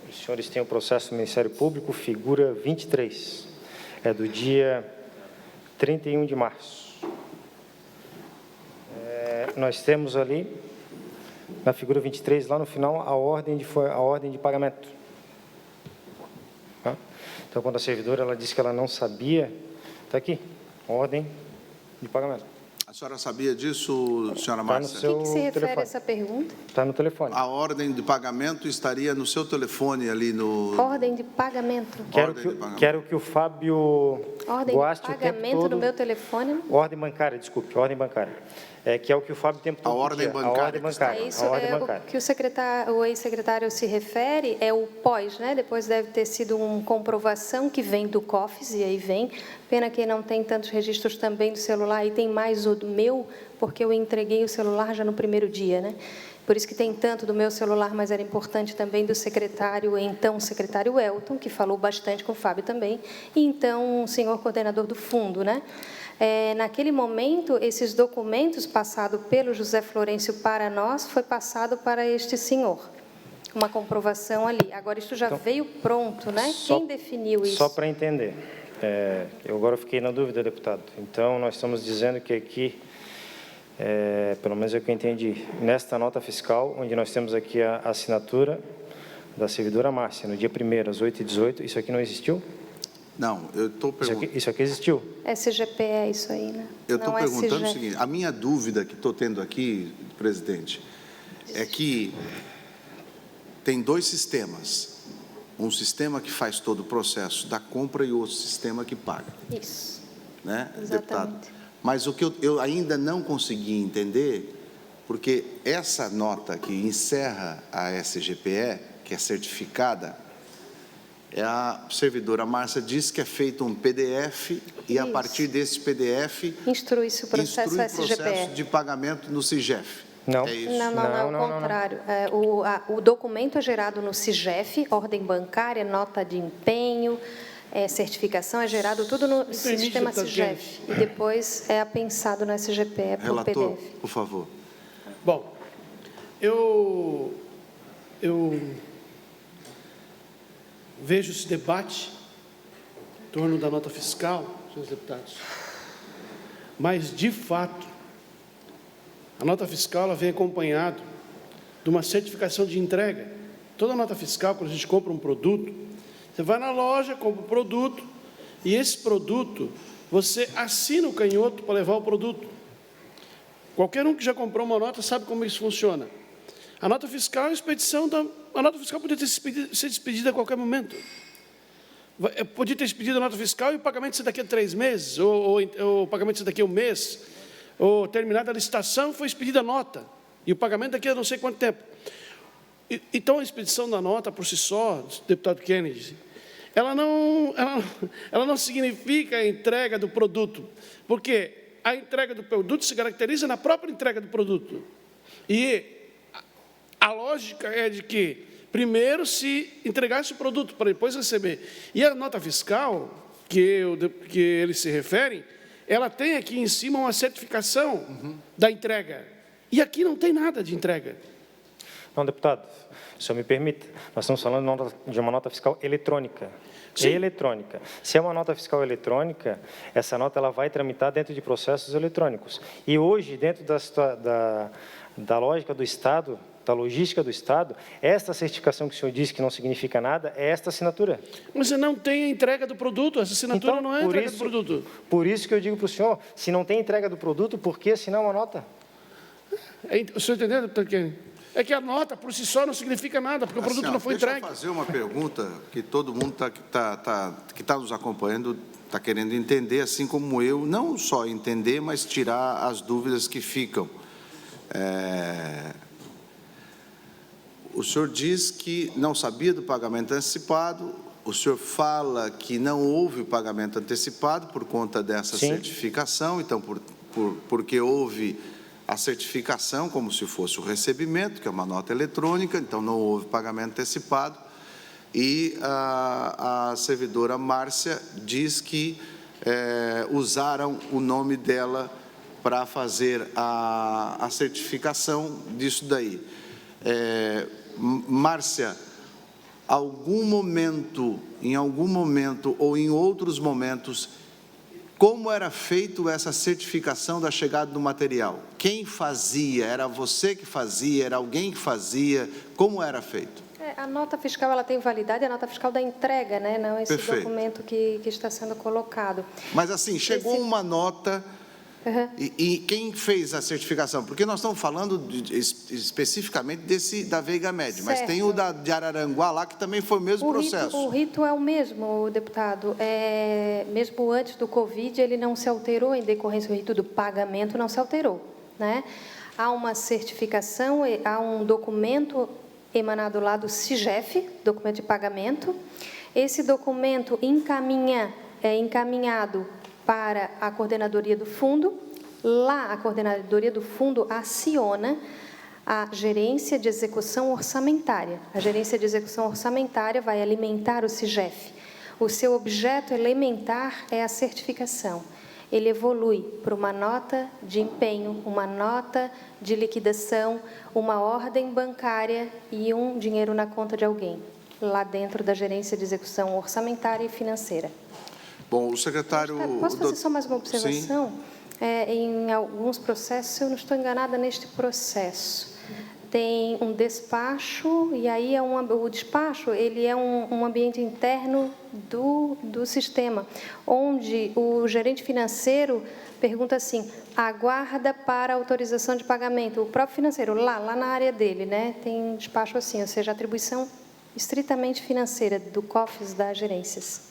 os senhores têm o processo do Ministério Público, figura 23, é do dia 31 de março. Nós temos ali, na figura 23, lá no final, a ordem de pagamento. Tá? Então, quando a servidora ela disse que ela não sabia, está aqui, ordem de pagamento. A senhora sabia disso, senhora Márcia? O que se refere a essa pergunta? Está no telefone. A ordem de pagamento estaria no seu telefone ali no... Ordem de pagamento. Quero que o Fábio Ordem Guasti de pagamento no meu telefone. Ordem bancária, desculpe, ordem bancária. Que é o que o Fábio o tempo todo A ordem pedia. bancária. A ordem bancária. Isso a ordem é bancária. o que o ex-secretário se refere, é o pós, né? Depois deve ter sido uma comprovação que vem do COFES, e aí vem. Pena que não tem tantos registros também do celular, e tem mais o do meu, porque eu entreguei o celular já no primeiro dia, né? Por isso que tem tanto do meu celular, mas era importante também do secretário, então o secretário Elton, que falou bastante com o Fábio também, e então o senhor coordenador do fundo, né? Naquele momento, esses documentos passados pelo José Florencio para nós, foi passado para este senhor. Uma comprovação ali. Agora, isso já Então, veio pronto, né? Quem definiu isso? Só para entender. Eu agora fiquei na dúvida, deputado. Então, nós estamos dizendo que aqui, pelo menos é o que eu entendi, nesta nota fiscal, onde nós temos aqui a assinatura da servidora Márcia, no dia 1º, às 8h18, isso aqui não existiu? Não, eu estou perguntando... Isso aqui existiu? SGP é isso aí, né? Eu estou perguntando SG... o seguinte, a minha dúvida que estou tendo aqui, presidente, é que tem 2 sistemas. Um sistema que faz todo o processo da compra e outro sistema que paga. Isso. Né, exatamente. deputado? Mas o que eu ainda não consegui entender, porque essa nota que encerra a SGPE, que é certificada, a servidora Márcia diz que é feito um PDF e a partir desse PDF instrui-se o processo SGPE de pagamento no CIGEF. Não. É isso? Não, ao contrário. O documento é gerado no CIGEF, ordem bancária, nota de empenho, certificação, é gerado tudo no sistema CIGEF. E depois é apensado no SGPE por Relator, PDF. por favor. Bom, eu vejo esse debate em torno da nota fiscal, senhores deputados, mas, de fato, a nota fiscal ela vem acompanhada de uma certificação de entrega. Toda nota fiscal, quando a gente compra um produto, você vai na loja, compra um produto, e esse produto, você assina o canhoto para levar o produto. Qualquer um que já comprou uma nota sabe como isso funciona. A nota fiscal é a expedição da... A nota fiscal podia ser expedida a qualquer momento. Podia ter expedido a nota fiscal e o pagamento ser daqui a 3 meses, ou o pagamento ser daqui a 1 mês, ou terminada a licitação, foi expedida a nota, e o pagamento daqui a não sei quanto tempo. Então, a expedição da nota, por si só, deputado Kennedy, ela não significa a entrega do produto, porque a entrega do produto se caracteriza na própria entrega do produto. E a lógica é de que, primeiro, se entregasse o produto para depois receber. E a nota fiscal, que eles se referem, ela tem aqui em cima uma certificação da entrega. E aqui não tem nada de entrega. Não, deputado, se o senhor me permite, nós estamos falando de uma nota fiscal eletrônica. Sim. Eletrônica. Se é uma nota fiscal eletrônica, essa nota ela vai tramitar dentro de processos eletrônicos. E hoje, dentro da lógica do Estado, da logística do Estado, esta certificação que o senhor disse que não significa nada, é esta assinatura. Mas você não tem a entrega do produto, essa assinatura Então, não é a entrega do produto. Por isso que eu digo para o senhor, se não tem entrega do produto, por que assinar uma nota? O senhor entendeu, doutor Kennedy? É que a nota, por si só, não significa nada, porque o produto não foi entregue. Deixa eu fazer uma pergunta que todo mundo que está nos acompanhando está querendo entender, assim como eu, não só entender, mas tirar as dúvidas que ficam. O senhor diz que não sabia do pagamento antecipado, o senhor fala que não houve o pagamento antecipado por conta dessa certificação, então, porque houve a certificação como se fosse o recebimento, que é uma nota eletrônica, então não houve pagamento antecipado. e a servidora Márcia diz que usaram o nome dela para fazer a certificação disso daí. Márcia, em algum momento ou em outros momentos, como era feito essa certificação da chegada do material? Quem fazia? Era você que fazia? Era alguém que fazia? Como era feito? A nota fiscal ela tem validade, a nota fiscal da entrega, né? Não esse Perfeito. documento que está sendo colocado. Mas assim, chegou uma nota... E quem fez a certificação? Porque nós estamos falando especificamente da Veiga Média, mas tem o de Araranguá lá, que também foi o mesmo processo. O rito é o mesmo, deputado. Mesmo antes do Covid, ele não se alterou em decorrência do rito do pagamento, não se alterou, né? Há uma certificação, há um documento emanado lá do CIGEF, documento de pagamento. Esse documento é encaminhado para a coordenadoria do fundo. Lá, a coordenadoria do fundo aciona a gerência de execução orçamentária. A gerência de execução orçamentária vai alimentar o CIGEF. O seu objeto elementar é a certificação. Ele evolui para uma nota de empenho, uma nota de liquidação, uma ordem bancária e um dinheiro na conta de alguém, lá dentro da gerência de execução orçamentária e financeira. Bom, o secretário... Posso fazer só mais uma observação? Em alguns processos, se eu não estou enganada neste processo, tem um despacho, e aí o despacho ele é um ambiente interno do sistema, onde o gerente financeiro pergunta assim, aguarda para autorização de pagamento. O próprio financeiro, lá na área dele, né, tem um despacho assim, ou seja, atribuição estritamente financeira do COFES das gerências.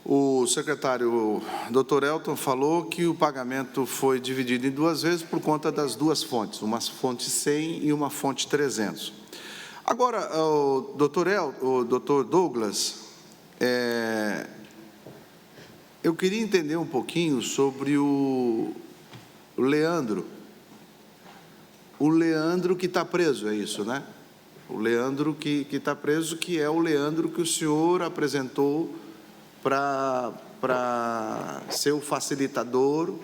O secretário Dr. Elton falou que o pagamento foi dividido em duas vezes por conta das duas fontes, uma fonte 100 e uma fonte 300. Agora, o Dr. Douglas, eu queria entender um pouquinho sobre o Leandro. O Leandro que está preso, é isso, né? O Leandro que está preso, que é o Leandro que o senhor apresentou para ser o facilitador,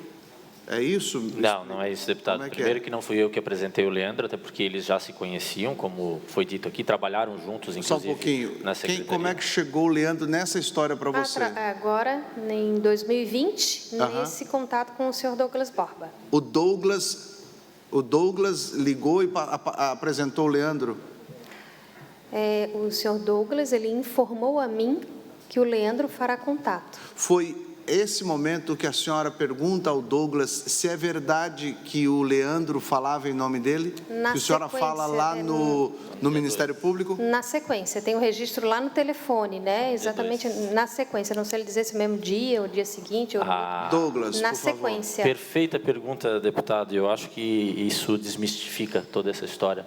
é isso? Não é isso, deputado. Primeiro que não fui eu que apresentei o Leandro, até porque eles já se conheciam, como foi dito aqui, trabalharam juntos, inclusive, só um pouquinho. Na secretaria. Como é que chegou o Leandro nessa história para você? Agora, em 2020, nesse contato com o senhor Douglas Borba. O Douglas ligou e apresentou o Leandro? O senhor Douglas, ele informou a mim que o Leandro fará contato. Foi esse momento que a senhora pergunta ao Douglas se é verdade que o Leandro falava em nome dele? Que a senhora fala lá no Ministério Público? Na sequência, tem o registro lá no telefone, né? Exatamente na sequência. Não sei ele dizer se mesmo dia ou dia seguinte. Douglas, na sequência. Perfeita pergunta, deputado. Eu acho que isso desmistifica toda essa história.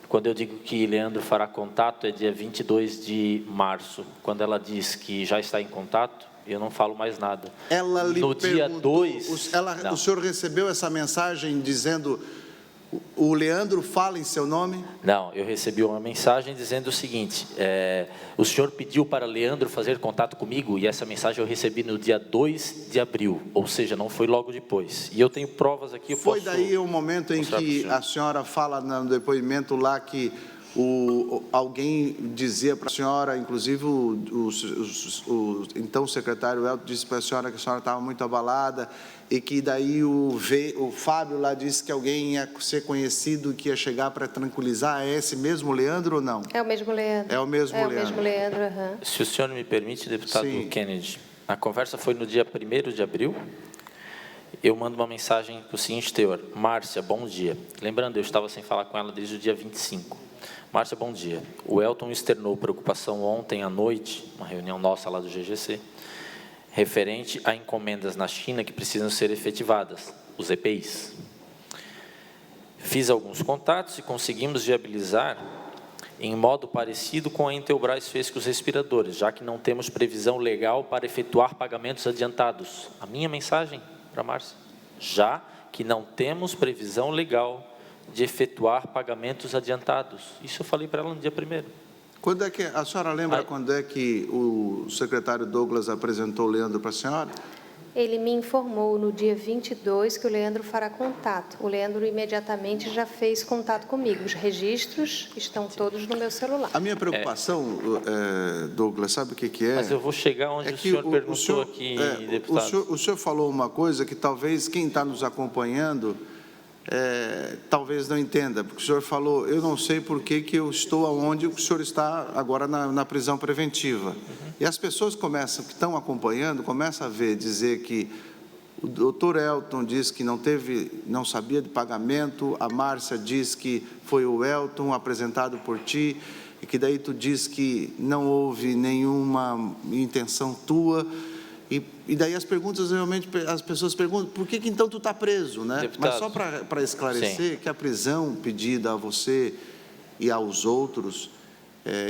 Quando eu digo que Leandro fará contato, é dia 22 de março. Quando ela diz que já está em contato, eu não falo mais nada. Ela lhe no dia 2... O senhor recebeu essa mensagem dizendo, o Leandro fala em seu nome? Não, eu recebi uma mensagem dizendo o seguinte, o senhor pediu para Leandro fazer contato comigo, e essa mensagem eu recebi no dia 2 de abril, ou seja, não foi logo depois. E eu tenho provas aqui, Foi daí o momento em que a senhora fala no depoimento lá que alguém dizia para a senhora, inclusive então o secretário Elton disse para a senhora que a senhora estava muito abalada e que daí o Fábio lá disse que alguém ia ser conhecido, que ia chegar para tranquilizar. É esse mesmo Leandro ou não? É o mesmo Leandro. É o mesmo Leandro. É o mesmo Leandro, Se o senhor me permite, deputado Sim. Kennedy, a conversa foi no dia 1º de abril. Eu mando uma mensagem com o seguinte teor: Márcia, bom dia. Lembrando, eu estava sem falar com ela desde o dia 25. Márcia, bom dia. O Elton externou preocupação ontem à noite, uma reunião nossa lá do GGC, referente a encomendas na China que precisam ser efetivadas, os EPIs. Fiz alguns contatos e conseguimos viabilizar em modo parecido com a Intelbras fez com os respiradores, já que não temos previsão legal para efetuar pagamentos adiantados. A minha mensagem para a Márcia, já que não temos previsão legal de efetuar pagamentos adiantados. Isso eu falei para ela no dia 1º. Quando é que, a senhora lembra quando é que o secretário Douglas apresentou o Leandro para a senhora? Ele me informou no dia 22 que o Leandro fará contato. O Leandro imediatamente já fez contato comigo. Os registros estão todos no meu celular. A minha preocupação, Douglas, sabe o que é? Mas eu vou chegar onde o senhor perguntou aqui, deputado. O senhor falou uma coisa que talvez quem está nos acompanhando talvez não entenda, porque o senhor falou, eu não sei por que eu estou aonde o senhor está agora na prisão preventiva. E as pessoas que estão acompanhando, começam a dizer que o doutor Elton diz que não sabia de pagamento, a Márcia diz que foi o Elton apresentado por ti, e que daí tu diz que não houve nenhuma intenção tua. E daí as pessoas perguntam, por que então tu está preso, né? Deputado, mas só para esclarecer, sim, que a prisão pedida a você e aos outros,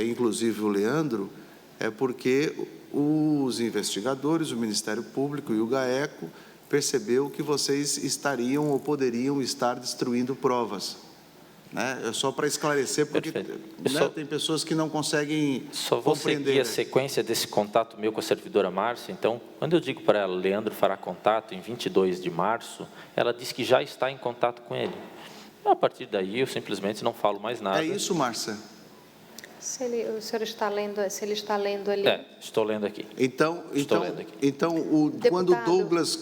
inclusive o Leandro, é porque os investigadores, o Ministério Público e o GAECO percebeu que vocês estariam ou poderiam estar destruindo provas. Né? É só para esclarecer, porque tem pessoas que não conseguem só vou compreender. Seguir a sequência desse contato meu com a servidora Márcia. Então, quando eu digo para ela, Leandro fará contato em 22 de março, ela diz que já está em contato com ele. A partir daí, eu simplesmente não falo mais nada. É isso, Márcia? O senhor está lendo, se ele está lendo ali. Estou lendo aqui. Então, Deputado, quando o Douglas,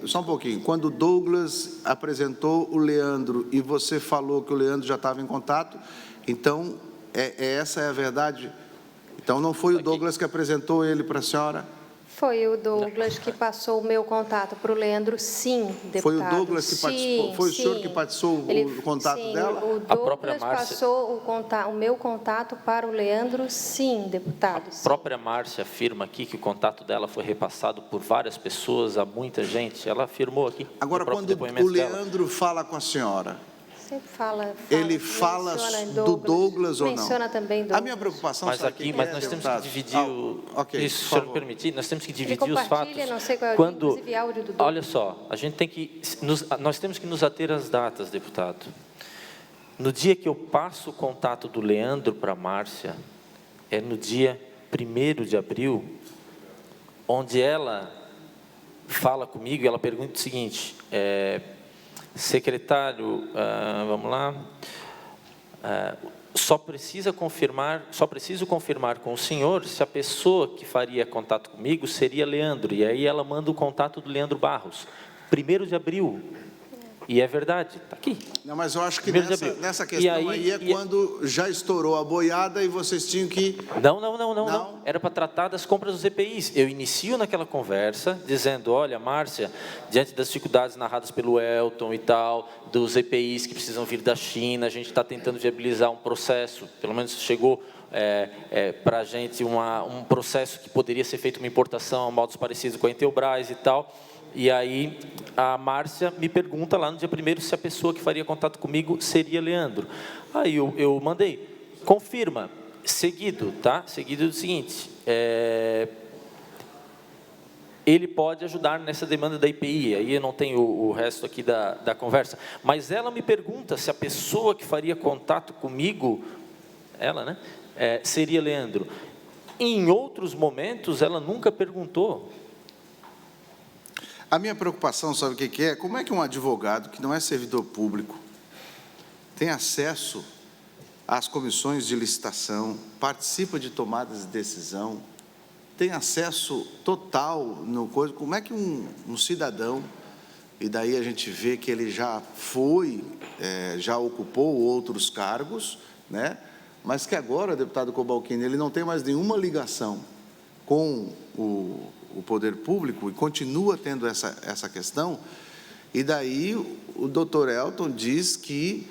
só um pouquinho, quando o Douglas apresentou o Leandro e você falou que o Leandro já estava em contato, então essa é a verdade? Então não foi o Douglas que apresentou ele para a senhora? Foi o Douglas que passou o meu contato para o Leandro, sim, deputado. Foi o Douglas que participou? Foi o senhor que passou o contato dela? O Douglas passou o meu contato para o Leandro, sim, deputado. A própria Márcia afirma aqui que o contato dela foi repassado por várias pessoas, a muita gente. Ela afirmou aqui. Agora, quando o Leandro fala com a senhora, sempre fala ele fala do Douglas ou não? Menciona também Douglas. A minha preocupação mas aqui, mas nós temos que dividir isso, se o senhor me permitir, nós temos que dividir os fatos. Não sei qual é Quando, áudio do Douglas. olha só, a gente tem que nós temos que nos ater às datas, deputado. No dia que eu passo o contato do Leandro para a Márcia, é no dia 1º de abril, onde ela fala comigo, ela pergunta o seguinte: secretário, vamos lá, só preciso confirmar com o senhor se a pessoa que faria contato comigo seria Leandro. E aí ela manda o contato do Leandro Barros, 1º de abril. E é verdade, está aqui. Não, mas eu acho que nessa questão quando já estourou a boiada e vocês tinham que... Não. Era para tratar das compras dos EPIs. Eu inicio naquela conversa dizendo, olha, Márcia, diante das dificuldades narradas pelo Elton e tal, dos EPIs que precisam vir da China, a gente está tentando viabilizar um processo, pelo menos chegou para a gente um processo que poderia ser feito uma importação a modos parecidos com a Intelbras e tal. E aí a Márcia me pergunta lá no dia 1º se a pessoa que faria contato comigo seria Leandro. Aí eu mandei, confirma, seguido do seguinte, ele pode ajudar nessa demanda da IPI, aí eu não tenho o resto aqui da conversa, mas ela me pergunta se a pessoa que faria contato comigo, ela, né, seria Leandro. Em outros momentos ela nunca perguntou. A minha preocupação, sabe o que é? Como é que um advogado que não é servidor público tem acesso às comissões de licitação, participa de tomadas de decisão, tem acesso total no coisa? Como é que um cidadão, e daí a gente vê que ele já já ocupou outros cargos, né? Mas que agora, deputado Cobalcini, ele não tem mais nenhuma ligação com o poder público e continua tendo essa questão, e daí o doutor Elton diz que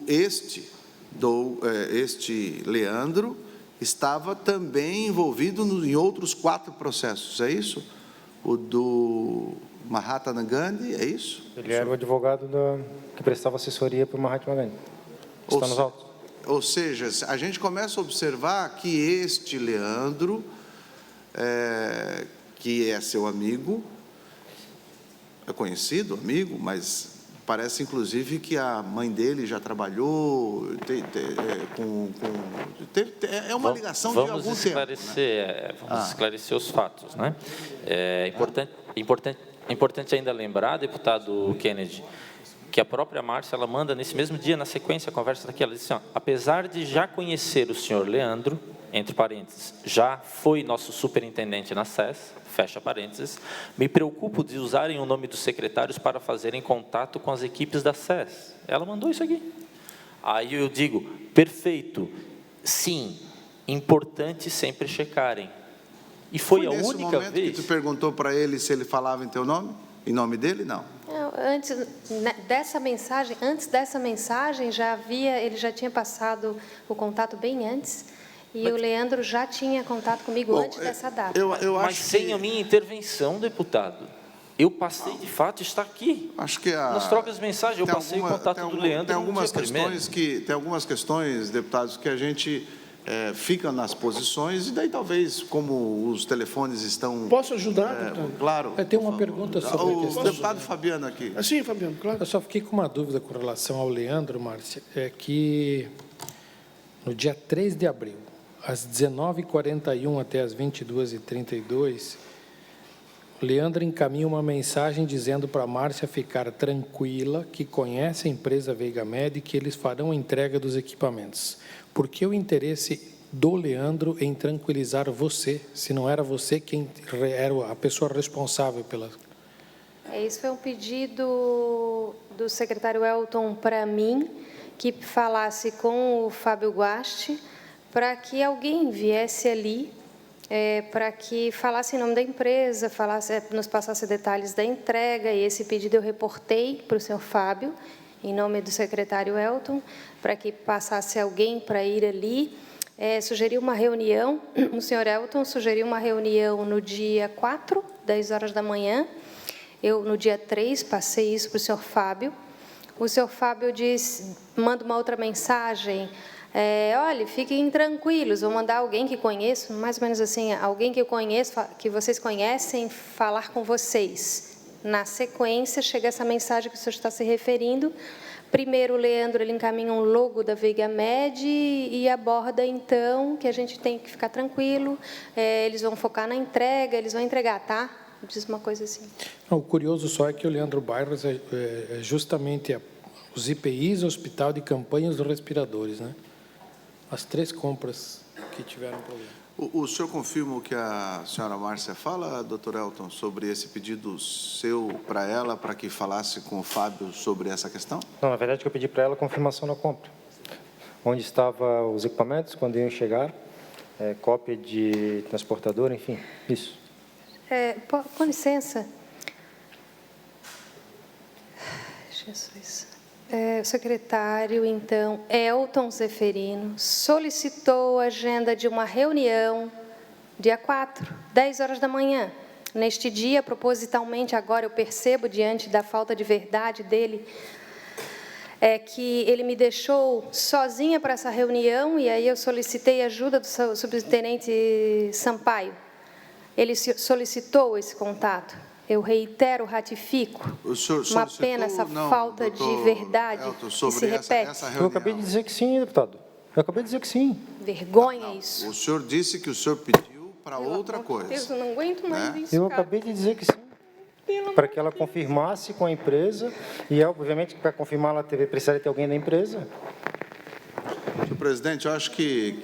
este Leandro estava também envolvido em outros 4 processos, é isso? O do Mahatma Gandhi, é isso? Ele era o advogado que prestava assessoria para o Mahatma Gandhi. Está nos autos. Ou seja, a gente começa a observar que este Leandro, que é seu amigo, é conhecido, amigo, mas Parece, inclusive, que a mãe dele já trabalhou é uma ligação de algum tempo. Vamos esclarecer os fatos, né? É importante ainda lembrar, deputado Kennedy, que a própria Márcia, ela manda nesse mesmo dia, na sequência, a conversa daqui, ela disse assim, ó, apesar de já conhecer o senhor Leandro, entre parênteses, já foi nosso superintendente na SES, fecha parênteses, me preocupo de usarem o nome dos secretários para fazerem contato com as equipes da SES. Ela mandou isso aqui. Aí eu digo, perfeito, sim, importante sempre checarem. E foi a única vez... que tu perguntou para ele se ele falava em teu nome? Em nome dele, não? Antes dessa mensagem, ele já tinha passado o contato bem antes, e o Leandro já tinha contato comigo antes dessa data. Mas sem a minha intervenção, deputado, eu passei, de fato, está aqui. Acho que nas trocas de mensagem, eu passei o contato do Leandro tem algumas questões, deputados, que a gente fica nas posições, e daí talvez, como os telefones estão... Posso ajudar, deputado? Claro. Eu tenho uma pergunta sobre a questão. O deputado Fabiano aqui. Sim, Fabiano, claro. Eu só fiquei com uma dúvida com relação ao Leandro, Márcia, é que no dia 3 de abril, às 19h41 até às 22h32, o Leandro encaminha uma mensagem dizendo para a Márcia ficar tranquila, que conhece a empresa Veigamed e que eles farão a entrega dos equipamentos. Por que o interesse do Leandro em tranquilizar você, se não era você quem era a pessoa responsável pela... Isso foi um pedido do secretário Elton para mim, que falasse com o Fábio Guasti, para que alguém viesse ali, para que falasse em nome da empresa, nos passasse detalhes da entrega, e esse pedido eu reportei para o senhor Fábio, em nome do secretário Elton, para que passasse alguém para ir ali. Sugeriu uma reunião, o senhor Elton sugeriu uma reunião no dia 4, 10 horas da manhã. Eu, no dia 3, passei isso para o senhor Fábio. O senhor Fábio manda uma outra mensagem, olha, fiquem tranquilos, vou mandar alguém que conheço, mais ou menos assim, alguém que eu conheço, que vocês conhecem, falar com vocês. Na sequência, chega essa mensagem que o senhor está se referindo. Primeiro, o Leandro ele encaminha um logo da Veigamed e aborda, então, que a gente tem que ficar tranquilo, eles vão focar na entrega, eles vão entregar, tá? Diz uma coisa assim. O curioso só é que o Leandro Bairros é justamente os IPIs, hospital de campanha e os respiradores, né? As 3 compras que tiveram problema. O senhor confirma o que a senhora Márcia fala, doutor Elton, sobre esse pedido seu para ela, para que falasse com o Fábio sobre essa questão? Não, na verdade, eu pedi para ela a confirmação da compra. Onde estavam os equipamentos, quando iam chegar, cópia de transportador, enfim, isso. Com licença. Jesus. O secretário, então, Elton Zeferino, solicitou a agenda de uma reunião, dia 4, 10 horas da manhã. Neste dia, propositalmente, agora eu percebo, diante da falta de verdade dele, que ele me deixou sozinha para essa reunião, e aí eu solicitei a ajuda do subtenente Sampaio. Ele solicitou esse contato. Eu reitero, ratifico. Uma pena essa falta de verdade que se repete. Eu acabei de dizer que sim, deputado. Eu acabei de dizer que sim. Vergonha isso. O senhor disse que o senhor pediu para outra coisa. Deus, eu não aguento mais isso, Eu acabei de dizer que sim. Para que ela confirmasse com a empresa. E, obviamente, para confirmar, ela precisaria ter alguém da empresa. Senhor presidente, eu acho que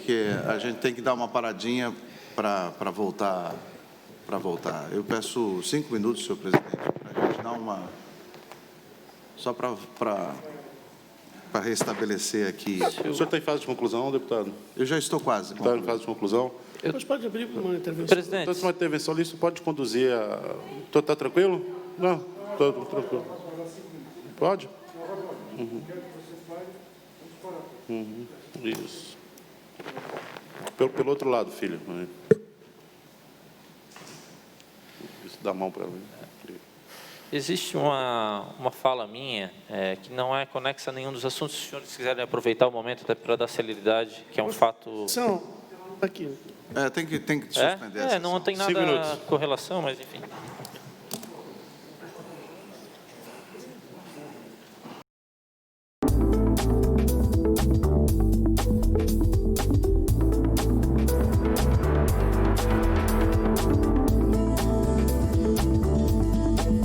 a gente tem que dar uma paradinha para voltar. Eu peço 5 minutos, senhor presidente, para a gente dar uma... Só para restabelecer aqui. O senhor está em fase de conclusão, deputado? Eu já estou quase. Está em fase de conclusão? Mas pode abrir uma intervenção. Presidente. Então, se uma intervenção ali, isso pode conduzir a... Está tranquilo? Não, estou tranquilo. Pode? Isso. Pelo outro lado, filho. Dá a mão para mim. Existe uma fala minha que não é conexa a nenhum dos assuntos. Se os senhores quiserem aproveitar o momento até para dar celeridade, que é um fato... Aqui. Tem que suspender essa não tem nada com relação, mas enfim.